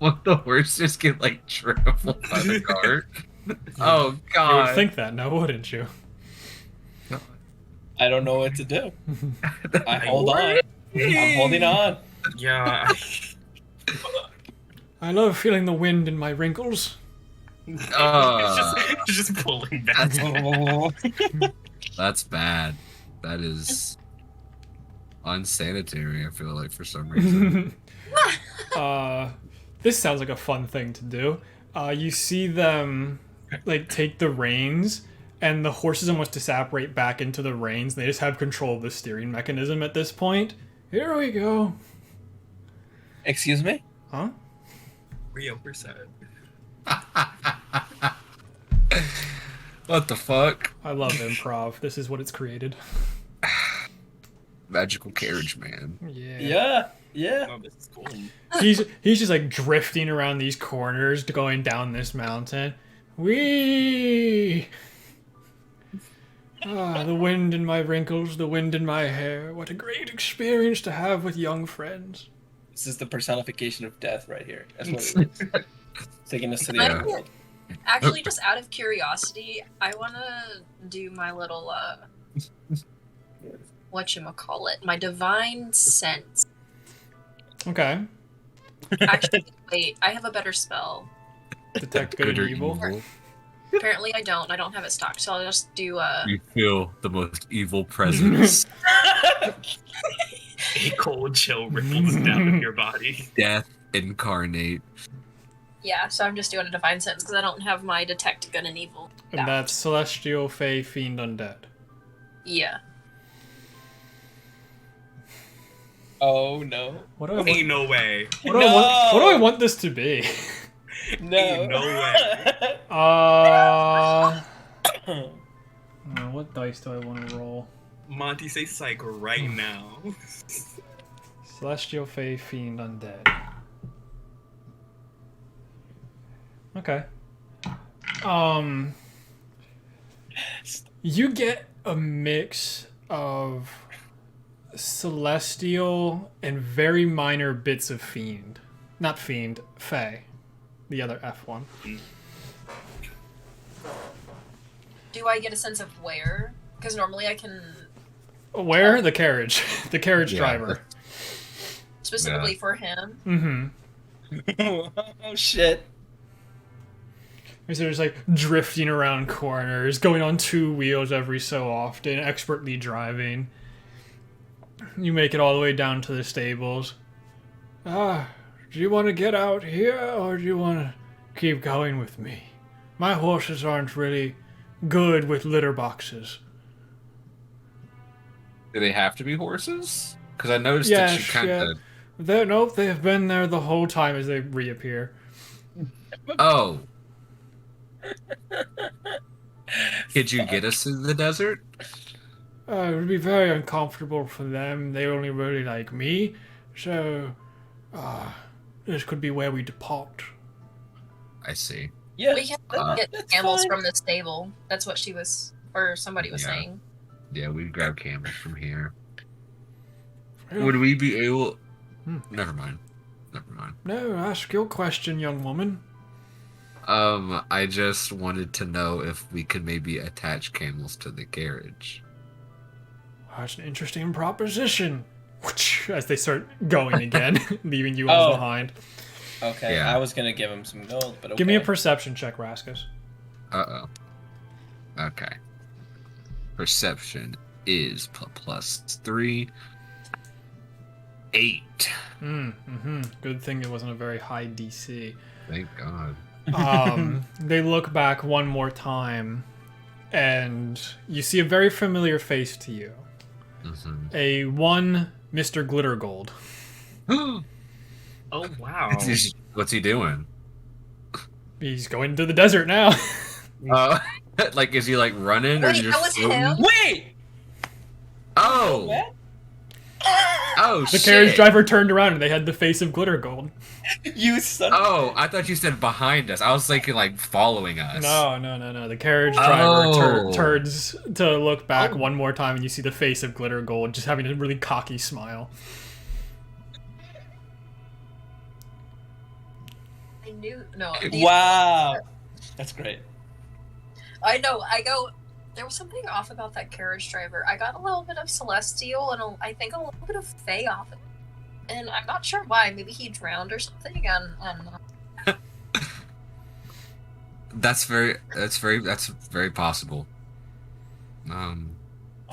Speaker 5: What the horses get like trampled by the cart? Oh
Speaker 1: You
Speaker 5: God!
Speaker 1: would think that, now wouldn't you?
Speaker 4: I don't know what to do. I hold on. I'm holding on.
Speaker 3: Yeah.
Speaker 1: I love feeling the wind in my wrinkles.
Speaker 3: It's just pulling back.
Speaker 5: That's bad. That is unsanitary. I feel like for some reason.
Speaker 1: This sounds like a fun thing to do. You see them like take the reins, and the horses almost disapparate back into the reins. They just have control of the steering mechanism at this point. Here we go.
Speaker 4: Excuse me?
Speaker 1: Huh?
Speaker 3: 3%.
Speaker 5: What the fuck?
Speaker 1: I love improv. This is what it's created.
Speaker 5: Magical carriage, man.
Speaker 1: Yeah.
Speaker 4: Yeah.
Speaker 3: Oh, this is cool.
Speaker 1: He's just like drifting around these corners, going down this mountain. Whee! Ah, the wind in my wrinkles, the wind in my hair. What a great experience to have with young friends.
Speaker 4: This is the personification of death right here. That's what it is. Taking us to the
Speaker 5: Yeah.
Speaker 4: other world.
Speaker 2: Actually, just out of curiosity, I want to do my little, whatchamacallit, my divine sense.
Speaker 1: Okay.
Speaker 2: Actually, wait, I have a better spell.
Speaker 1: Detect good and evil.
Speaker 2: Apparently I don't have it stocked, so I'll just do,
Speaker 5: You feel the most evil presence.
Speaker 3: A cold chill ripples down your body.
Speaker 5: Death incarnate.
Speaker 2: yeah, so I'm just doing a divine sense, because I don't have my detect good and evil.
Speaker 1: And
Speaker 2: down.
Speaker 1: that's Celestial, Fey, Fiend, Undead.
Speaker 2: Yeah.
Speaker 4: Oh no.
Speaker 1: What do I want,
Speaker 3: Ain't no way.
Speaker 1: what do I want this to be?
Speaker 4: No.
Speaker 3: Ain't no way.
Speaker 1: What dice do I want to roll?
Speaker 3: Monty, say psych right now.
Speaker 1: Celestial, Fey, Fiend, Undead. Okay. You get a mix of celestial and very minor bits of fiend. Not fiend, Fey. The other F one.
Speaker 2: Do I get a sense of where? Because normally I can,
Speaker 1: Where? The carriage. The carriage
Speaker 5: Yeah.
Speaker 1: driver.
Speaker 2: specifically for him.
Speaker 1: Mm-hmm.
Speaker 4: Oh shit.
Speaker 1: So there's like drifting around corners, going on two wheels every so often, expertly driving. You make it all the way down to the stables. Do you want to get out here, or do you want to keep going with me? My horses aren't really good with litter boxes.
Speaker 5: Do they have to be horses? Because I noticed that you kind of.
Speaker 1: Nope, they have been there the whole time as they reappear.
Speaker 5: Oh. Could you get us to the desert?
Speaker 1: it would be very uncomfortable for them. They only really like me, so this could be where we depart.
Speaker 5: I see.
Speaker 4: Yeah,
Speaker 2: We can get
Speaker 4: that's
Speaker 2: camels
Speaker 4: fine.
Speaker 2: from the stable. That's what she was, or somebody was saying.
Speaker 5: Yeah, we grab camels from here.
Speaker 1: Well,
Speaker 5: Would we be able?
Speaker 1: Hmm.
Speaker 5: Never mind.
Speaker 1: no, ask your question, young woman.
Speaker 5: I just wanted to know if we could maybe attach camels to the carriage.
Speaker 1: That's an interesting proposition. As they start going again, leaving you all behind.
Speaker 4: Okay,
Speaker 5: Yeah.
Speaker 4: I was gonna give him some gold, but okay.
Speaker 1: Give me a perception check, Raskus.
Speaker 5: Uh-oh. Okay. Perception is +3. 8.
Speaker 1: Good thing it wasn't a very high DC.
Speaker 5: Thank God.
Speaker 1: They look back one more time, and you see a very familiar face to you. A one Mr. Glittergold.
Speaker 3: Oh wow.
Speaker 5: What's he doing?
Speaker 1: He's going to the desert now.
Speaker 5: Like, is he like running or
Speaker 2: Wait,
Speaker 5: just
Speaker 2: that was
Speaker 5: floating?
Speaker 2: him?
Speaker 4: Wait!
Speaker 5: Oh!
Speaker 4: What?
Speaker 5: Oh,
Speaker 1: The
Speaker 5: shit!
Speaker 1: carriage driver turned around and they had the face of Glittergold.
Speaker 4: You son
Speaker 5: Oh, I thought you said behind us. I was thinking like following us.
Speaker 1: No. The carriage driver
Speaker 5: Oh.
Speaker 1: turns to look back one more time, and you see the face of Glittergold just having a really cocky smile.
Speaker 2: I knew. No.
Speaker 4: Wow. That's great.
Speaker 2: I know. I go. There was something off about that carriage driver. I got a little bit of Celestial and I think a little bit of Fae off it. And I'm not sure why. Maybe he drowned or something. And I don't know.
Speaker 5: That's very possible.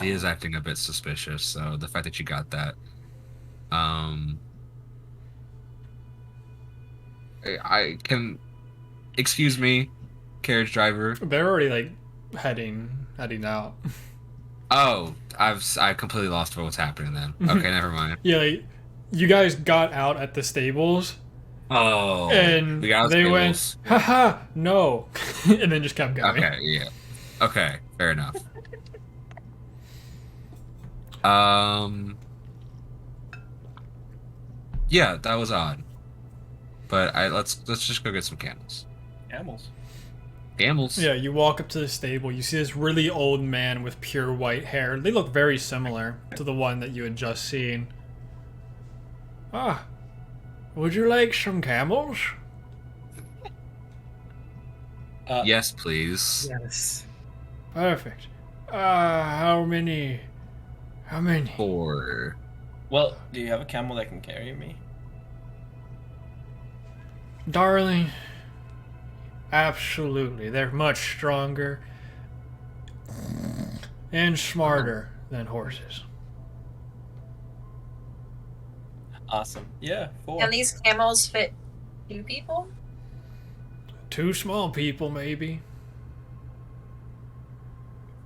Speaker 5: He is acting a bit suspicious, so the fact that you got that, I can, excuse me, carriage driver.
Speaker 1: They're already like heading out.
Speaker 5: Oh, I completely lost what's happening then. Okay, never mind.
Speaker 1: Yeah, like, you guys got out at the stables.
Speaker 5: Oh,
Speaker 1: And
Speaker 5: we got
Speaker 1: they
Speaker 5: tables.
Speaker 1: went, haha, no. And then just kept going.
Speaker 5: Okay, yeah. Okay, fair enough. Yeah, that was odd. But let's just go get some camels. Camels.
Speaker 1: Yeah, you walk up to the stable. You see this really old man with pure white hair. They look very similar to the one that you had just seen. Ah, would you like some camels?
Speaker 5: Yes, please.
Speaker 3: Yes.
Speaker 1: Perfect. How many?
Speaker 5: 4.
Speaker 4: Well, do you have a camel that can carry me?
Speaker 1: Darling, absolutely. They're much stronger and smarter than horses.
Speaker 4: Awesome. Yeah, 4.
Speaker 2: Can these camels fit 2 people?
Speaker 1: 2 small people, maybe.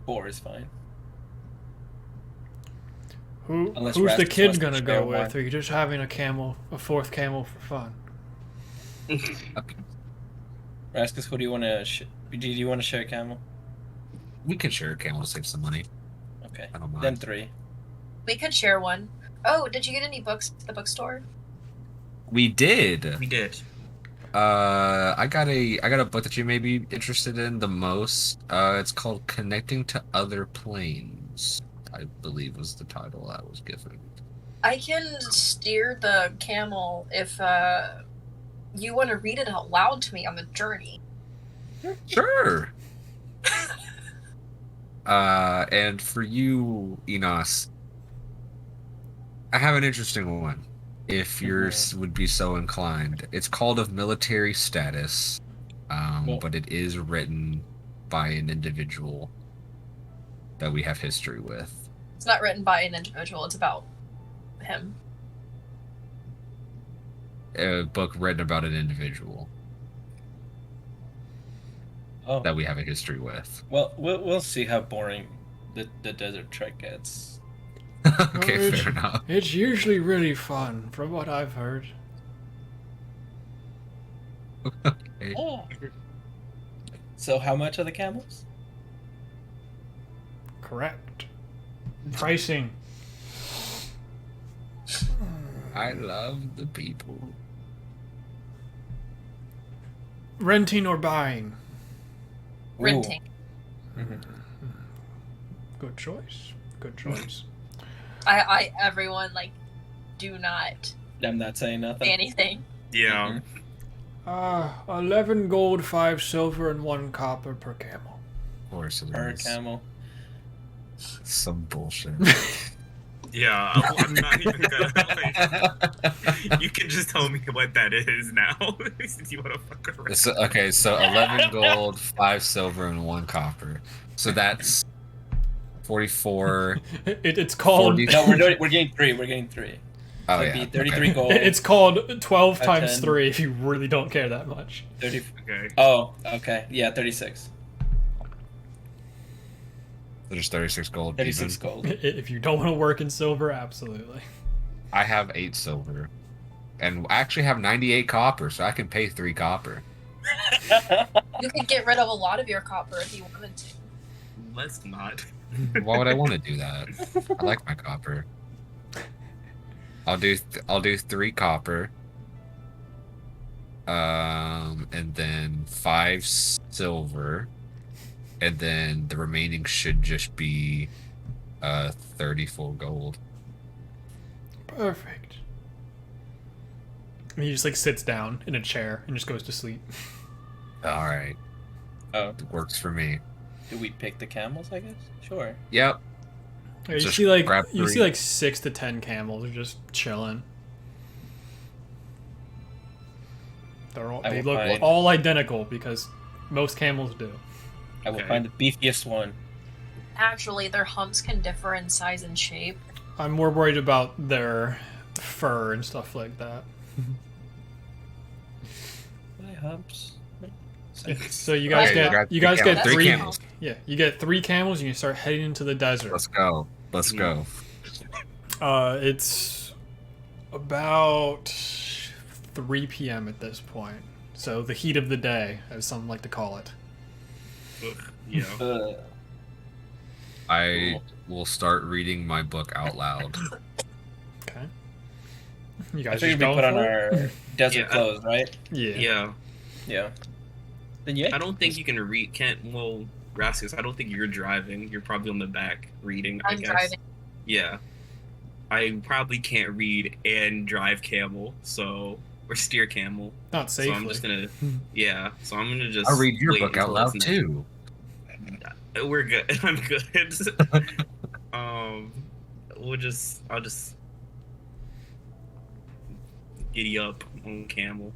Speaker 4: 4 is fine.
Speaker 1: Who's
Speaker 4: Unless
Speaker 1: the
Speaker 4: Rasmus
Speaker 1: kid
Speaker 4: wants to
Speaker 1: gonna
Speaker 4: share
Speaker 1: go with?
Speaker 4: one.
Speaker 1: Or are you just having a 4th camel for fun?
Speaker 5: Okay.
Speaker 4: Raskus, who do you want to? Do you want to share a camel?
Speaker 5: We can share a camel to save some money.
Speaker 4: Okay.
Speaker 5: I don't mind.
Speaker 4: Then 3.
Speaker 2: We could share one. Oh, did you get any books at the bookstore?
Speaker 5: We did.
Speaker 3: We did.
Speaker 5: I got a book that you may be interested in the most. It's called Connecting to Other Planes, I believe was the title I was given.
Speaker 2: I can steer the camel if you want to read it out loud to me on the journey.
Speaker 5: Sure. And for you, Enos, I have an interesting one. If yours would be so inclined, it's called Of Military Status, but it is written by an individual that we have history with.
Speaker 2: It's not written by an individual. It's about him.
Speaker 5: A book written about an individual
Speaker 4: Oh.
Speaker 5: that we have a history with.
Speaker 4: Well, we'll see how boring the desert trek gets.
Speaker 5: Okay,
Speaker 1: Well,
Speaker 5: fair enough.
Speaker 1: It's usually really fun, from what I've heard.
Speaker 5: Okay.
Speaker 4: So how much are the camels?
Speaker 1: Correct. Pricing.
Speaker 5: I love the people.
Speaker 1: Renting or buying?
Speaker 2: Renting.
Speaker 1: Good choice. Good choice.
Speaker 2: Everyone, like, do not
Speaker 4: I'm not saying
Speaker 2: say
Speaker 4: nothing.
Speaker 2: anything.
Speaker 3: Yeah.
Speaker 1: 11 gold, 5 silver, and 1 copper per camel.
Speaker 5: Of course it
Speaker 4: Per
Speaker 5: is.
Speaker 4: camel.
Speaker 5: Some bullshit.
Speaker 3: Yeah, I'm not even gonna. Like, you can just tell me what that is now. Since you want to fuck around.
Speaker 5: So 11 gold, 5 silver, and 1 copper. So that's 44.
Speaker 1: It's called.
Speaker 5: 40.
Speaker 4: No, we're getting 3. We're getting 3.
Speaker 5: Oh,
Speaker 4: It'd
Speaker 5: yeah.
Speaker 4: be 33
Speaker 5: okay.
Speaker 4: gold.
Speaker 1: It's called 12 times
Speaker 4: 10.
Speaker 1: 3 if you really don't care that much.
Speaker 4: 30.
Speaker 3: Okay.
Speaker 4: Oh, okay. Yeah, 36.
Speaker 5: There's 36 gold.
Speaker 4: 36
Speaker 5: even.
Speaker 4: gold.
Speaker 1: If you don't want to work in silver, absolutely.
Speaker 5: I have 8 silver. And I actually have 98 copper, so I can pay 3 copper.
Speaker 2: You could get rid of a lot of your copper if you wanted to.
Speaker 3: Let's not.
Speaker 5: Why would I want to do that? I like my copper. I'll do 3 copper. And then 5 silver. And then the remaining should just be 34 gold.
Speaker 1: Perfect. And he just like sits down in a chair and just goes to sleep.
Speaker 5: All right.
Speaker 4: Oh,
Speaker 5: It works for me.
Speaker 4: do we pick the camels, I guess? Sure.
Speaker 5: Yep.
Speaker 1: Yeah, you
Speaker 5: Just
Speaker 1: see like
Speaker 5: grab
Speaker 1: you
Speaker 5: 3.
Speaker 1: see like 6 to 10 camels just chilling. They look
Speaker 4: find-
Speaker 1: all identical because most camels do.
Speaker 4: I will
Speaker 3: Okay.
Speaker 4: find the beefiest one.
Speaker 2: Actually, their humps can differ in size and shape.
Speaker 1: I'm more worried about their fur and stuff like that.
Speaker 4: My humps.
Speaker 1: So you guys
Speaker 2: Okay,
Speaker 1: get you guys get
Speaker 2: camels.
Speaker 1: 3
Speaker 5: camels.
Speaker 1: Yeah, you get 3 camels and you start heading into the desert.
Speaker 5: Let's go. Let's go.
Speaker 1: It's about 3 p.m. at this point. So the heat of the day, as some like to call it.
Speaker 3: Ugh, yeah.
Speaker 5: I will start reading my book out loud.
Speaker 1: Okay. You
Speaker 4: I
Speaker 1: guys
Speaker 4: figured
Speaker 1: just
Speaker 4: we
Speaker 1: going
Speaker 4: put on
Speaker 1: for it?
Speaker 4: our desert
Speaker 3: Yeah.
Speaker 4: clothes, right?
Speaker 1: Yeah.
Speaker 3: Yeah.
Speaker 4: Yeah. Then yeah.
Speaker 3: I don't think you can read. Well, Rascus, I don't think you're driving. You're probably on the back reading. I
Speaker 2: I'm
Speaker 3: guess.
Speaker 2: driving.
Speaker 3: Yeah. I probably can't read and drive camel, so or steer camel.
Speaker 1: Not
Speaker 3: So
Speaker 1: safely.
Speaker 3: I'm just gonna. Yeah. So I'm gonna just.
Speaker 5: I'll read your
Speaker 3: wait
Speaker 5: book out
Speaker 3: until
Speaker 5: loud
Speaker 3: it's
Speaker 5: too.
Speaker 3: We're good. I'm good. I'll just giddy up on camel.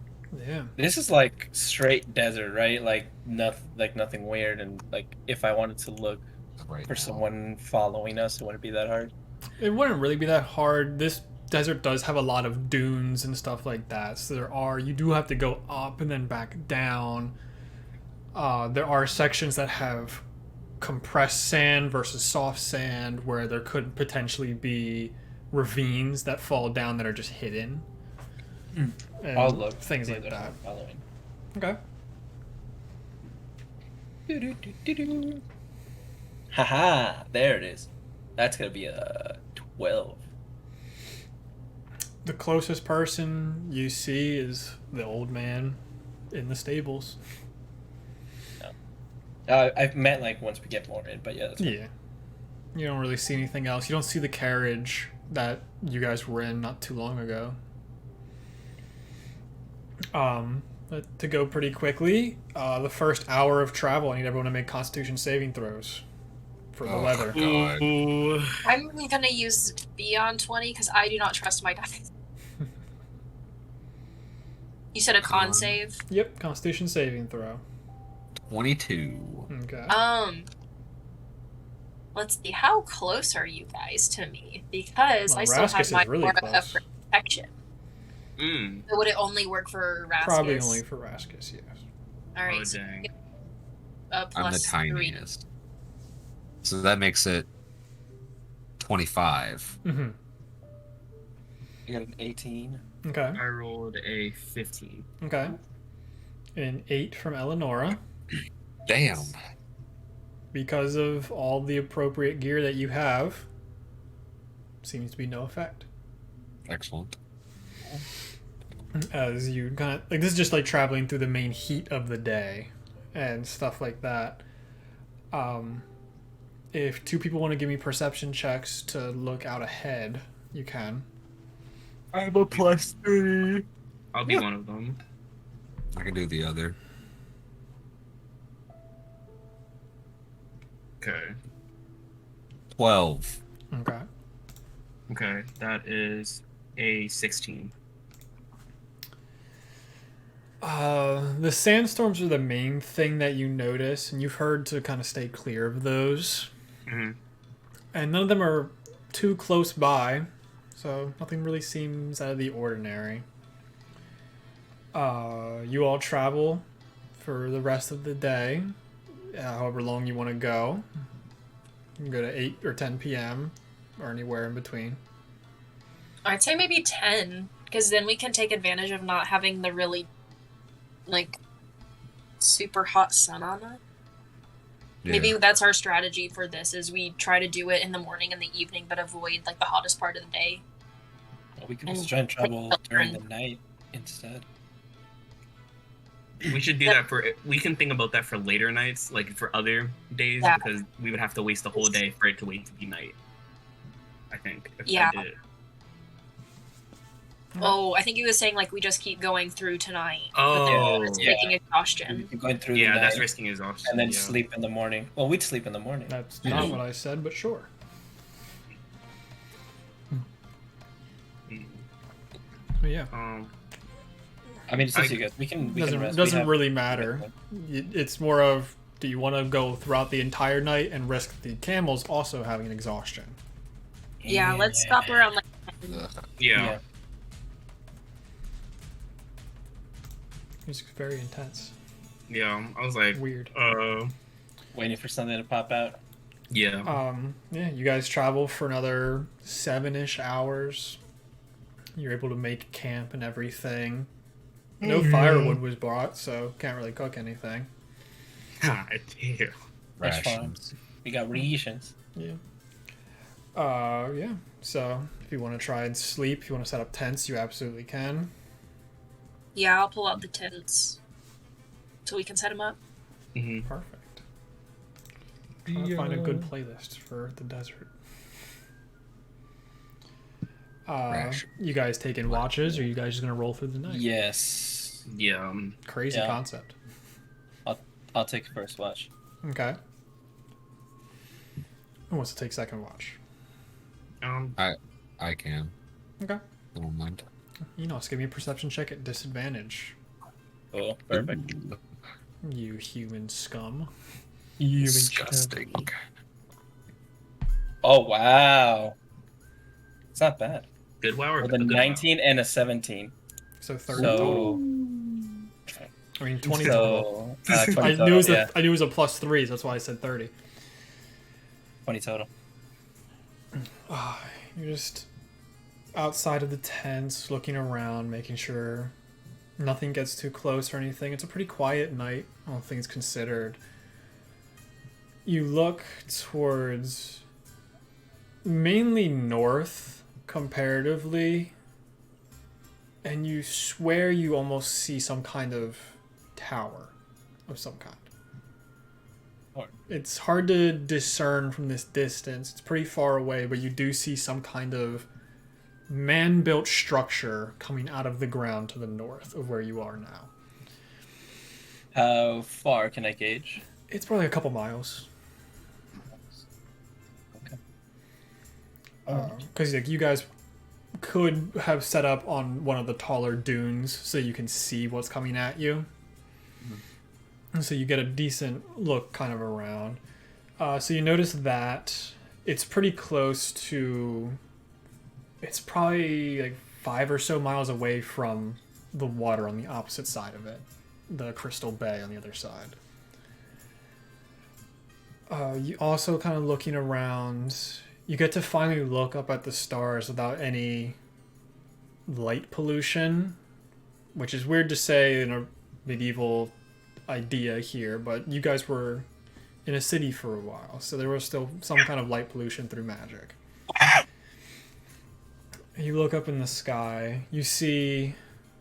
Speaker 1: Yeah.
Speaker 4: This is like straight desert, right? Like nothing weird, and like if I wanted to look
Speaker 5: Right
Speaker 4: for
Speaker 5: now.
Speaker 4: someone following us, it wouldn't be that hard.
Speaker 1: It wouldn't really be that hard. This desert does have a lot of dunes and stuff like that. So you do have to go up and then back down. There are sections that have compressed sand versus soft sand where there could potentially be ravines that fall down that are just hidden. And
Speaker 4: I'll look.
Speaker 1: things
Speaker 4: see
Speaker 1: like
Speaker 4: if there's
Speaker 1: that.
Speaker 4: one following.
Speaker 1: Okay.
Speaker 4: Do-do-do-do-do. Haha, there it is. That's gonna be a 12.
Speaker 1: The closest person you see is the old man in the stables.
Speaker 4: I've met like once we get more in, but yeah, that's fine.
Speaker 1: Yeah. You don't really see anything else. You don't see the carriage that you guys were in not too long ago. But to go pretty quickly, the first hour of travel, I need everyone to make Constitution saving throws for the weather.
Speaker 5: God.
Speaker 3: Ooh.
Speaker 2: I'm gonna use beyond 20 because I do not trust my dice. You said a con save?
Speaker 1: Yep, Constitution saving throw.
Speaker 5: 22.
Speaker 1: Okay.
Speaker 2: Let's see, how close are you guys to me? Because
Speaker 1: Well,
Speaker 2: I still
Speaker 1: Rascus
Speaker 2: have
Speaker 1: is
Speaker 2: my
Speaker 1: really
Speaker 2: aura
Speaker 1: close.
Speaker 2: of protection. So would it only work for Rascus?
Speaker 1: Probably only for Rascus, yes.
Speaker 2: Alright,
Speaker 3: Oh
Speaker 2: so
Speaker 3: dang.
Speaker 5: I'm the
Speaker 2: plus 3.
Speaker 5: tiniest. So that makes it 25.
Speaker 1: Mm-hmm.
Speaker 4: You got an 18.
Speaker 1: Okay.
Speaker 3: I rolled a 15.
Speaker 1: Okay. And an 8 from Eleonora.
Speaker 5: Damn.
Speaker 1: Because of all the appropriate gear that you have, seems to be no effect.
Speaker 5: Excellent.
Speaker 1: As you kind of like, this is just like traveling through the main heat of the day and stuff like that. If two people want to give me perception checks to look out ahead, you can.
Speaker 3: I have a +3. I'll be one of them.
Speaker 5: I can do the other.
Speaker 3: Okay.
Speaker 5: 12.
Speaker 1: Okay.
Speaker 3: Okay, that is a 16.
Speaker 1: The sandstorms are the main thing that you notice, and you've heard to kind of stay clear of those.
Speaker 3: Mm-hmm.
Speaker 1: And none of them are too close by, so nothing really seems out of the ordinary. You all travel for the rest of the day, however long you want to go. You can go to 8 or 10 p.m. or anywhere in between.
Speaker 2: I'd say maybe 10, because then we can take advantage of not having the really, like, super hot sun on us.
Speaker 5: Yeah.
Speaker 2: Maybe that's our strategy for this, is we try to do it in the morning and the evening, but avoid, like, the hottest part of the day.
Speaker 4: Well, we can just try and travel during the night instead.
Speaker 3: We should do that we can think about that for later nights, like for other days, because we would have to waste the whole day for it to wait to be night. I think. If I did it.
Speaker 2: Oh, I think he was saying, like, we just keep going through tonight.
Speaker 3: Oh,
Speaker 2: but then it's taking exhaustion.
Speaker 4: We keep going through the night,
Speaker 3: that's risking exhaustion.
Speaker 4: and then sleep in the morning. Well, we'd sleep in the morning.
Speaker 1: That's not what I said, but sure. But yeah.
Speaker 4: I mean, it's up to you guys. We can rest.
Speaker 1: Doesn't really matter. It's more of, do you want to go throughout the entire night and risk the camels also having an exhaustion?
Speaker 2: Yeah, let's stop around, like,
Speaker 3: Yeah.
Speaker 1: It's very intense.
Speaker 3: Yeah, I was like,
Speaker 1: weird.
Speaker 4: Waiting for something to pop out.
Speaker 3: Yeah.
Speaker 1: Yeah, you guys travel for another 7-ish hours. You're able to make camp and everything. No firewood was brought, so can't really cook anything.
Speaker 3: God damn.
Speaker 4: That's fine. We got rations.
Speaker 1: Yeah. Yeah. So if you want to try and sleep, if you want to set up tents, you absolutely can.
Speaker 2: Yeah, I'll pull out the tents so we can set them up.
Speaker 3: Mm-hmm.
Speaker 1: Perfect. Trying to find a good playlist for the desert. You guys taking watches, or are you guys just gonna roll through the night?
Speaker 4: Yes.
Speaker 3: Yeah.
Speaker 1: Crazy concept.
Speaker 4: I'll take first watch.
Speaker 1: Okay. Who wants to take second watch?
Speaker 5: I can.
Speaker 1: Okay.
Speaker 5: I don't mind.
Speaker 1: Enos, give me a perception check at disadvantage.
Speaker 4: Oh, perfect.
Speaker 1: You human scum.
Speaker 5: Disgusting.
Speaker 4: Oh, wow. It's not bad.
Speaker 3: Good wow or
Speaker 4: With a 19 and a 17.
Speaker 1: So 30 total. I mean, 20 total.
Speaker 4: 20
Speaker 1: I
Speaker 4: total,
Speaker 1: knew it was a +3, so that's why I said 30.
Speaker 4: 20 total.
Speaker 1: You're just outside of the tents, looking around, making sure nothing gets too close or anything. It's a pretty quiet night, all things considered. You look towards mainly north comparatively, and you swear you almost see some kind of tower of some kind. It's hard to discern from this distance. It's pretty far away, but you do see some kind of man-built structure coming out of the ground to the north of where you are now.
Speaker 4: How far can I gauge?
Speaker 1: It's probably a couple miles.
Speaker 4: Okay.
Speaker 1: Because you guys could have set up on one of the taller dunes so you can see what's coming at you. And so you get a decent look kind of around. So you notice that it's pretty close to... It's probably like 5 or so miles away from the water on the opposite side of it. The Crystal Bay on the other side. You also kind of looking around... You get to finally look up at the stars without any light pollution, which is weird to say in a medieval idea here, but you guys were in a city for a while, so there was still some kind of light pollution through magic. You look up in the sky. You see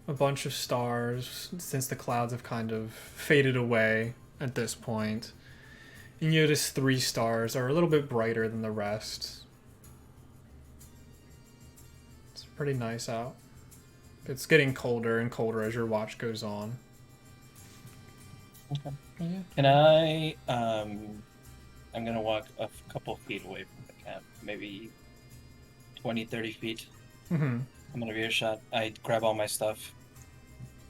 Speaker 1: a bunch of stars since the clouds have kind of faded away at this point. And you notice 3 stars are a little bit brighter than the rest. It's pretty nice out. It's getting colder and colder as your watch goes on.
Speaker 4: Okay.
Speaker 1: Yeah.
Speaker 4: Can I, I'm gonna walk a couple feet away from the camp, maybe 20, 30 feet.
Speaker 1: Mm-hmm.
Speaker 4: I'm gonna earshot. I grab all my stuff,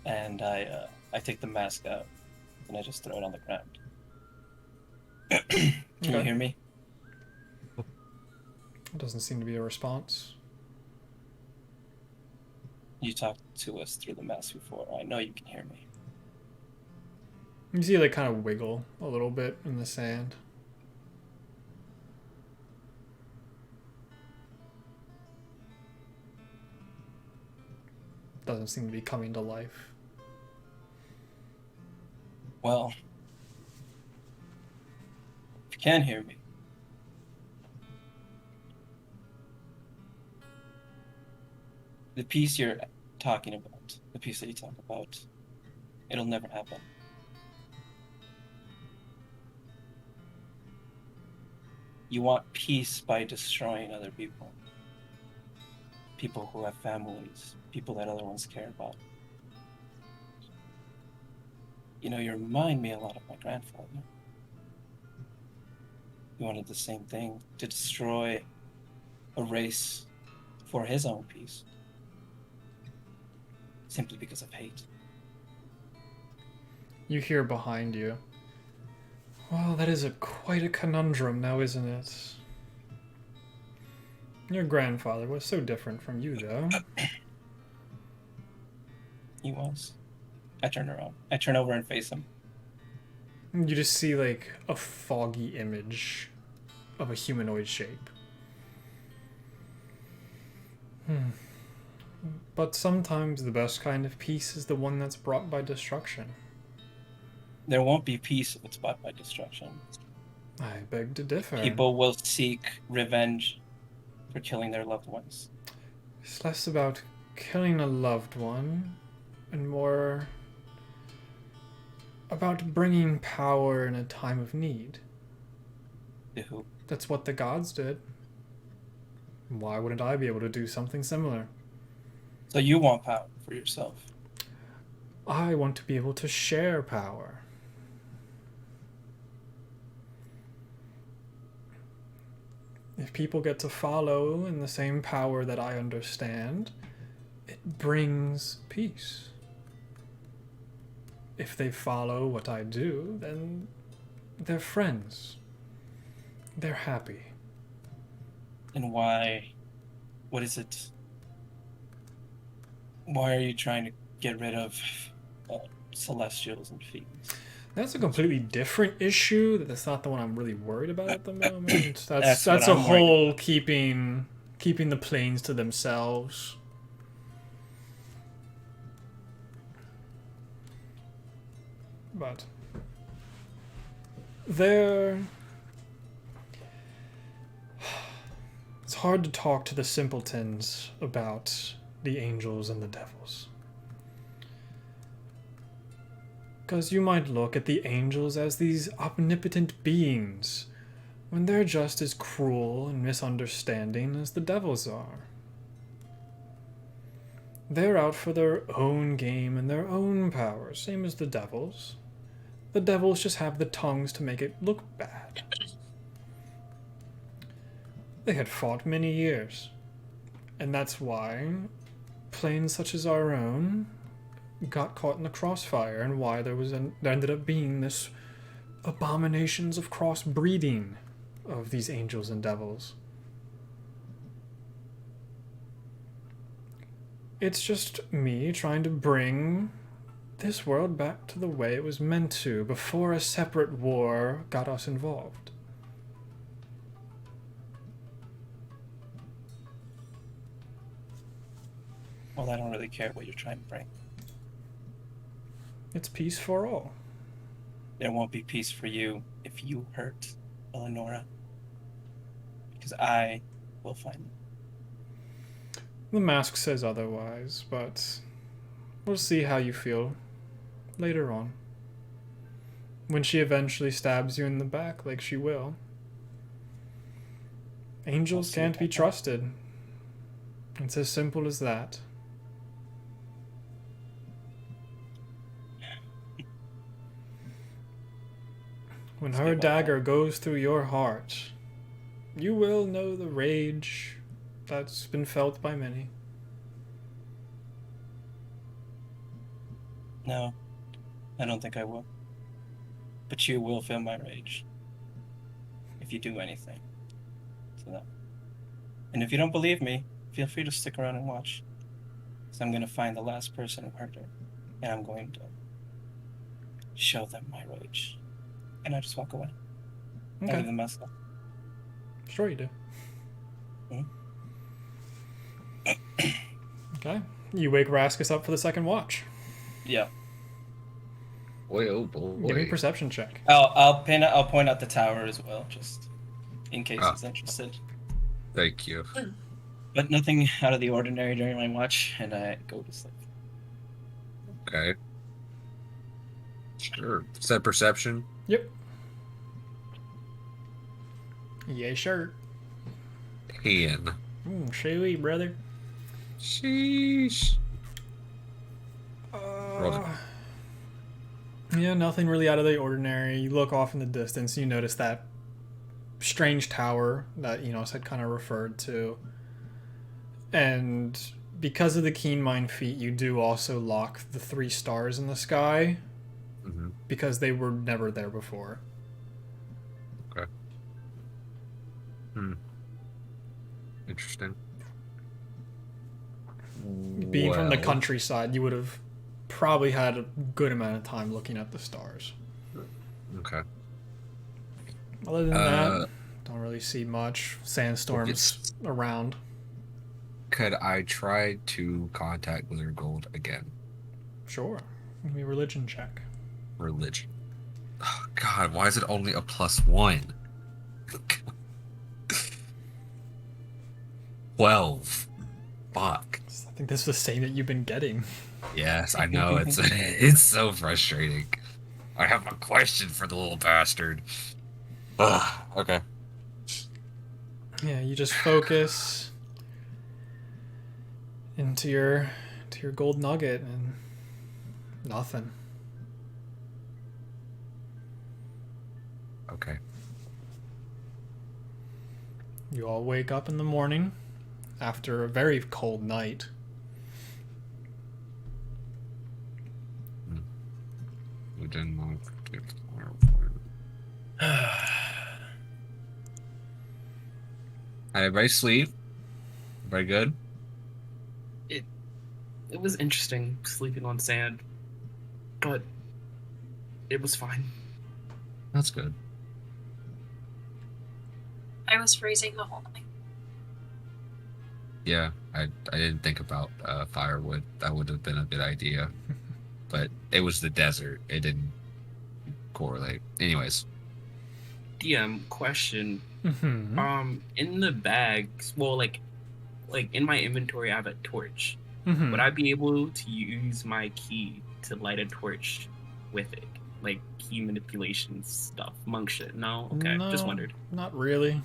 Speaker 4: and I take the mask out, and I just throw it on the ground. Can you hear me?
Speaker 1: Doesn't seem to be a response.
Speaker 4: You talked to us through the mask before. I know you can hear me.
Speaker 1: You see it kind of wiggle a little bit in the sand. Doesn't seem to be coming to life.
Speaker 4: Well, if you can hear me, the piece you're talking about, the piece that you talk about, it'll never happen. You want peace by destroying other people. People who have families, people that other ones care about. You know, you remind me a lot of my grandfather. He wanted the same thing, to destroy a race for his own peace. Simply because of hate.
Speaker 1: You hear behind you. Well, that is quite a conundrum now, isn't it? Your grandfather was so different from you, though.
Speaker 4: He was. I turn around. I turn over and face him.
Speaker 1: You just see, like, a foggy image of a humanoid shape. But sometimes the best kind of peace is the one that's brought by destruction.
Speaker 4: There won't be peace if it's brought by destruction.
Speaker 1: I beg to differ.
Speaker 4: People will seek revenge for killing their loved ones.
Speaker 1: It's less about killing a loved one and more about bringing power in a time of need.
Speaker 4: To who?
Speaker 1: That's what the gods did. Why wouldn't I be able to do something similar?
Speaker 4: So you want power for yourself.
Speaker 1: I want to be able to share power. If people get to follow in the same power that I understand, it brings peace. If they follow what I do, then they're friends. They're happy.
Speaker 4: And why? What is it? Why are you trying to get rid of celestials and fiends?
Speaker 1: That's a completely different issue. That's not the one I'm really worried about at the moment. That's
Speaker 4: what
Speaker 1: a
Speaker 4: I'm
Speaker 1: whole keeping the planes to themselves. But it's hard to talk to the simpletons about the angels and the devils. Because you might look at the angels as these omnipotent beings, when they're just as cruel and misunderstanding as the devils are. They're out for their own game and their own power, same as the devils. The devils just have the tongues to make it look bad. They had fought many years, and that's why planes such as our own got caught in the crossfire, and why there ended up being this abominations of crossbreeding of these angels and devils. It's just me trying to bring this world back to the way it was meant to before a separate war got us involved.
Speaker 4: Well, I don't really care what you're trying to bring.
Speaker 1: It's peace for all.
Speaker 4: There won't be peace for you if you hurt Eleonora. Because I will find it.
Speaker 1: The mask says otherwise, but we'll see how you feel later on. When she eventually stabs you in the back, like she will. Angels can't be trusted. It's as simple as that. When her dagger goes through your heart, you will know the rage that's been felt by many.
Speaker 4: No, I don't think I will. But you will feel my rage. If you do anything to them. And if you don't believe me, feel free to stick around and watch. Because I'm going to find the last person who hurt her. And I'm going to show them my rage. And I just walk away.
Speaker 1: Okay.
Speaker 4: I leave them myself.
Speaker 1: Sure you do. Okay. You wake Raskus up for the second watch.
Speaker 4: Yeah.
Speaker 5: Boy, oh boy.
Speaker 1: Give me a perception check.
Speaker 4: I'll point out the tower as well, just in case he's interested.
Speaker 5: Thank you.
Speaker 4: But nothing out of the ordinary during my watch, and I go to sleep.
Speaker 5: Okay. Sure. Is that perception?
Speaker 1: Yep. Yeah, sure.
Speaker 5: 10.
Speaker 1: Shooey, brother.
Speaker 5: Sheesh.
Speaker 1: Yeah, nothing really out of the ordinary. You look off in the distance, you notice that strange tower that Enos had kind of referred to. And because of the keen mind feat, you do also lock the 3 stars in the sky.
Speaker 5: Mm-hmm.
Speaker 1: Because they were never there before.
Speaker 5: Okay. Interesting.
Speaker 1: Being from the countryside, you would have probably had a good amount of time looking at the stars.
Speaker 5: Okay.
Speaker 1: Other than that, don't really see much. Sandstorms around.
Speaker 5: Could I try to contact Wizard Gold again?
Speaker 1: Sure. Give me a religion check.
Speaker 5: Religion. Oh, God, why is it only a +1? 12. Fuck.
Speaker 1: I think this is the same that you've been getting.
Speaker 5: Yes, I know. It's so frustrating. I have a question for the little bastard. Ugh, okay.
Speaker 1: Yeah, you just focus into your gold nugget and nothing.
Speaker 5: Okay.
Speaker 1: You all wake up in the morning after a very cold night.
Speaker 5: We didn't want to get Everybody sleep? Everybody good?
Speaker 3: It was interesting sleeping on sand, but it was fine.
Speaker 5: That's good.
Speaker 2: I was freezing the whole night.
Speaker 5: Yeah, I didn't think about firewood. That would have been a good idea. But it was the desert. It didn't correlate. Anyways.
Speaker 3: DM question.
Speaker 1: Mm-hmm.
Speaker 3: In the bags, well, like in my inventory, I have a torch.
Speaker 1: Mm-hmm.
Speaker 3: Would I be able to use my key to light a torch with it? Like key manipulation stuff, monk shit? No? Okay,
Speaker 1: No,
Speaker 3: just wondered.
Speaker 1: Not really.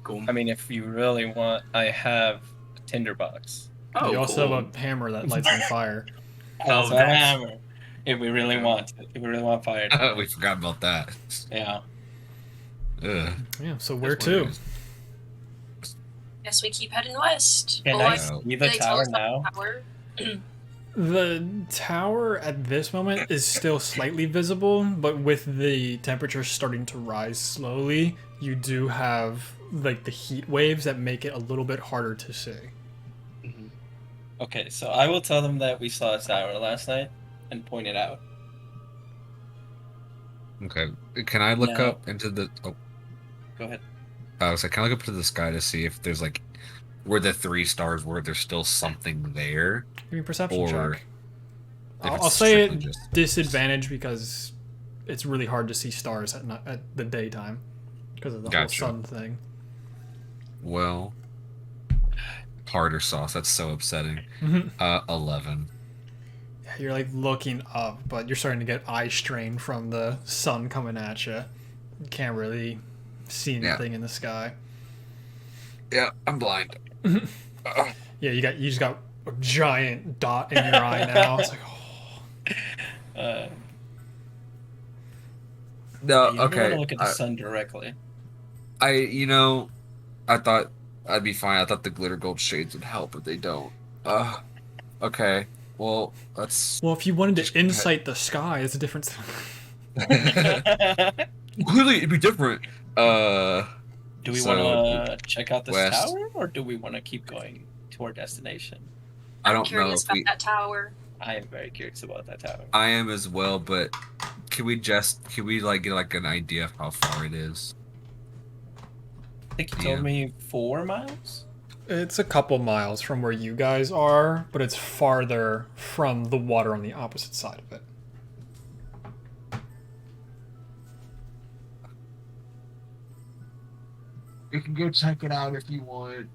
Speaker 3: Cool.
Speaker 4: I mean, if you really want, I have a tinderbox.
Speaker 3: Oh,
Speaker 1: You also
Speaker 3: cool.
Speaker 1: have a hammer that lights on fire.
Speaker 3: Oh,
Speaker 4: So I have a hammer. If we really want it. If we really want fire.
Speaker 5: We forgot about that.
Speaker 4: Yeah.
Speaker 5: Ugh.
Speaker 1: Yeah, so where
Speaker 5: That's what it
Speaker 1: to?
Speaker 5: is.
Speaker 2: Guess we keep heading west.
Speaker 4: Can
Speaker 2: Well,
Speaker 4: I see the
Speaker 2: they tell
Speaker 4: tower
Speaker 2: us about
Speaker 4: now?
Speaker 2: the tower.
Speaker 1: The tower at this moment is still slightly visible, but with the temperature starting to rise slowly, you do have like the heat waves that make it a little bit harder to see.
Speaker 3: Mhm.
Speaker 4: Okay, so I will tell them that we saw a tower last night and point it out.
Speaker 5: Okay. Can I look
Speaker 4: No.
Speaker 5: up into the... Oh,
Speaker 4: Go ahead.
Speaker 5: I was like, can I look up to the sky to see if there's like... Where the 3 stars were, there's still something there?
Speaker 1: Give me a perception
Speaker 5: Or...
Speaker 1: check.
Speaker 5: if
Speaker 1: I'll
Speaker 5: it's
Speaker 1: say
Speaker 5: strictly
Speaker 1: it
Speaker 5: just-
Speaker 1: disadvantage because it's really hard to see stars at the daytime because of the
Speaker 5: Gotcha.
Speaker 1: whole sun thing.
Speaker 5: Well... tartar sauce. That's so upsetting. 11.
Speaker 1: Yeah, you're like looking up, but you're starting to get eye strain from the sun coming at you. You can't really see anything in the sky.
Speaker 5: Yeah, I'm blind.
Speaker 1: Yeah, you just got a giant dot in your eye now. It's like,
Speaker 5: No,
Speaker 4: you never want
Speaker 5: okay.
Speaker 4: to look at the sun directly.
Speaker 5: I thought I'd be fine. I thought the glitter gold shades would help, but they don't. Okay. Well, let's.
Speaker 1: well, if you wanted to insight the sky, it's a different.
Speaker 5: Clearly, it'd be different.
Speaker 4: Do we want to check out this
Speaker 5: west.
Speaker 4: tower, or do we want to keep going to our destination?
Speaker 5: I
Speaker 2: I'm
Speaker 5: don't know
Speaker 2: curious
Speaker 5: if
Speaker 2: about that tower.
Speaker 4: I am very curious about that tower.
Speaker 5: I am as well, but can we like get like an idea of how far it is?
Speaker 4: I think you told me 4 miles.
Speaker 1: It's a couple miles from where you guys are, but it's farther from the water on the opposite side of it.
Speaker 5: You can go check it out if you want.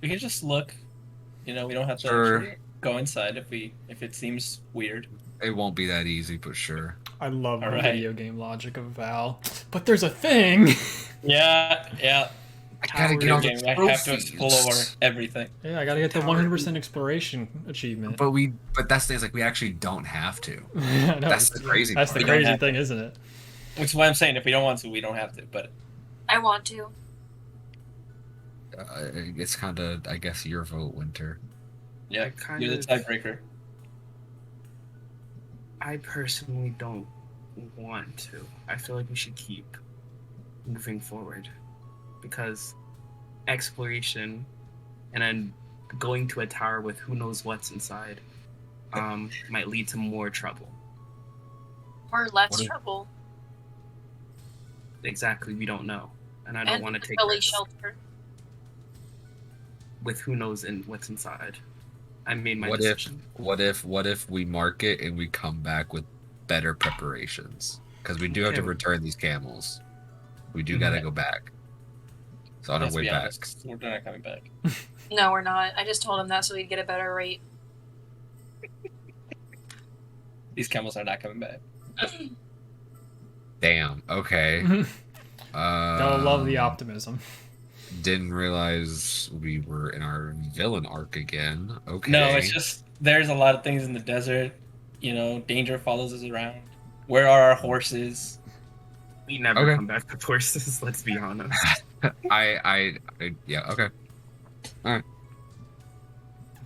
Speaker 4: We can just look. We don't have to
Speaker 5: Sure.
Speaker 4: go inside if it seems weird.
Speaker 5: It won't be that easy, but sure.
Speaker 1: I love the
Speaker 4: Alright.
Speaker 1: video game logic of Val. But there's a thing!
Speaker 4: Yeah.
Speaker 5: I gotta get all the
Speaker 4: I have to
Speaker 5: trophies.
Speaker 4: explore everything.
Speaker 1: Yeah, I gotta get the 100% exploration achievement.
Speaker 5: But that's the thing, is like we actually don't have to.
Speaker 1: I know,
Speaker 5: That's the crazy
Speaker 1: That's
Speaker 5: part.
Speaker 1: the
Speaker 4: We don't
Speaker 1: crazy
Speaker 4: have
Speaker 1: thing, isn't it?
Speaker 4: Which is why I'm saying if we don't want to, we don't have to. But
Speaker 2: I want to.
Speaker 5: It's kind of, I guess, your vote, Winter.
Speaker 4: yeah,
Speaker 3: kind
Speaker 4: you're the
Speaker 3: of-
Speaker 4: tiebreaker.
Speaker 3: I personally don't want to. I feel like we should keep moving forward because exploration and then going to a tower with who knows what's inside might lead to more trouble.
Speaker 2: Or less
Speaker 5: What if-
Speaker 2: trouble.
Speaker 3: Exactly, we don't know, and I don't want to take
Speaker 2: really
Speaker 3: risks
Speaker 2: shelter.
Speaker 3: with who knows what's inside. I made my
Speaker 5: What
Speaker 3: decision.
Speaker 5: if we mark it and we come back with better preparations? Because we do have to
Speaker 3: Okay.
Speaker 5: return these camels. We do gotta go back. So on our
Speaker 4: Let's
Speaker 5: way
Speaker 4: be
Speaker 5: back.
Speaker 4: honest, we're not coming back.
Speaker 2: No, we're not. I just told him that so we'd get a better rate.
Speaker 4: These camels are not coming back.
Speaker 5: Damn. Okay.
Speaker 1: Gotta love the optimism.
Speaker 5: Didn't realize we were in our villain arc again. Okay.
Speaker 4: No, it's just there's a lot of things in the desert. Danger follows us around. Where are our horses?
Speaker 3: We never
Speaker 5: Okay.
Speaker 3: come back with horses. Let's be honest.
Speaker 5: Yeah. Okay.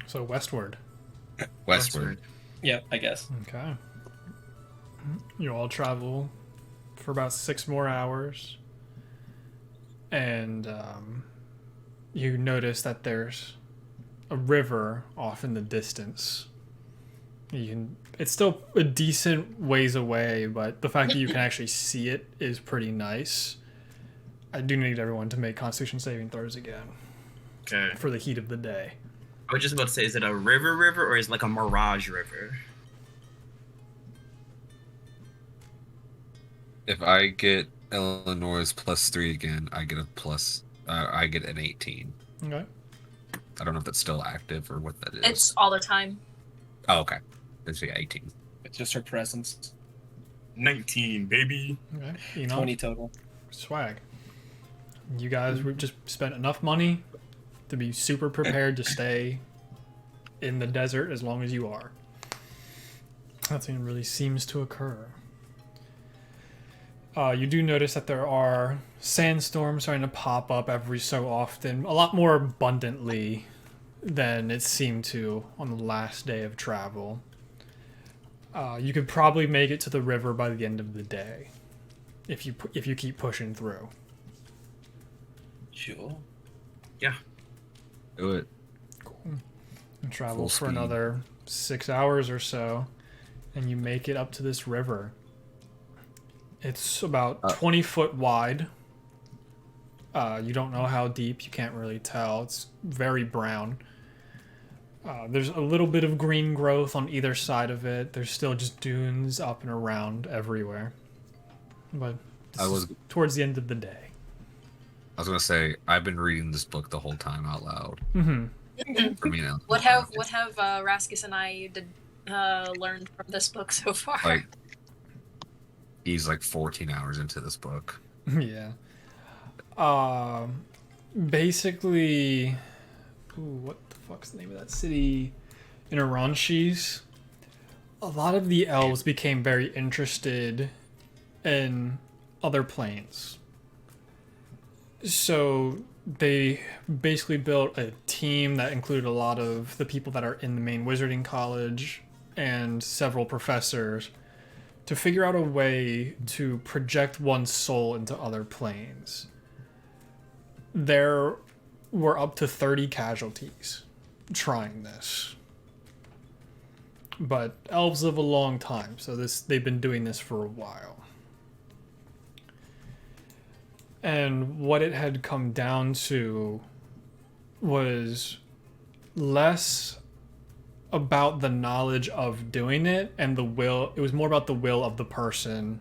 Speaker 1: So westward.
Speaker 5: Westward.
Speaker 4: Yeah, I guess.
Speaker 1: Okay. You all travel for about 6 more hours. And you notice that there's a river off in the distance. It's still a decent ways away, but the fact that you can actually see it is pretty nice. I do need everyone to make Constitution saving throws again
Speaker 3: Okay.
Speaker 1: for the heat of the day.
Speaker 3: I was just about to say, is it a river or is it like a mirage river?
Speaker 5: If I get Illinois +3 again, I get I get an 18.
Speaker 1: Okay.
Speaker 5: I don't know if that's still active or what that is.
Speaker 2: It's all the time.
Speaker 5: Oh, okay. Let's see, 18.
Speaker 4: It's just her presence.
Speaker 3: 19, baby.
Speaker 1: Okay. You know,
Speaker 4: 20 total.
Speaker 1: swag. You guys we've just spent enough money to be super prepared to stay in the desert as long as you are. Nothing really seems to occur. You do notice that there are sandstorms starting to pop up every so often, a lot more abundantly than it seemed to on the last day of travel. You could probably make it to the river by the end of the day, if you keep pushing through.
Speaker 4: Sure.
Speaker 5: Do it.
Speaker 1: And travel
Speaker 5: Full
Speaker 1: for
Speaker 5: speed.
Speaker 1: another 6 hours or so, and you make it up to this river. It's about 20 foot wide. You don't know how deep. You can't really tell. It's very brown. There's a little bit of green growth on either side of it. There's still just dunes up and around everywhere. But this is towards the end of the day.
Speaker 5: was gonna say I've been reading this book the whole time out loud.
Speaker 1: Mm-hmm.
Speaker 5: For me now.
Speaker 2: What have Raskus and I learned from this book so far?
Speaker 5: Like, he's like 14 hours into this book.
Speaker 1: Yeah. Basically, what the fuck's the name of that city? In Aranshis, a lot of the elves became very interested in other planes. So they basically built a team that included a lot of the people that are in the main wizarding college and several professors to figure out a way to project one's soul into other planes. There were up to 30 casualties trying this. But elves live a long time, so they've been doing this for a while. And what it had come down to was less about the knowledge of doing it and the will. It was more about the will of the person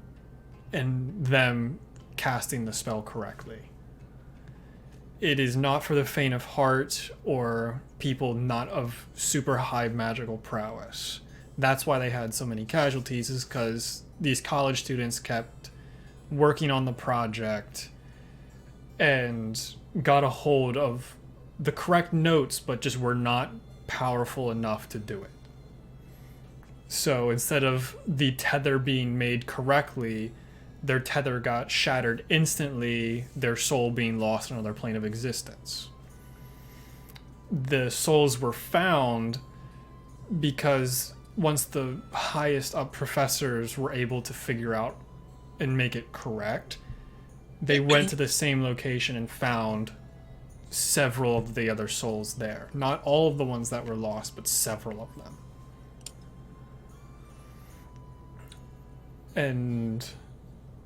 Speaker 1: and them casting the spell correctly. It is not for the faint of heart or people not of super high magical prowess. That's why they had so many casualties, is because these college students kept working on the project and got a hold of the correct notes, but just were not powerful enough to do it. So instead of the tether being made correctly, their tether got shattered instantly, their soul being lost in another plane of existence. The souls were found because once the highest up professors were able to figure out and make it correct, they went to the same location and found several of the other souls there. Not all of the ones that were lost, but several of them. And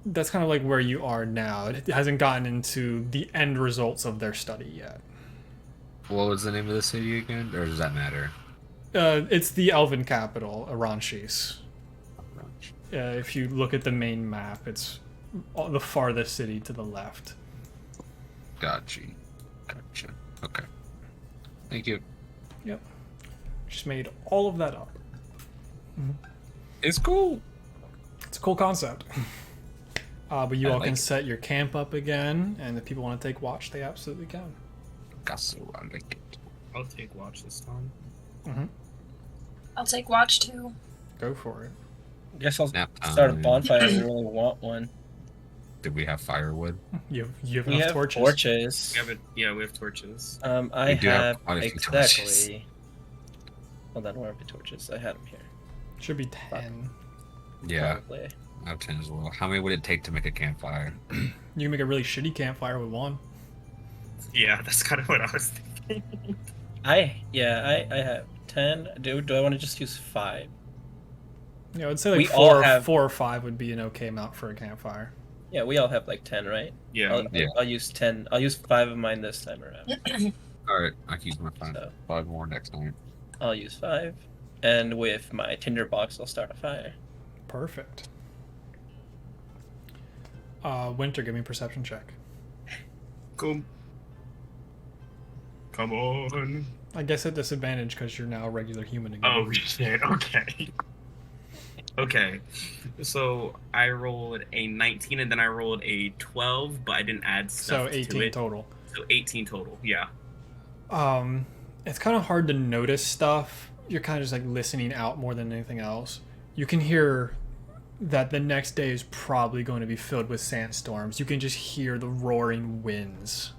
Speaker 1: that's kind of like where you are now. It hasn't gotten into the end results of their study yet.
Speaker 5: What was the name of the city again? Or does that matter?
Speaker 1: It's the elven capital, Aranshis. If you look at the main map, it's the farthest city to the left.
Speaker 5: Gotcha. Okay. Thank you.
Speaker 1: Yep. Just made all of that up. Mm-hmm.
Speaker 5: It's cool.
Speaker 1: It's a cool concept. But you all
Speaker 5: like
Speaker 1: can
Speaker 5: it.
Speaker 1: set your camp up again, and if people want to take watch, they absolutely can.
Speaker 5: I like it.
Speaker 3: I'll take watch this time.
Speaker 1: Mm-hmm.
Speaker 2: I'll take watch too.
Speaker 1: Go for it.
Speaker 4: I guess I'll
Speaker 5: Nap
Speaker 4: start a
Speaker 5: time.
Speaker 4: bonfire if we really want one.
Speaker 5: Did we have firewood?
Speaker 1: You have
Speaker 4: We
Speaker 1: enough
Speaker 4: have
Speaker 1: torches?
Speaker 3: We have torches.
Speaker 4: I
Speaker 5: We do have
Speaker 4: have
Speaker 5: quite a few torches.
Speaker 4: exactly. Hold on, where are my torches? I had them here.
Speaker 1: Should be 10.
Speaker 5: Yeah,
Speaker 4: Probably.
Speaker 5: I have 10 as well. How many would it take to make a campfire?
Speaker 1: You can make a really shitty campfire with one.
Speaker 3: Yeah, that's kind of what I was thinking.
Speaker 4: I have 10. Do I want to just use 5?
Speaker 1: Yeah, I would say like
Speaker 4: We all have-
Speaker 1: 4 or 5 would be an okay amount for a campfire.
Speaker 4: Yeah, we all have like 10, right?
Speaker 3: Yeah.
Speaker 4: I'll use 10. I'll use 5 of mine this time around.
Speaker 5: Alright, I can use my 5.
Speaker 4: So.
Speaker 5: 5 more next time.
Speaker 4: I'll use 5. And with my tinder box, I'll start a fire.
Speaker 1: Perfect. Winter, give me a perception check.
Speaker 3: Come on.
Speaker 1: I guess at disadvantage because you're now a regular human again.
Speaker 3: Oh shit. Okay. Okay. So I rolled a 19 and then I rolled a 12, but I didn't add stuff
Speaker 1: So 18
Speaker 3: to it.
Speaker 1: total.
Speaker 3: So 18 total. Yeah.
Speaker 1: It's kind of hard to notice stuff. You're kind of just like listening out more than anything else. You can hear that the next day is probably going to be filled with sandstorms. You can just hear the roaring winds.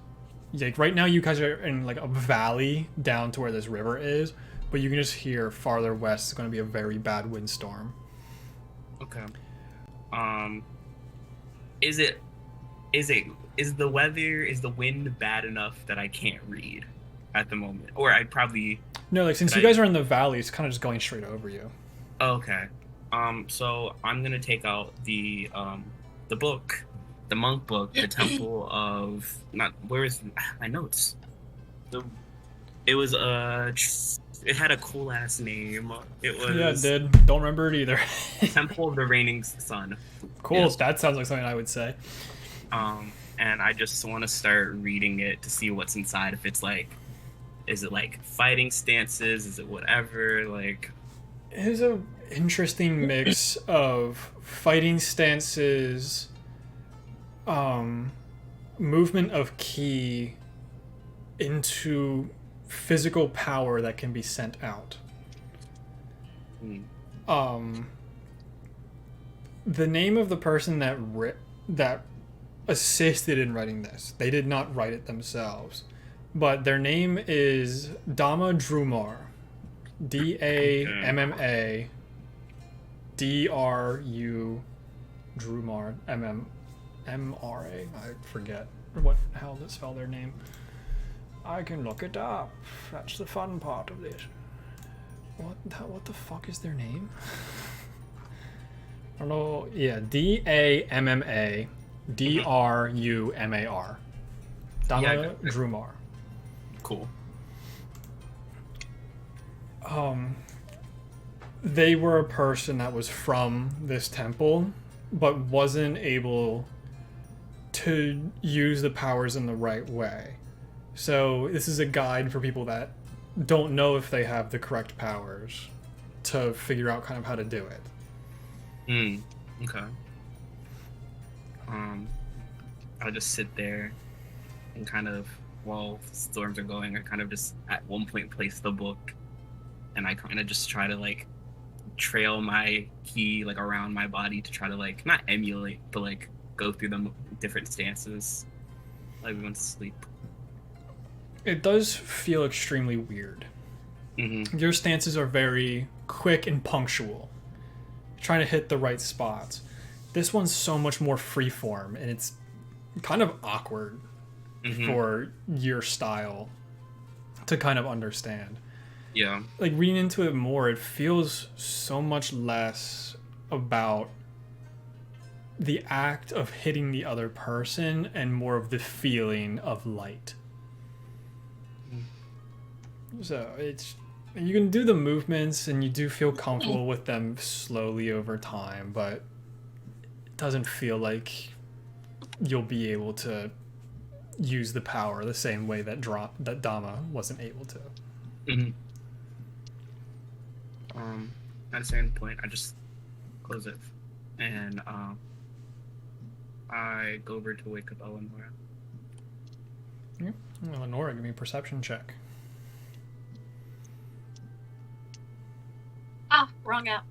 Speaker 1: Like right now you guys are in like a valley down to where this river is, but you can just hear farther west it's going to be a very bad windstorm.
Speaker 3: Okay. Is the wind bad enough that I can't read at the moment? Or I probably...
Speaker 1: No, like since you guys are in the valley, it's kind of just going straight over you.
Speaker 3: Okay. So I'm gonna take out the book, the monk book, the Temple of where is my notes? It was it had a cool ass name. It was
Speaker 1: Yeah, it did. Don't remember it either.
Speaker 3: Temple of the Reigning Sun.
Speaker 1: Cool.
Speaker 3: Yes.
Speaker 1: That sounds like something I would say.
Speaker 3: and I just want to start reading it to see what's inside. If it's like, is it like fighting stances? Is it whatever? Like,
Speaker 1: it is a interesting mix of fighting stances, movement of ki into physical power that can be sent out. The name of the person that assisted in writing this, they did not write it themselves, but their name is Dama Drumar. Damma Dru Drumar MMRA. I forget how to spell their name. I can look it up. That's the fun part of this. What the fuck is their name? I don't know. Yeah, Damma Drumar. Dama Drumar.
Speaker 3: Cool.
Speaker 1: They were a person that was from this temple, but wasn't able to use the powers in the right way. So this is a guide for people that don't know if they have the correct powers to figure out kind of how to do it.
Speaker 3: Okay. I'll just sit there and kind of, while storms are going, I kind of just at one point place the book, and I kind of just try to like trail my ki like around my body to try to like not emulate, but like go through the different stances like we went to sleep.
Speaker 1: It does feel extremely weird. Your stances are very quick and punctual, trying to hit the right spots. This one's so much more freeform, and it's kind of awkward for your style to kind of understand.
Speaker 3: Yeah.
Speaker 1: Like, reading into it more, it feels so much less about the act of hitting the other person and more of the feeling of light. So you can do the movements and you do feel comfortable with them slowly over time, but it doesn't feel like you'll be able to use the power the same way that Dama wasn't able to.
Speaker 3: At a certain point, I just close it, and I go over to wake up Eleanor.
Speaker 1: Yeah. Eleanor, give me a perception check.
Speaker 2: Ah, wrong app.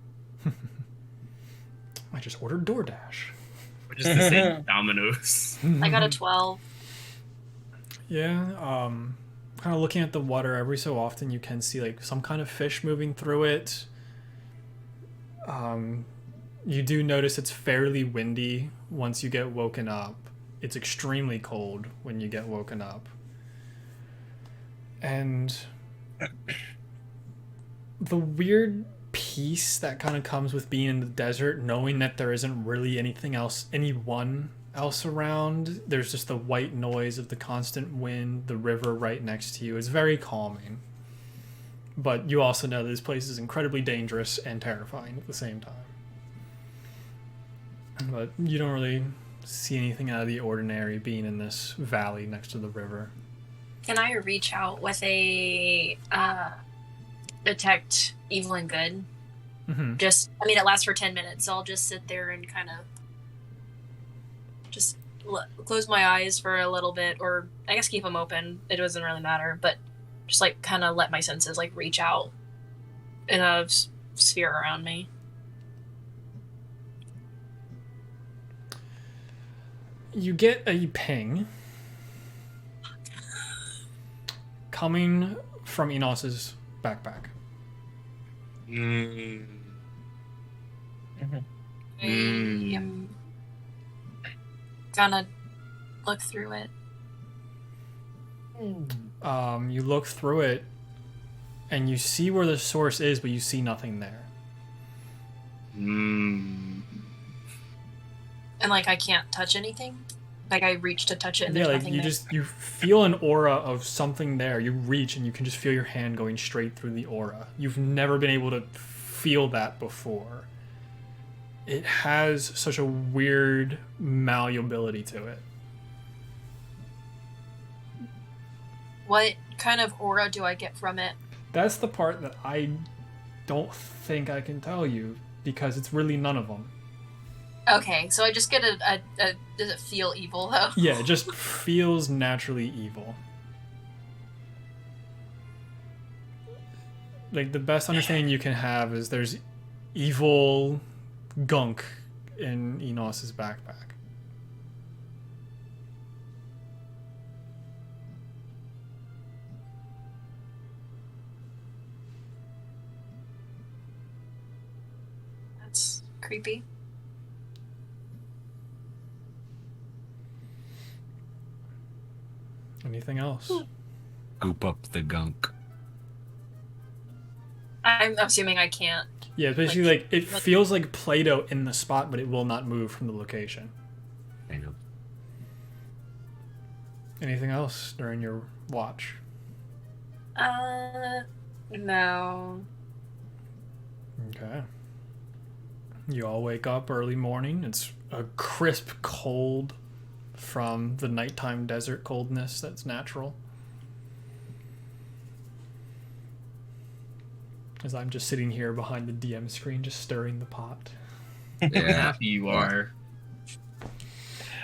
Speaker 1: I just ordered DoorDash.
Speaker 3: Or just the same Domino's.
Speaker 2: I got a 12.
Speaker 1: Yeah, kind of looking at the water, every so often you can see like some kind of fish moving through it. You do notice it's fairly windy once you get woken up. It's extremely cold when you get woken up. And the weird peace that kind of comes with being in the desert, knowing that there isn't really anyone else around. There's just the white noise of the constant wind, the river right next to you. It's very calming. But you also know this place is incredibly dangerous and terrifying at the same time. But you don't really see anything out of the ordinary being in this valley next to the river.
Speaker 2: Can I reach out with a detect evil and good? It lasts for 10 minutes, so I'll just sit there and kind of just close my eyes for a little bit, or I guess keep them open. It doesn't really matter, but just like kind of let my senses like reach out in a sphere around me.
Speaker 1: You get a ping coming from Enos's backpack.
Speaker 2: I am gonna look through it.
Speaker 1: You look through it and you see where the source is, but you see nothing there.
Speaker 2: And like I can't touch anything? Like I reach to touch it and there's nothing there?
Speaker 1: You feel an aura of something there. You reach and you can just feel your hand going straight through the aura. You've never been able to feel that before. It has such a weird malleability to it.
Speaker 2: What kind of aura do I get from it?
Speaker 1: That's the part that I don't think I can tell you, because it's really none of them.
Speaker 2: Okay, so I just get a does it feel evil, though?
Speaker 1: Yeah, it just feels naturally evil. Like, the best understanding you can have is there's evil gunk in Enos's backpack.
Speaker 2: That's creepy.
Speaker 1: Anything else?
Speaker 5: Scoop up the gunk.
Speaker 2: I'm assuming I can't.
Speaker 1: Yeah, it's basically like it feels like Play-Doh in the spot, but it will not move from the location.
Speaker 5: Damn.
Speaker 1: Anything else during your watch?
Speaker 2: No.
Speaker 1: Okay. You all wake up early morning. It's a crisp cold from the nighttime desert coldness that's natural. As I'm just sitting here behind the DM screen, just stirring the pot.
Speaker 5: Yeah.
Speaker 3: Happy you are.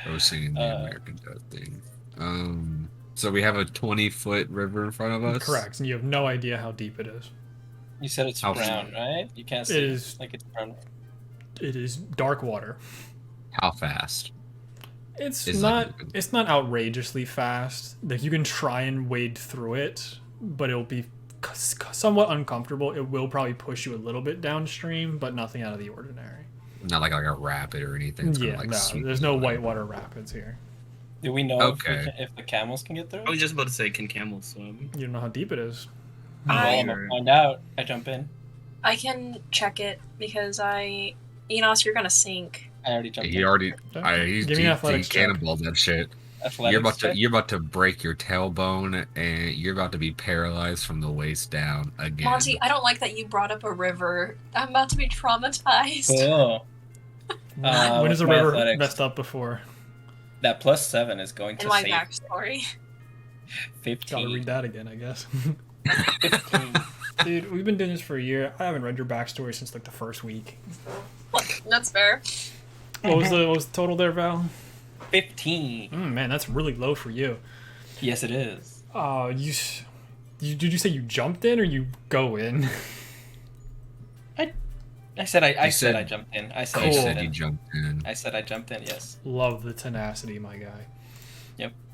Speaker 5: I was singing the American Dad thing. So we have a 20-foot river in front of us?
Speaker 1: Correct, and you have no idea how deep it is.
Speaker 4: You said it's
Speaker 5: How
Speaker 4: brown, right? You can't see
Speaker 1: It is.
Speaker 4: like it's brown.
Speaker 1: It is dark water.
Speaker 5: How fast?
Speaker 1: It's
Speaker 5: Is
Speaker 1: not.
Speaker 5: like-
Speaker 1: It's not outrageously fast. Like, you can try and wade through it, but it'll be somewhat uncomfortable. It will probably push you a little bit downstream, but nothing out of the ordinary.
Speaker 5: Not like a rapid or anything. It's
Speaker 1: Yeah,
Speaker 5: gonna, like,
Speaker 1: no,
Speaker 5: sweep
Speaker 1: there's
Speaker 5: you
Speaker 1: no
Speaker 5: away.
Speaker 1: whitewater rapids here.
Speaker 4: Do we know
Speaker 5: Okay.
Speaker 4: if the camels can get through?
Speaker 3: I was just about to say, can camels swim?
Speaker 1: You don't know how deep it is.
Speaker 4: Well, I'm gonna find out. I jump in.
Speaker 2: I can check it because Enos, you're gonna sink.
Speaker 4: I already jumped
Speaker 5: He
Speaker 4: in.
Speaker 5: already.
Speaker 1: Okay.
Speaker 5: He's
Speaker 1: Give me an athletics check.
Speaker 5: cannonballed that shit.
Speaker 4: Athletics check.
Speaker 5: You're about to break your tailbone, and you're about to be paralyzed from the waist down again.
Speaker 2: Monty, I don't like that you brought up a river. I'm about to be traumatized.
Speaker 4: Cool.
Speaker 1: When has
Speaker 4: what's
Speaker 1: a
Speaker 4: my
Speaker 1: river
Speaker 4: athletics?
Speaker 1: messed up before?
Speaker 4: That +7 is going
Speaker 2: In
Speaker 4: to
Speaker 2: my
Speaker 4: save
Speaker 2: backstory.
Speaker 1: Gotta
Speaker 4: 15.
Speaker 1: read that again, I guess.
Speaker 4: 15.
Speaker 1: Dude, we've been doing this for a year. I haven't read your backstory since like the first week.
Speaker 2: That's fair.
Speaker 1: What was the total there, Val?
Speaker 4: 15.
Speaker 1: Man, that's really low for you.
Speaker 4: Yes, it is.
Speaker 1: Did you say you jumped in or you go in?
Speaker 4: I said I
Speaker 5: You
Speaker 4: said I
Speaker 5: said-
Speaker 4: jumped in. I said
Speaker 5: You
Speaker 4: I
Speaker 1: Cool.
Speaker 4: jumped
Speaker 5: said you
Speaker 4: in.
Speaker 5: jumped in.
Speaker 4: I said I jumped in. Yes,
Speaker 1: Love the tenacity, my guy.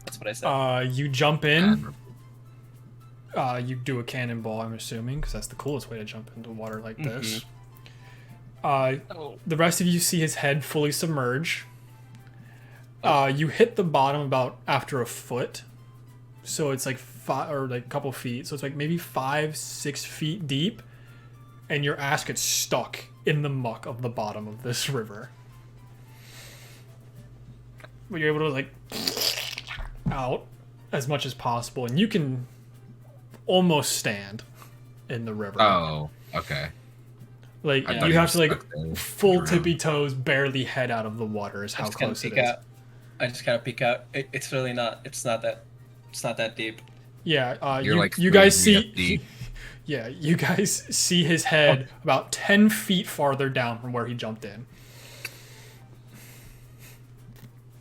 Speaker 4: that's what I said.
Speaker 1: You jump in. You do a cannonball, I'm assuming, because that's the coolest way to jump into water like this. The rest of you see his head fully submerge. You hit the bottom about after a foot, so it's like a couple feet. So it's like maybe 5-6 feet deep, and your ass gets stuck in the muck of the bottom of this river. But you're able to like out as much as possible, and you can almost stand in the river.
Speaker 5: Oh, okay.
Speaker 1: Like,
Speaker 5: I thought
Speaker 1: you
Speaker 5: you
Speaker 1: have to
Speaker 5: were
Speaker 1: like
Speaker 5: stuck there.
Speaker 1: full
Speaker 5: Drown.
Speaker 1: tippy toes, barely head out of the water is
Speaker 4: I
Speaker 1: how
Speaker 4: just kind of
Speaker 1: close it
Speaker 4: peek
Speaker 1: is.
Speaker 4: out. I just kind of peek out. It's really not. It's not that deep.
Speaker 1: Yeah,
Speaker 5: You're like
Speaker 1: you guys
Speaker 5: throwing me
Speaker 1: see.
Speaker 5: up deep.
Speaker 1: Yeah, you guys see his head about 10 feet farther down from where he jumped in.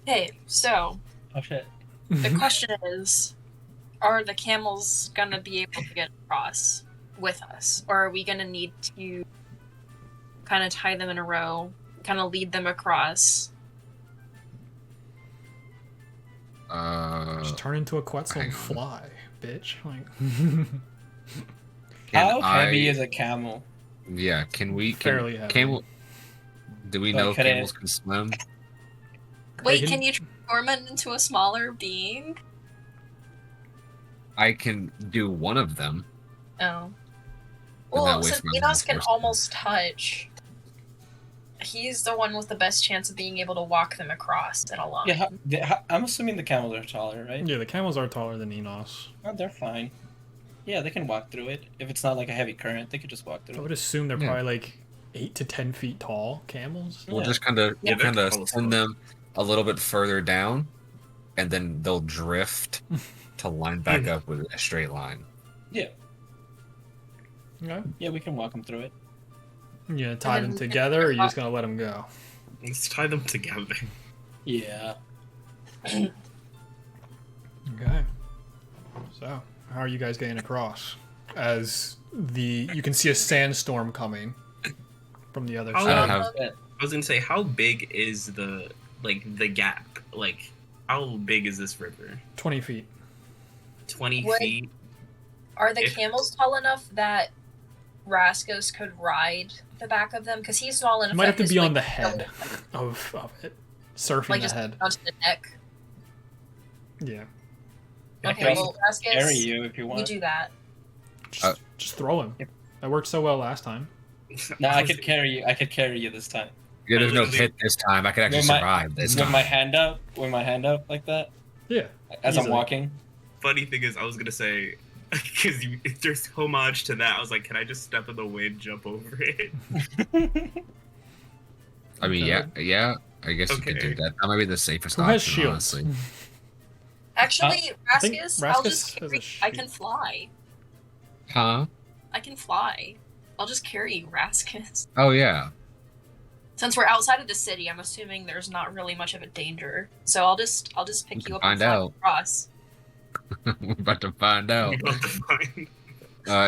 Speaker 2: Hey, so
Speaker 4: Oh shit.
Speaker 2: the question is, are the camels gonna be able to get across with us? Or are we gonna need to kind of tie them in a row, kind of lead them across?
Speaker 1: Just turn into a Quetzal
Speaker 5: hang
Speaker 1: and
Speaker 5: on.
Speaker 1: fly, bitch. Like,
Speaker 4: How
Speaker 5: Can
Speaker 4: heavy
Speaker 5: I-
Speaker 4: is a camel?
Speaker 5: Yeah, can we?
Speaker 1: Fairly heavy.
Speaker 5: Camel. Do we
Speaker 4: But
Speaker 5: know if
Speaker 4: could it-
Speaker 5: camels can swim?
Speaker 2: Wait,
Speaker 1: can-
Speaker 2: can you transform it into a smaller being?
Speaker 5: I can do one of them.
Speaker 2: Oh.
Speaker 5: that
Speaker 2: Well,
Speaker 5: way
Speaker 2: since
Speaker 5: from
Speaker 2: Enos
Speaker 5: the
Speaker 2: can
Speaker 5: first
Speaker 2: almost touch, he's the one with the best chance of being able to walk them across in a line.
Speaker 4: Yeah, I'm assuming the camels are taller, right?
Speaker 1: yeah, the camels are taller than Enos.
Speaker 4: Oh, they're fine. Yeah, they can walk through it. If it's not like a heavy current, they could just walk
Speaker 1: I
Speaker 4: through
Speaker 1: would
Speaker 4: it.
Speaker 1: assume they're
Speaker 5: Yeah.
Speaker 1: probably like 8 to 10 feet tall camels.
Speaker 5: We'll
Speaker 4: Yeah.
Speaker 5: just kind of
Speaker 2: Yeah,
Speaker 3: they're
Speaker 5: send
Speaker 3: close,
Speaker 5: them
Speaker 3: close.
Speaker 5: a little bit further down, and then they'll drift to line back up with a straight line.
Speaker 4: Yeah.
Speaker 1: Okay.
Speaker 4: Yeah, we can walk them through it.
Speaker 1: You gonna tie them together, or you just gonna let them go?
Speaker 3: Let's tie them together.
Speaker 4: Yeah.
Speaker 1: Okay. So, how are you guys getting across? As you can see a sandstorm coming from the other
Speaker 3: How-
Speaker 1: side.
Speaker 3: I was gonna say, how big is the gap? Like, how big is this river?
Speaker 1: 20 feet.
Speaker 3: 20
Speaker 2: What-
Speaker 3: feet.
Speaker 2: Are the
Speaker 3: If-
Speaker 2: camels tall enough that Rascos could ride the back of them? Because he's small enough.
Speaker 1: You might have
Speaker 2: that
Speaker 1: to
Speaker 2: his
Speaker 1: be on
Speaker 2: weight
Speaker 1: the
Speaker 2: would
Speaker 1: head
Speaker 2: go,
Speaker 1: of it, surfing
Speaker 2: like
Speaker 1: the
Speaker 2: just
Speaker 1: head.
Speaker 2: onto the neck.
Speaker 1: Yeah.
Speaker 4: I
Speaker 2: Okay,
Speaker 4: can
Speaker 2: well,
Speaker 4: carry
Speaker 2: Rascos,
Speaker 4: you if you
Speaker 2: you
Speaker 4: want.
Speaker 2: do that.
Speaker 1: Just throw him. That worked so well last time.
Speaker 4: No, I could carry you. I could carry you this time.
Speaker 5: Yeah, there's no
Speaker 3: literally-
Speaker 5: pit this time. I can actually
Speaker 4: With my-
Speaker 5: survive this
Speaker 4: With
Speaker 5: time.
Speaker 4: my hand up, like that,
Speaker 1: Yeah.
Speaker 4: as I'm
Speaker 1: Easily.
Speaker 4: walking.
Speaker 3: Funny thing is, I was gonna say, because there's homage to that. I was like, can I just step in the wind, jump over it?
Speaker 5: I mean,
Speaker 1: Okay.
Speaker 5: yeah. I guess you could do
Speaker 3: Okay.
Speaker 5: that. That might be the safest
Speaker 1: Who has
Speaker 5: option,
Speaker 1: shields?
Speaker 5: honestly.
Speaker 2: Actually,
Speaker 1: I think
Speaker 2: Rascus,
Speaker 1: Rascus
Speaker 2: I'll just
Speaker 1: has a
Speaker 2: carry, I
Speaker 1: shield.
Speaker 2: can fly.
Speaker 5: Huh?
Speaker 2: I can fly. I'll just carry you, Rascus.
Speaker 5: Oh yeah.
Speaker 2: Since we're outside of the city, I'm assuming there's not really much of a danger. So I'll just pick
Speaker 5: can
Speaker 2: you up
Speaker 5: find
Speaker 2: and fly
Speaker 5: out.
Speaker 2: across.
Speaker 5: We're about to find out.
Speaker 3: About to find-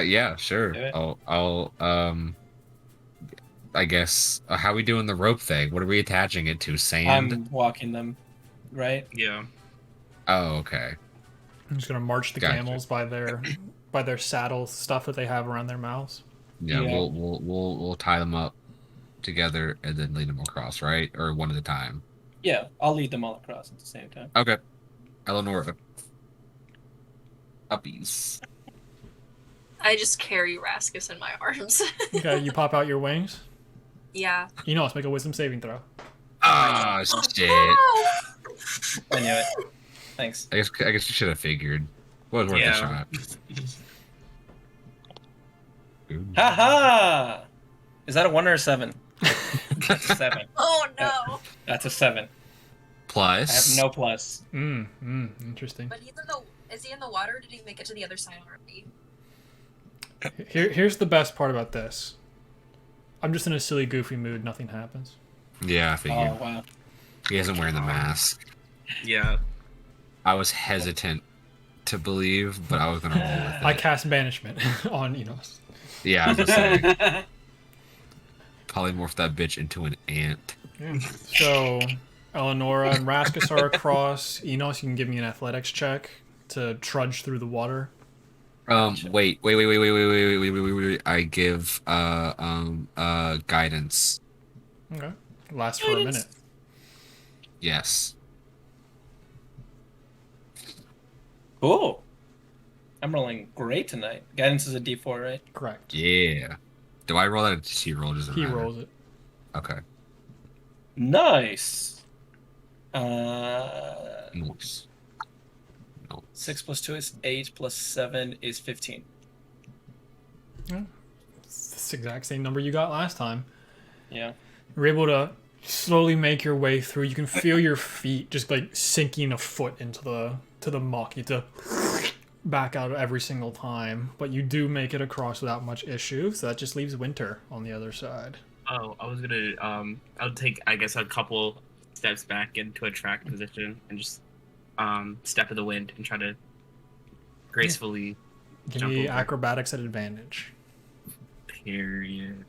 Speaker 5: Yeah, sure.
Speaker 4: Do it.
Speaker 5: I'll I guess how are we doing the rope thing? What are we attaching it to? Sand?
Speaker 4: I'm walking them, right?
Speaker 3: Yeah.
Speaker 5: Oh, okay.
Speaker 1: I'm just gonna march the
Speaker 5: Gotcha.
Speaker 1: camels by their saddle stuff that they have around their mouths.
Speaker 5: Yeah,
Speaker 4: Yeah.
Speaker 5: we'll tie them up together and then lead them across, right? Or one at a time.
Speaker 4: Yeah, I'll lead them all across at the same time.
Speaker 5: Okay. Eleanor. Puppies.
Speaker 2: I just carry Rascus in my arms.
Speaker 1: Okay, you pop out your wings.
Speaker 2: Yeah.
Speaker 1: Let's make a wisdom saving throw.
Speaker 5: Oh shit.
Speaker 4: I knew it. Thanks.
Speaker 5: I guess you should have figured. What was worth a
Speaker 3: Yeah.
Speaker 5: shot? Ooh.
Speaker 4: Ha ha! Is that a 1 or a 7? 7.
Speaker 2: Oh no.
Speaker 4: That's a 7. I
Speaker 5: Plus.
Speaker 4: have no plus.
Speaker 1: Interesting.
Speaker 2: But is he in the water? Or did he make it to the other side already?
Speaker 1: Here's the best part about this. I'm just in a silly, goofy mood. Nothing happens.
Speaker 5: Yeah, I figured.
Speaker 4: Oh wow.
Speaker 5: He isn't wearing the mask.
Speaker 3: Yeah.
Speaker 5: I was hesitant to believe, but I was gonna roll with it.
Speaker 1: I cast banishment on
Speaker 5: Yeah, I was gonna say. Polymorph that bitch into an ant.
Speaker 1: Yeah. So, Eleonora and Rascus are across. Enos, you can give me an athletics check to trudge through the water.
Speaker 5: Wait. I give guidance.
Speaker 1: Okay. Lasts for a minute.
Speaker 5: Yes.
Speaker 4: Cool. I'm rolling great tonight. Guidance is a D4, right?
Speaker 1: Correct.
Speaker 5: Yeah. Do I roll that? Or does he roll? Doesn't
Speaker 1: He
Speaker 5: matter.
Speaker 1: rolls it.
Speaker 5: Okay.
Speaker 4: Nice.
Speaker 5: Nice.
Speaker 4: 6 plus 2 is 8, plus 7 is 15.
Speaker 1: It's the exact same number you got last time.
Speaker 4: Yeah.
Speaker 1: You're able to slowly make your way through. You can feel your feet just like sinking a foot into the muck. You have to back out every single time, but you do make it across without much issue. So that just leaves Winter on the other side.
Speaker 3: Oh, I was gonna. I'll take, I guess, a couple steps back into a track position and just step in the wind and try to gracefully
Speaker 1: Give
Speaker 3: jump
Speaker 1: me
Speaker 3: over.
Speaker 1: acrobatics at advantage.
Speaker 3: Period.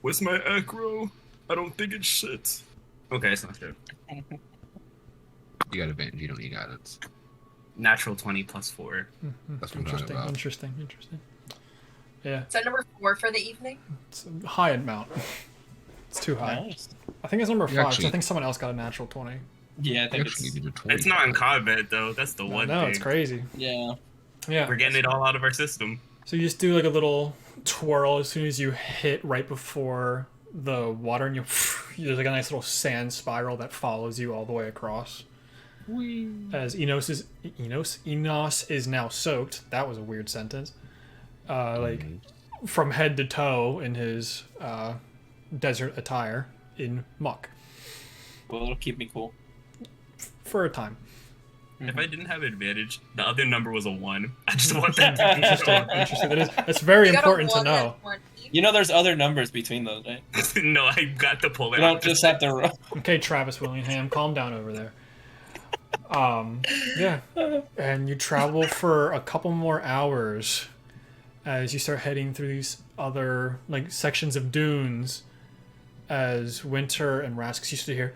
Speaker 3: What's my acro? I don't think it's shit. Okay, it's not good.
Speaker 5: You got advantage. You don't need guidance.
Speaker 3: Natural 20 plus 4.
Speaker 5: That's what I'm talking
Speaker 1: Interesting.
Speaker 5: about.
Speaker 1: Interesting. Yeah,
Speaker 2: Is that number 4 for the evening?
Speaker 1: it's a high amount. It's too high.
Speaker 4: Nice.
Speaker 1: I think it's number
Speaker 5: You
Speaker 1: 5. 'cause
Speaker 5: actually-
Speaker 1: I think someone else got a natural 20.
Speaker 4: Yeah, I
Speaker 5: You
Speaker 4: think
Speaker 5: actually
Speaker 4: it's...
Speaker 5: needed a 20.
Speaker 3: It's not in combat though. That's the one
Speaker 1: No,
Speaker 3: thing.
Speaker 1: it's crazy.
Speaker 4: Yeah.
Speaker 1: Yeah.
Speaker 3: We're getting it all out of our system.
Speaker 1: So you just do like a little twirl as soon as you hit right before the water, and there's like a nice little sand spiral that follows you all the way across. As Enos is now soaked. That was a weird sentence. Like from head to toe in his desert attire in muck
Speaker 4: Well, it'll keep me cool.
Speaker 1: for a time.
Speaker 3: If I didn't have advantage, the other number was a 1. I just want that to be
Speaker 1: Interesting.
Speaker 3: known.
Speaker 1: Interesting. That's very
Speaker 2: You got a
Speaker 1: important to
Speaker 2: 1
Speaker 1: know.
Speaker 2: and 20.
Speaker 4: You know, there's other numbers between those, right?
Speaker 3: No, I got to pull it
Speaker 4: You
Speaker 3: out.
Speaker 4: don't just have to roll.
Speaker 1: Okay, Travis Willingham, calm down over there. Yeah. And you travel for a couple more hours as you start heading through these other like sections of dunes as Winter and Rask used to hear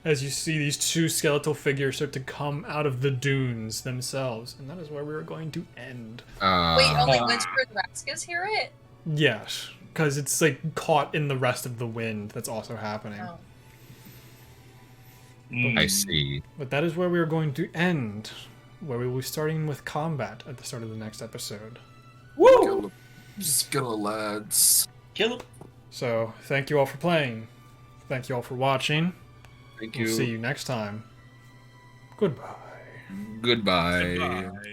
Speaker 1: as you see these two skeletal figures start to come out of the dunes themselves. And that is where we are going to end.
Speaker 2: Wait, only Winter and Raskus hear it?
Speaker 1: Yes, because it's like caught in the rest of the wind that's also happening.
Speaker 2: Oh.
Speaker 5: I see.
Speaker 1: But that is where we are going to end, where we will be starting with combat at the start of the next episode.
Speaker 4: Woo!
Speaker 6: Skittle lads.
Speaker 4: Kill him.
Speaker 1: So, thank you all for playing. Thank you all for watching.
Speaker 5: Thank
Speaker 1: We'll
Speaker 5: you.
Speaker 1: see you next time. Goodbye.
Speaker 5: Goodbye.
Speaker 3: Goodbye.